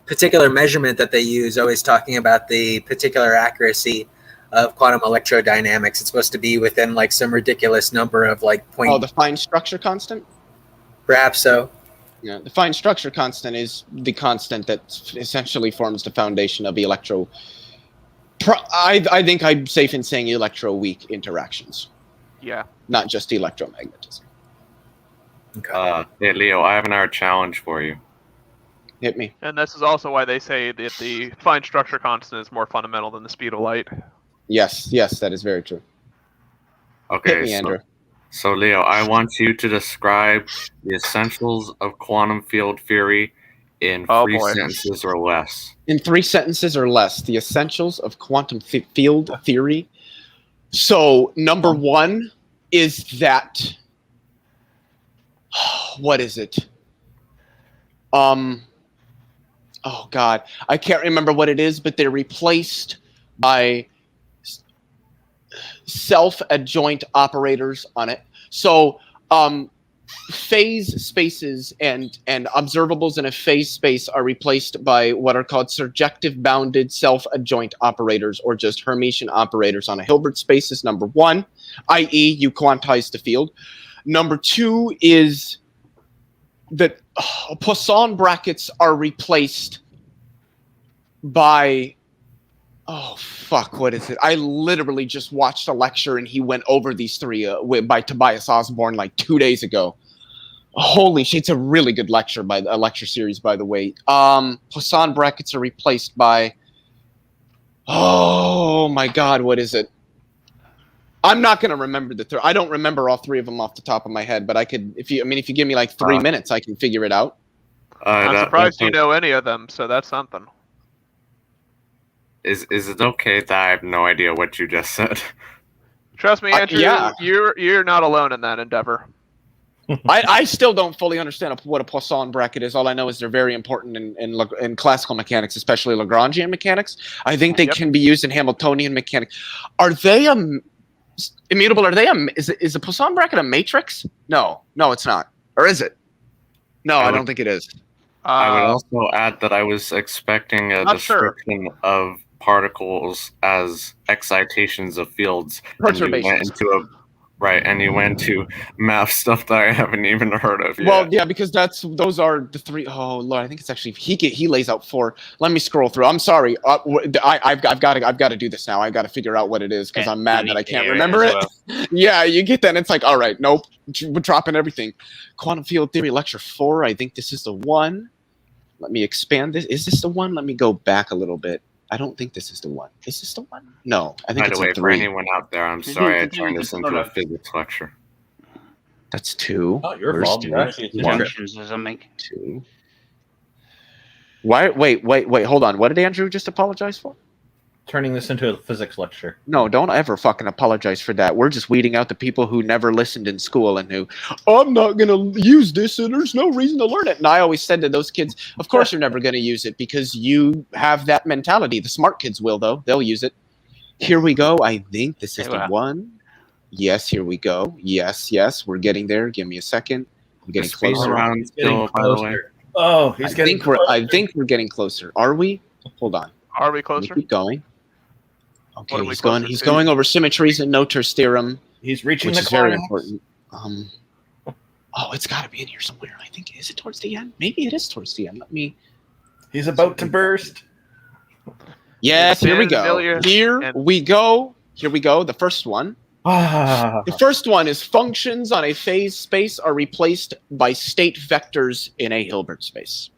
particular measurement that they use, always talking about the particular accuracy of quantum electrodynamics. It's supposed to be within like some ridiculous number of like point. Oh, the fine structure constant? Perhaps so. Yeah, the fine structure constant is the constant that essentially forms the foundation of I think I'm safe in saying electroweak interactions. Yeah. Not just electromagnetism. Okay. Hey, Leo, I have another challenge for you. Hit me. And this is also why they say that the fine structure constant is more fundamental than the speed of light. Yes, that is very true. Okay, hit me, Andrew. So, Leo, I want you to describe the essentials of quantum field theory In Oh, 3 boy. sentences or less. In 3 sentences or less, the essentials of quantum field theory. So, number 1 is that. What is it? Oh God, I can't remember what it is, but they're replaced by self-adjoint operators on it. So, phase spaces and observables in a phase space are replaced by what are called surjective bounded self-adjoint operators, or just Hermitian operators on a Hilbert space is number 1, i.e. you quantize the field. Number 2 is that Poisson brackets are replaced by, oh fuck, what is it? I literally just watched a lecture and he went over these 3 by Tobias Osborne like 2 days ago. Holy shit, it's a really good lecture, by a lecture series, by the way. Poisson brackets are replaced by, oh my God, what is it? I'm not going to remember I don't remember all 3 of them off the top of my head, but I could, if you give me like 3 minutes, I can figure it out. I'm surprised you know any of them, so that's something. Is it okay that I have no idea what you just said? Trust me, Andrew, yeah. you're not alone in that endeavor. I still don't fully understand what a Poisson bracket is. All I know is they're very important in classical mechanics, especially Lagrangian mechanics. I think they can be used in Hamiltonian mechanics. Are they immutable? Are they is a Poisson bracket a matrix? No, it's not. Or is it? No, I don't think it is. I would also add that I was expecting a description of particles as excitations of fields. Perturbations. And you went to math stuff that I haven't even heard of yet. Well, yeah, because those are the 3. Oh Lord, I think it's actually he lays out 4. Let me scroll through. I'm sorry. I've got to do this now. I've got to figure out what it is because I'm mad that I can't remember it. Yeah, you get that. And it's like, all right, nope, we're dropping everything. Quantum field theory lecture 4. I think this is the one. Let me expand this. Is this the one? Let me go back a little bit. I don't think this is the one. Is this the one? No, I think it's By the way, 3. for anyone out there, I'm sorry I turned this into a physics lecture. That's 2. Not your fault. Actually, it's junctions or something. 2. Why? Wait. Hold on. What did Andrew just apologize for? Turning this into a physics lecture. No, don't ever fucking apologize for that. We're just weeding out the people who never listened in school and who, I'm not going to use this and there's no reason to learn it. And I always said to those kids, of course you're never going to use it because you have that mentality. The smart kids will, though. They'll use it. Here we go. I think this is the one. Yes, here we go. Yes. We're getting there. Give me a second. I'm getting closer. Oh, he's getting closer. I think we're getting closer. Are we? Hold on. Are we closer? Keep going. Okay, he's going over symmetries and Noether's theorem. He's reaching which the is very climax. important. It's got to be in here somewhere. I think, is it towards the end? Maybe it is towards the end. He's about to burst. Yes, here we go. Here we go. The first one. The first one is functions on a phase space are replaced by state vectors in a Hilbert space.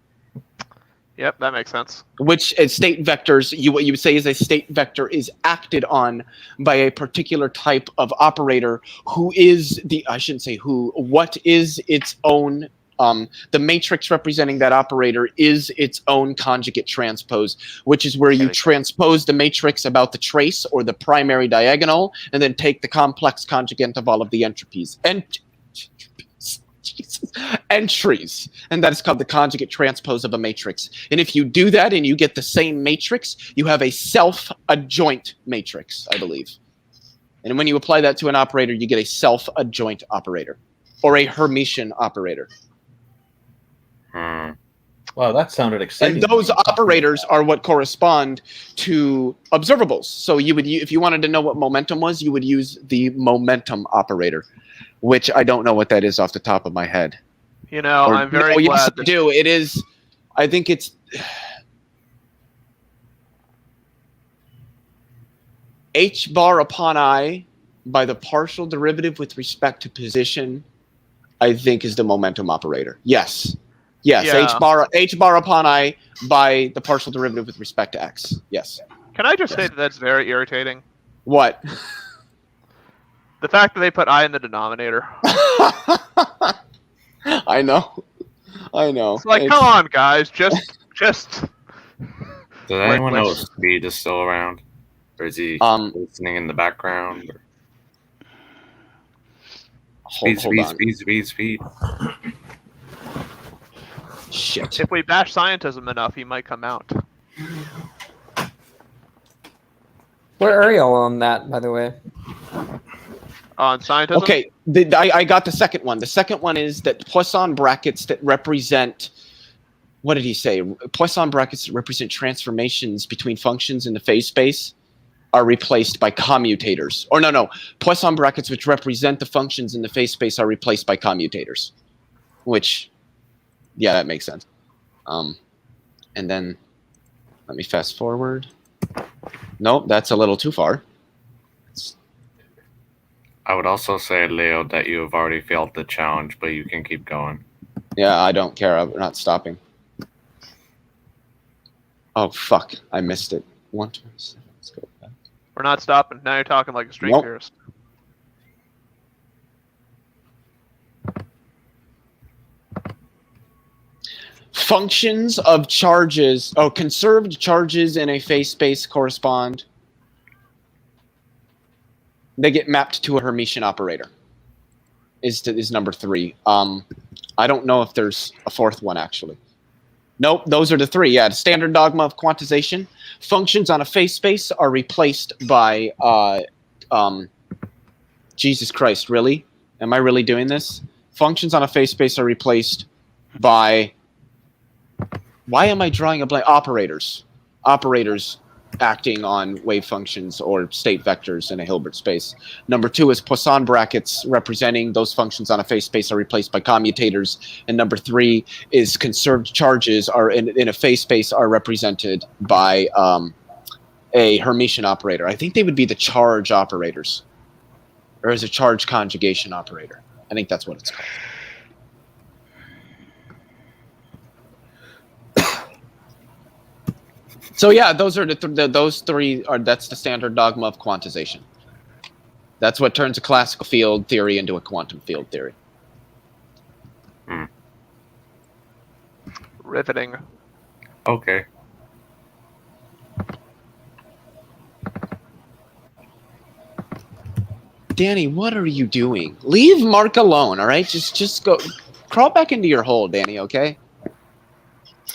Yep, that makes sense. Which state vectors, what you would say is a state vector is acted on by a particular type of operator who is what is its own, the matrix representing that operator is its own conjugate transpose, which is where you transpose the matrix about the trace or the primary diagonal and then take the complex conjugate of all of the entropies. Entries, and that is called the conjugate transpose of a matrix. And if you do that and you get the same matrix, you have a self-adjoint matrix, I believe. And when you apply that to an operator, you get a self-adjoint operator or a Hermitian operator. Wow, that sounded exciting. And those operators are what correspond to observables. So you would, if you wanted to know what momentum was, you would use the momentum operator, which I don't know what that is off the top of my head. You know, I'm very glad. Yes, I do. It is. I think it's h bar upon I by the partial derivative with respect to position. I think is the momentum operator. Yes. Yeah. h bar upon I by the partial derivative with respect to x. Yes. Can I just say that that's very irritating? What? The fact that they put I in the denominator. I know. I know. It's like, come on, guys, just. Does anyone know if Speed is still around, or is he listening in the background? Or... Speed. Shit. If we bash scientism enough, he might come out. Where are y'all on that, by the way? On scientism? Okay, I got the second one. The second one is that Poisson brackets that represent... What did he say? Poisson brackets that represent transformations between functions in the phase space are replaced by commutators. Or no. Poisson brackets which represent the functions in the phase space are replaced by commutators. Which, yeah, that makes sense. And then, let me fast forward. Nope, that's a little too far. I would also say, Leo, that you have already failed the challenge, but you can keep going. Yeah, I don't care. I'm not stopping. Oh, fuck. I missed it. 127. Let's go back. We're not stopping. Now you're talking like a string theorist. Functions of charges. Oh, conserved charges in a phase space correspond. They get mapped to a Hermitian operator. Is number 3. I don't know if there's a fourth one, actually. Nope, those are the 3. Yeah, the standard dogma of quantization. Functions on a phase space are replaced by... Jesus Christ, really? Am I really doing this? Functions on a phase space are replaced by... Why am I drawing a blank? Operators. Operators acting on wave functions or state vectors in a Hilbert space. Number 2 is Poisson brackets representing those functions on a phase space are replaced by commutators. And number 3 is conserved charges are in a phase space are represented by a Hermitian operator. I think they would be the charge operators. Or is a charge conjugation operator. I think that's what it's called. So yeah, those are those 3 are that's the standard dogma of quantization. That's what turns a classical field theory into a quantum field theory. Riveting. Okay. Danny, what are you doing? Leave Mark alone, all right? Just go crawl back into your hole, Danny, okay?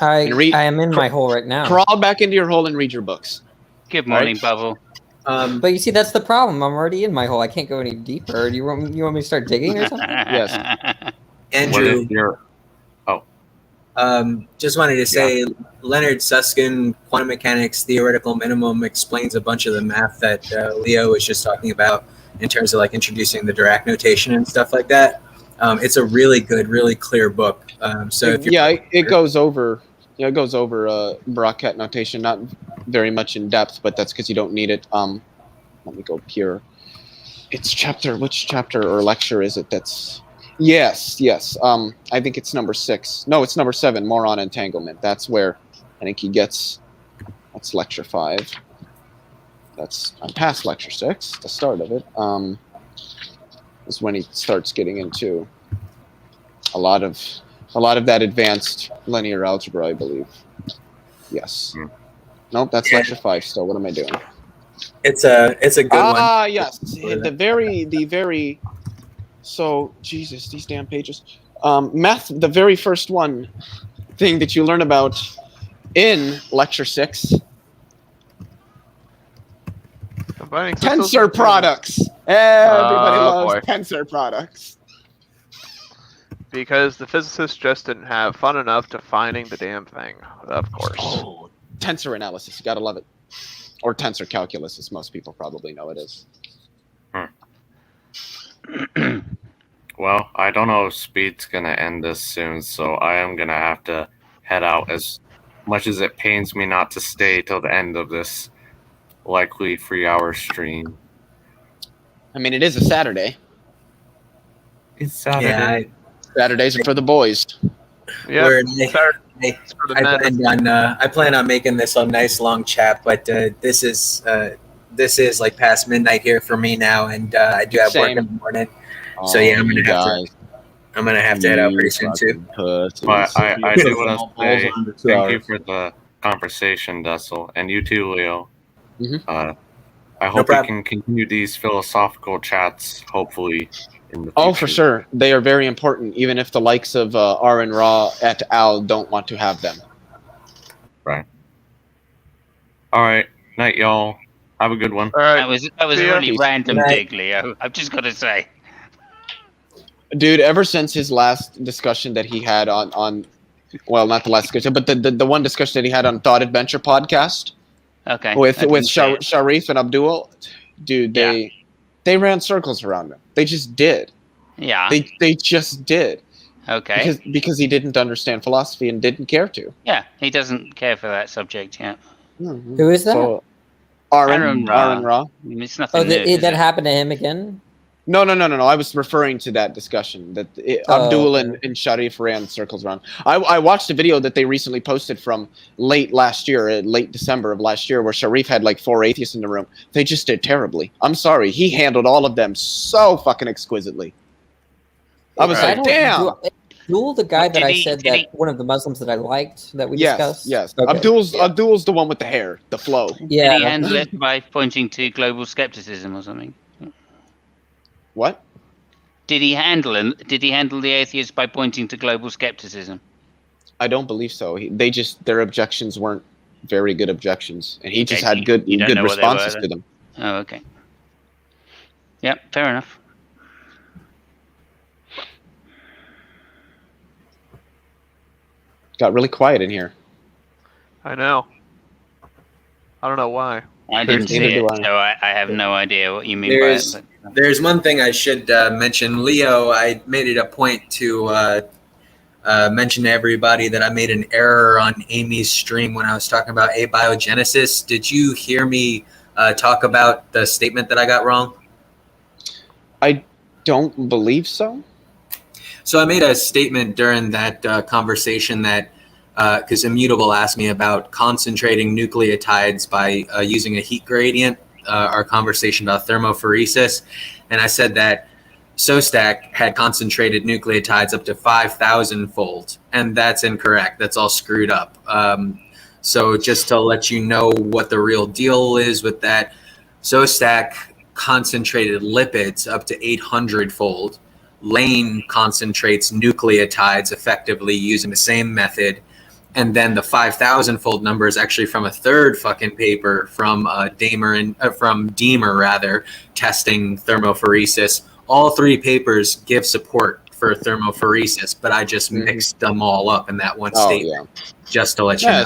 I am in my hole right now. Crawl back into your hole and read your books. Good morning, Bubble. But you see, that's the problem. I'm already in my hole. I can't go any deeper. Do you want me to start digging or something? Yes. Andrew, just wanted to say, Leonard Susskind, quantum mechanics theoretical minimum, explains a bunch of the math that Leo was just talking about in terms of like introducing the Dirac notation and stuff like that. It's a really good, really clear book. So if it goes over Brockett notation, not very much in depth, but that's because you don't need it. Let me go here. It's which chapter or lecture is it? That's yes. I think it's number 6. No, it's number 7. More on entanglement. That's where I think he gets. That's lecture 5. I'm past lecture 6. The start of it. Is when he starts getting into a lot of that advanced linear algebra, I believe. Yes. Nope, that's lecture 5 still. What am I doing? It's a good one. Ah, yes. The very so Jesus, these damn pages. Math, the very first thing that you learn about in lecture 6. Tensor products. Everybody loves tensor products. Because the physicists just didn't have fun enough defining the damn thing, of course. Oh, tensor analysis. You gotta love it. Or tensor calculus, as most people probably know it is. Well, I don't know if Speed's going to end this soon, so I am going to have to head out, as much as it pains me not to stay till the end of this likely 3-hour stream. I mean, it is a Saturday. It's Saturday. Yeah, Saturdays are for the boys. Yeah, I plan on making this a nice long chat, but this is like past midnight here for me now, and I do have work in the morning. So yeah, I'm gonna have to I'm gonna have to head out pretty soon too. But I do want to say thank you for the conversation, Dessel, and you too, Leo. I hope we can continue these philosophical chats, hopefully, in the future. Oh, for sure. They are very important, even if the likes of R and Ra et al. Don't want to have them. Right. All right. Night, y'all. Have a good one. All right. That was a really random dig, Leo. I've just got to say. Dude, ever since his last discussion that he had on well, not the last discussion, but the one discussion that he had on Thought Adventure podcast. Okay. With Sharif and Abdul, dude, they ran circles around him. They just did. Yeah. They just did. Okay. Because he didn't understand philosophy and didn't care to. Yeah, he doesn't care for that subject. Yeah. Mm-hmm. Who is that? So, Aaron Ra. It's nothing new. That happened to him again? No. I was referring to that discussion that Abdul and Sharif ran circles around. I watched a video that they recently posted from late December of last year, where Sharif had like 4 atheists in the room. They just did terribly. I'm sorry. He handled all of them so fucking exquisitely. I was like, damn. Abdul, the guy one of the Muslims that I liked that we discussed? Yes. Okay. Abdul's the one with the hair, the flow. Yeah. Did he handle it by pointing to global skepticism or something? What? Did he handle the atheists by pointing to global skepticism? I don't believe so. Their objections weren't very good objections, and he just had good responses to them. Oh, okay. Yep, fair enough. Got really quiet in here. I know. I don't know why. I didn't see it, so I have no idea what you mean by it. There's one thing I should mention. Leo, I made it a point to mention to everybody that I made an error on Amy's stream when I was talking about abiogenesis. Did you hear me talk about the statement that I got wrong? I don't believe so. So I made a statement during that conversation that because Immutable asked me about concentrating nucleotides by using a heat gradient, our conversation about thermophoresis. And I said that Sostak had concentrated nucleotides up to 5,000-fold. And that's incorrect. That's all screwed up. So just to let you know what the real deal is with that, Sostak concentrated lipids up to 800-fold. Lane concentrates nucleotides effectively using the same method. And then the 5,000-fold number is actually from a third fucking paper from Deemer testing thermophoresis. All 3 papers give support for thermophoresis, but I just mixed them all up in that one statement, just to let you know.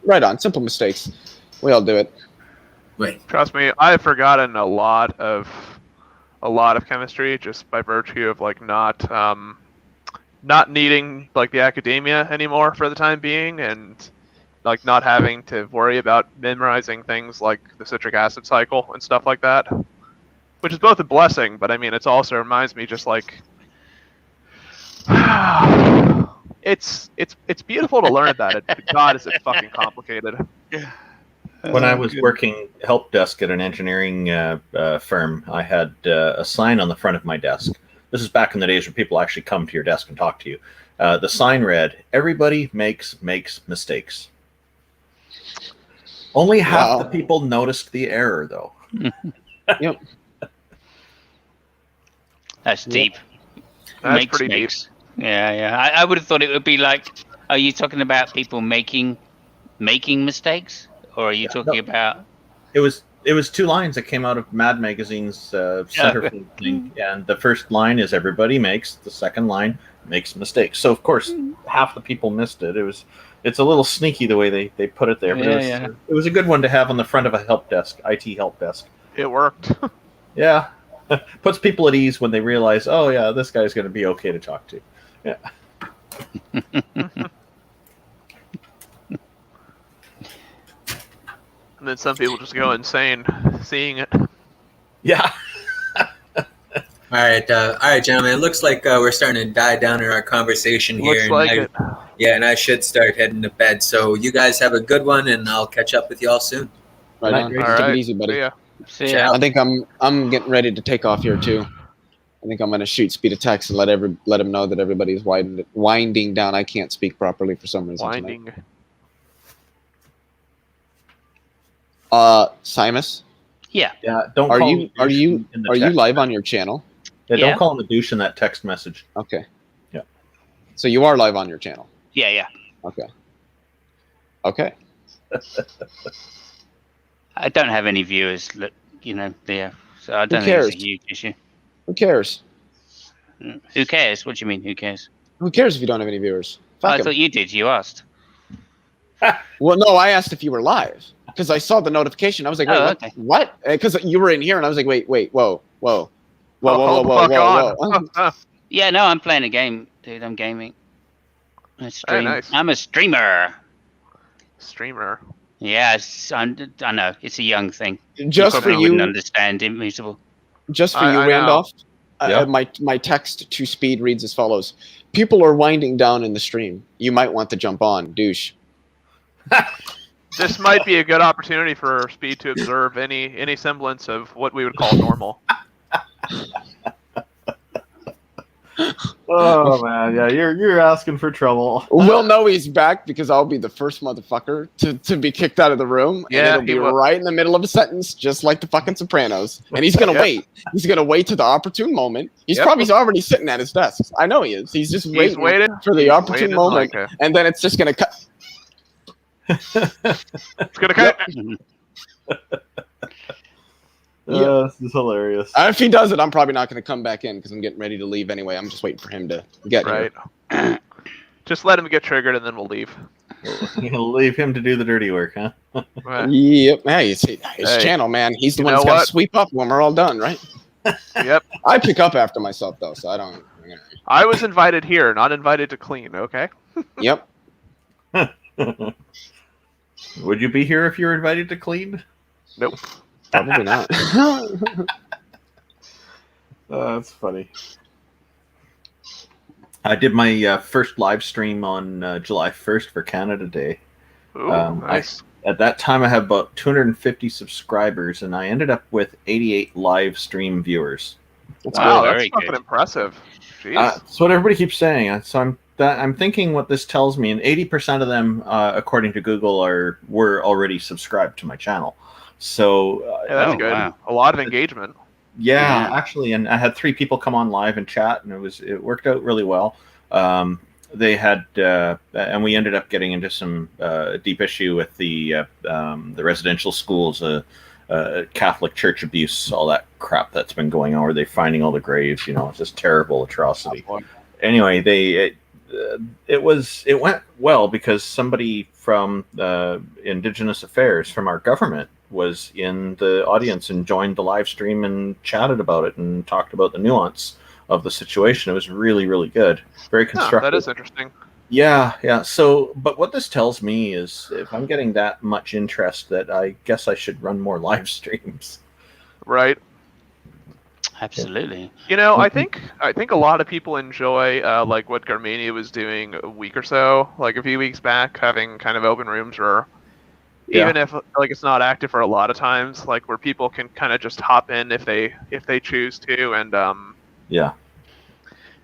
Right on. Simple mistakes. We all do it. Wait. Trust me, I have forgotten a lot of chemistry just by virtue of like not needing like the academia anymore for the time being, and like not having to worry about memorizing things like the citric acid cycle and stuff like that, which is both a blessing, but I mean it also reminds me just like it's beautiful to learn that. God, is it fucking complicated. When I was working help desk at an engineering firm, I had a sign on the front of my desk. This is back in the days when people actually come to your desk and talk to you. The sign read, "Everybody makes mistakes." Only half the people noticed the error, though. Yep. That's deep. That's pretty deep. Yeah. I would have thought it would be like, are you talking about people making mistakes? Or are you talking about... It was 2 lines that came out of Mad Magazine's centerfold thing, and the first line is "everybody makes." The second line makes mistakes. So of course, half the people missed it. It's a little sneaky the way they put it there, but it was a good one to have on the front of a help desk, IT help desk. It worked. Yeah, puts people at ease when they realize, oh yeah, this guy's going to be okay to talk to. Yeah. And then some people just go insane seeing it. Yeah. All right, gentlemen. It looks like we're starting to die down in our conversation here. Looks like it. Yeah, and I should start heading to bed. So you guys have a good one, and I'll catch up with y'all soon. Right on. Take it easy, buddy. See ya. I think I'm getting ready to take off here too. I think I'm going to shoot speed of text and let him know that everybody's winding down. I can't speak properly for some reason Winding. tonight. Simus? Yeah. Yeah. Don't. Are call you him a douche in the are you text live on message. your channel? Yeah. Yeah. Don't call him a douche in that text message. Okay. Yeah. So you are live on your channel. Yeah. Okay. Okay. I don't have any viewers, there, so I don't think cares? it's a huge issue. Who cares? Who cares? What do you mean? Who cares? Who cares if you don't have any viewers? Fuck I 'em. thought you did. You asked. Well, no, I asked if you were live because I saw the notification. I was like, wait, Oh, what? okay. What? Because you were in here, and I was like, wait, whoa. Hold the fuck on. Yeah, no, I'm playing a game, dude. I'm gaming. I stream. nice. I'm a streamer. Streamer. Yeah, I know. It's a young thing. Just you for probably wouldn't you, understand Immutable. just for I you, know. Randolph. Yeah. My text to Speed reads as follows: people are winding down in the stream. You might want to jump on, douche. This might be a good opportunity for Speed to observe any semblance of what we would call normal. Oh man, yeah, you're asking for trouble. We'll know he's back because I'll be the first motherfucker to be kicked out of the room, Yeah, and it'll he be will. right in the middle of a sentence, just like the fucking Sopranos. And he's gonna Yep. wait. He's gonna wait to the opportune moment. He's Yep. probably already sitting at his desk. I know he is. He's just He's waiting waited for the He's opportune waited moment, like and then it's just gonna cut. It's gonna cut. This is hilarious. If he does it, I'm probably not gonna come back in because I'm getting ready to leave anyway. I'm just waiting for him to get here. Right. Just let him get triggered and then we'll leave. You'll leave him to do the dirty work, huh? Right. Yep. Hey, it's his Hey, channel, man. He's the you one know that's got to what? sweep up when we're all done, right? Yep. I pick up after myself though, so I don't. I was invited here, not invited to clean, okay? Yep. Would you be here if you were invited to clean? Nope. Probably not. That's funny. I did my first live stream on July 1st for Canada Day. Ooh, nice. At that time, I had about 250 subscribers, and I ended up with 88 live stream viewers. Wow, that's very fucking good. impressive. Jeez. That's what everybody keeps saying. So I'm thinking what this tells me, and 80% of them, according to Google, were already subscribed to my channel. So Yeah, that's Oh, good. wow. A lot of engagement. yeah, Yeah. actually, and I had 3 people come on live and chat, and it worked out really well. They had, and we ended up getting into some deep issue with the residential schools, Catholic Church abuse, all that crap that's been going on. Where they're finding all the graves, it's just terrible atrocity. Oh, boy. Anyway, it went well because somebody from Indigenous Affairs from our government was in the audience and joined the live stream and chatted about it and talked about the nuance of the situation. It was really, really good. Very constructive. That is interesting. Yeah. So, but what this tells me is if I'm getting that much interest, that I guess I should run more live streams. Right. Absolutely. I think a lot of people enjoy like what Garmania was doing a week or so, like a few weeks back, having kind of open rooms where even if like it's not active for a lot of times, like where people can kind of just hop in if they choose to, and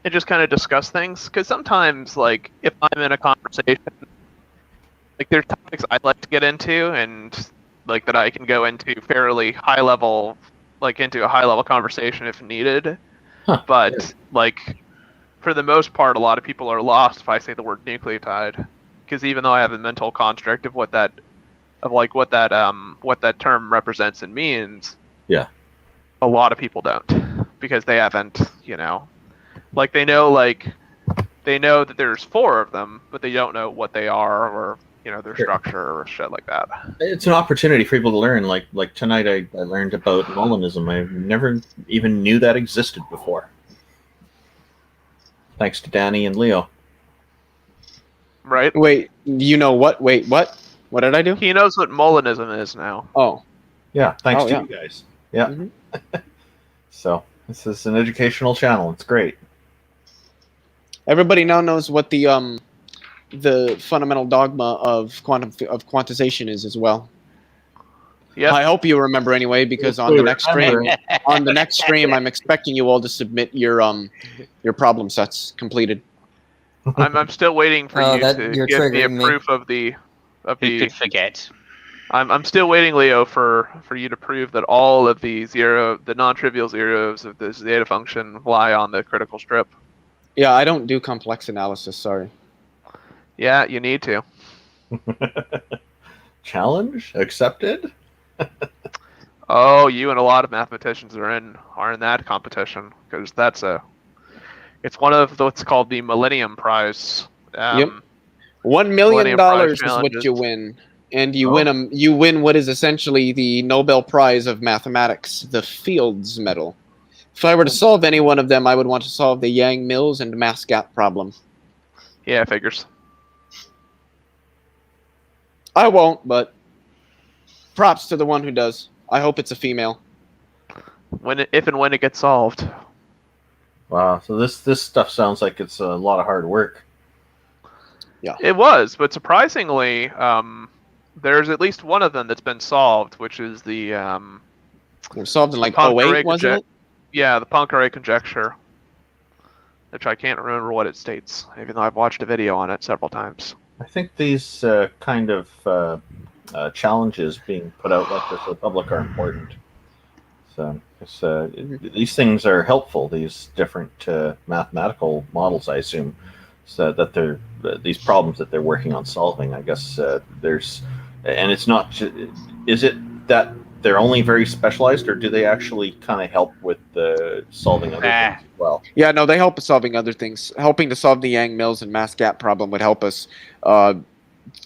and just kind of discuss things. Because sometimes, like if I'm in a conversation, like there's topics I'd like to get into, and like that I can go into fairly high level, like into a high level conversation if needed. But like for the most part, a lot of people are lost if I say the word nucleotide, because even though I have a mental construct of what that term represents and means, a lot of people don't, because they haven't, like they know that there's 4 of them, but they don't know what they are, or their structure or shit like that. It's an opportunity for people to learn. Like tonight, I learned about Molinism. I never even knew that existed before. Thanks to Danny and Leo. Right? Wait, you know what? Wait, what? What did I do? He knows what Molinism is now. Oh. Yeah, thanks Oh, to yeah. you guys. Yeah. So this is an educational channel. It's great. Everybody now knows what the fundamental dogma of quantization is as well. Yep. I hope you remember anyway, because on the next stream, I'm expecting you all to submit your problem sets completed. I'm still waiting for you to you're give me a triggering me. proof of the Who could forget? I'm still waiting, Leo, for you to prove that all of the non-trivial zeros of this zeta function lie on the critical strip. Yeah, I don't do complex analysis. Sorry. Yeah, you need to. Challenge accepted. Oh, you and a lot of mathematicians are in that competition, because it's one of what's called the Millennium Prize. Yep. $1 million Millennium Prize is what challenges. you win, and you win what is essentially the Nobel Prize of Mathematics, the Fields Medal. If I were to solve any one of them, I would want to solve the Yang-Mills and mass gap problem. Yeah, figures. I won't, but props to the one who does. I hope it's a female. If and when it gets solved. Wow. So this stuff sounds like it's a lot of hard work. Yeah. It was, but surprisingly, there's at least one of them that's been solved, which is the solved in like 08, wasn't it? Yeah, the Poincare conjecture, which I can't remember what it states, even though I've watched a video on it several times. I think these kind of challenges being put out like this to the public are important. So these things are helpful. These different mathematical models, I assume, so that they're these problems that they're working on solving. I guess there's, and it's not. Is it that they're only very specialized, or do they actually kind of help with solving other things as well? Yeah, no, they help with solving other things. Helping to solve the Yang-Mills and mass gap problem would help us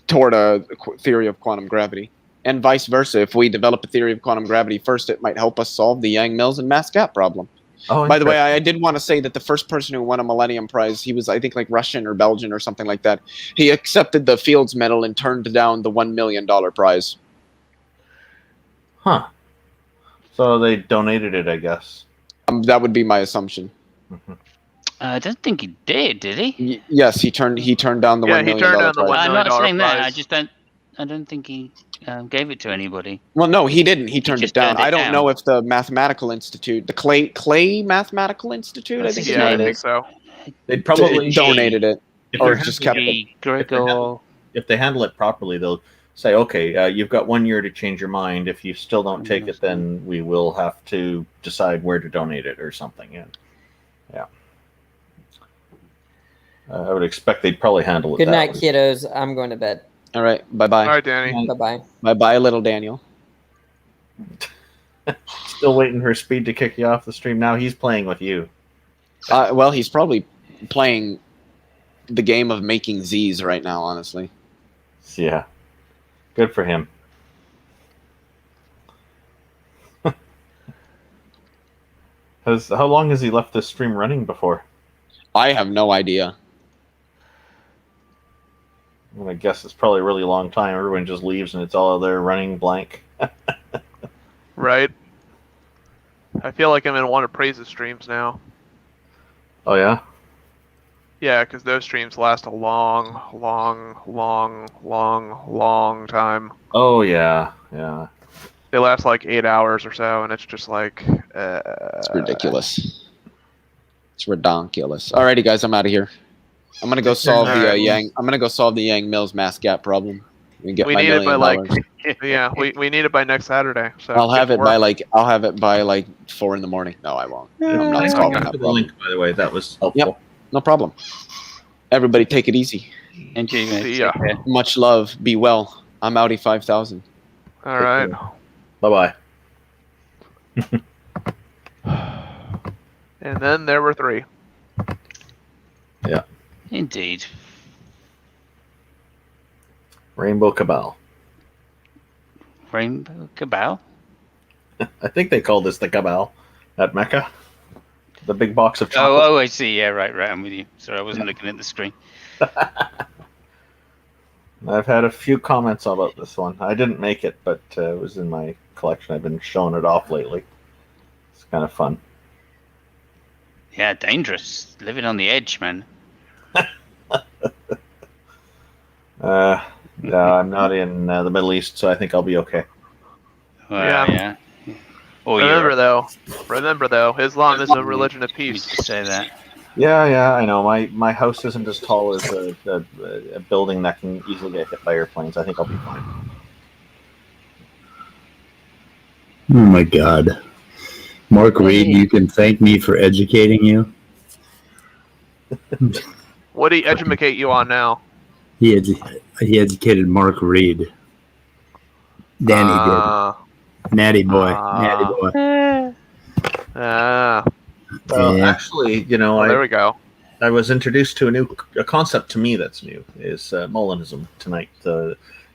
toward a theory of quantum gravity. And vice versa. If we develop a theory of quantum gravity first, it might help us solve the Yang-Mills and mass gap problem. Oh, by the way, I did want to say that the first person who won a Millennium Prize, he was, I think, like Russian or Belgian or something like that. He accepted the Fields Medal and turned down the $1 million prize. Huh. So they donated it, I guess. That would be my assumption. Mm-hmm. I don't think he did he? Yes, he turned down the $1 million prize. I'm not saying that. I don't think he gave it to anybody. Well, no, he didn't. He turned it down. I don't down. know if the Mathematical Institute, the Clay Mathematical Institute, I think so. They'd probably donated it, or just kept it. If they handle it properly, they'll say, okay, you've got 1 year to change your mind. If you still don't take it, then we will have to decide where to donate it or something. Yeah. I would expect they'd probably handle it. Good night, kiddos. I'm going to bed. All right. Bye-bye. All right, Danny. Bye-bye. Bye-bye, little Daniel. Still waiting for Speed to kick you off the stream. Now he's playing with you. Well, he's probably playing the game of making Z's right now, honestly. Yeah. Good for him. How long has he left this stream running before? I have no idea. I'm gonna guess it's probably a really long time. Everyone just leaves and it's all there running blank. Right. I feel like I'm in one of Praise's streams now. Oh yeah? Yeah, because those streams last a long time. Oh yeah, yeah. They last like 8 hours or so, and it's just like... It's ridiculous. It's redonkulous. Alrighty, guys, I'm out of here. I'm gonna go solve the Yang-Mills mass gap problem. We need it by like we need it by next Saturday. So I'll have it by like 4 in the morning. No, I won't. I'm not solving that the problem. link, by the way, that was helpful. Yep, no problem. Everybody, take it easy. Enjoy. See ya. Much love. Be well. I'm Audi 5000. All right. Bye bye. And then there were 3. Yeah. Indeed. Rainbow Cabal. Rainbow Cabal? I think they call this the Cabal at Mecca. The big box of chocolate. Oh, I see. Yeah, right. I'm with you. Sorry, I wasn't looking at the screen. I've had a few comments about this one. I didn't make it, but it was in my collection. I've been showing it off lately. It's kind of fun. Yeah, dangerous. Living on the edge, man. No, I'm not in the Middle East, so I think I'll be okay. Well, yeah. Or Remember though, Islam is a religion of You peace. to say that. Yeah, I know. My house isn't as tall as a building that can easily get hit by airplanes. I think I'll be fine. Oh my God. Mark Reed, you can thank me for educating you. What do you educate you on now? He educated Mark Reed. Danny did. Natty boy. Natty boy. Well, Yeah. actually, there we go. I was introduced to a concept to me that's new, is Molinism tonight.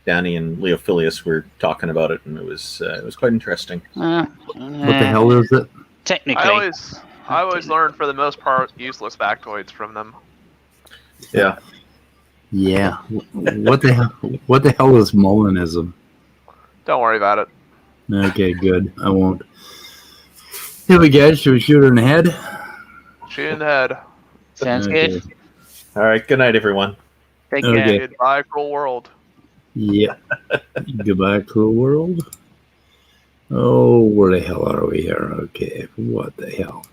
Danny and Leophilius were talking about it, and it was quite interesting. What the hell is it? Technically. I always learn, for the most part, useless factoids from them. Yeah. Yeah. What the hell is Molinism? Don't worry about it. Okay, good. I won't. Here we go. Should we shoot her in the head? Shoot in the head. Sounds good. All right. Good night, everyone. Take care. Goodbye, cruel world. Yeah. Goodbye, cruel world. Oh, where the hell are we here? Okay. What the hell?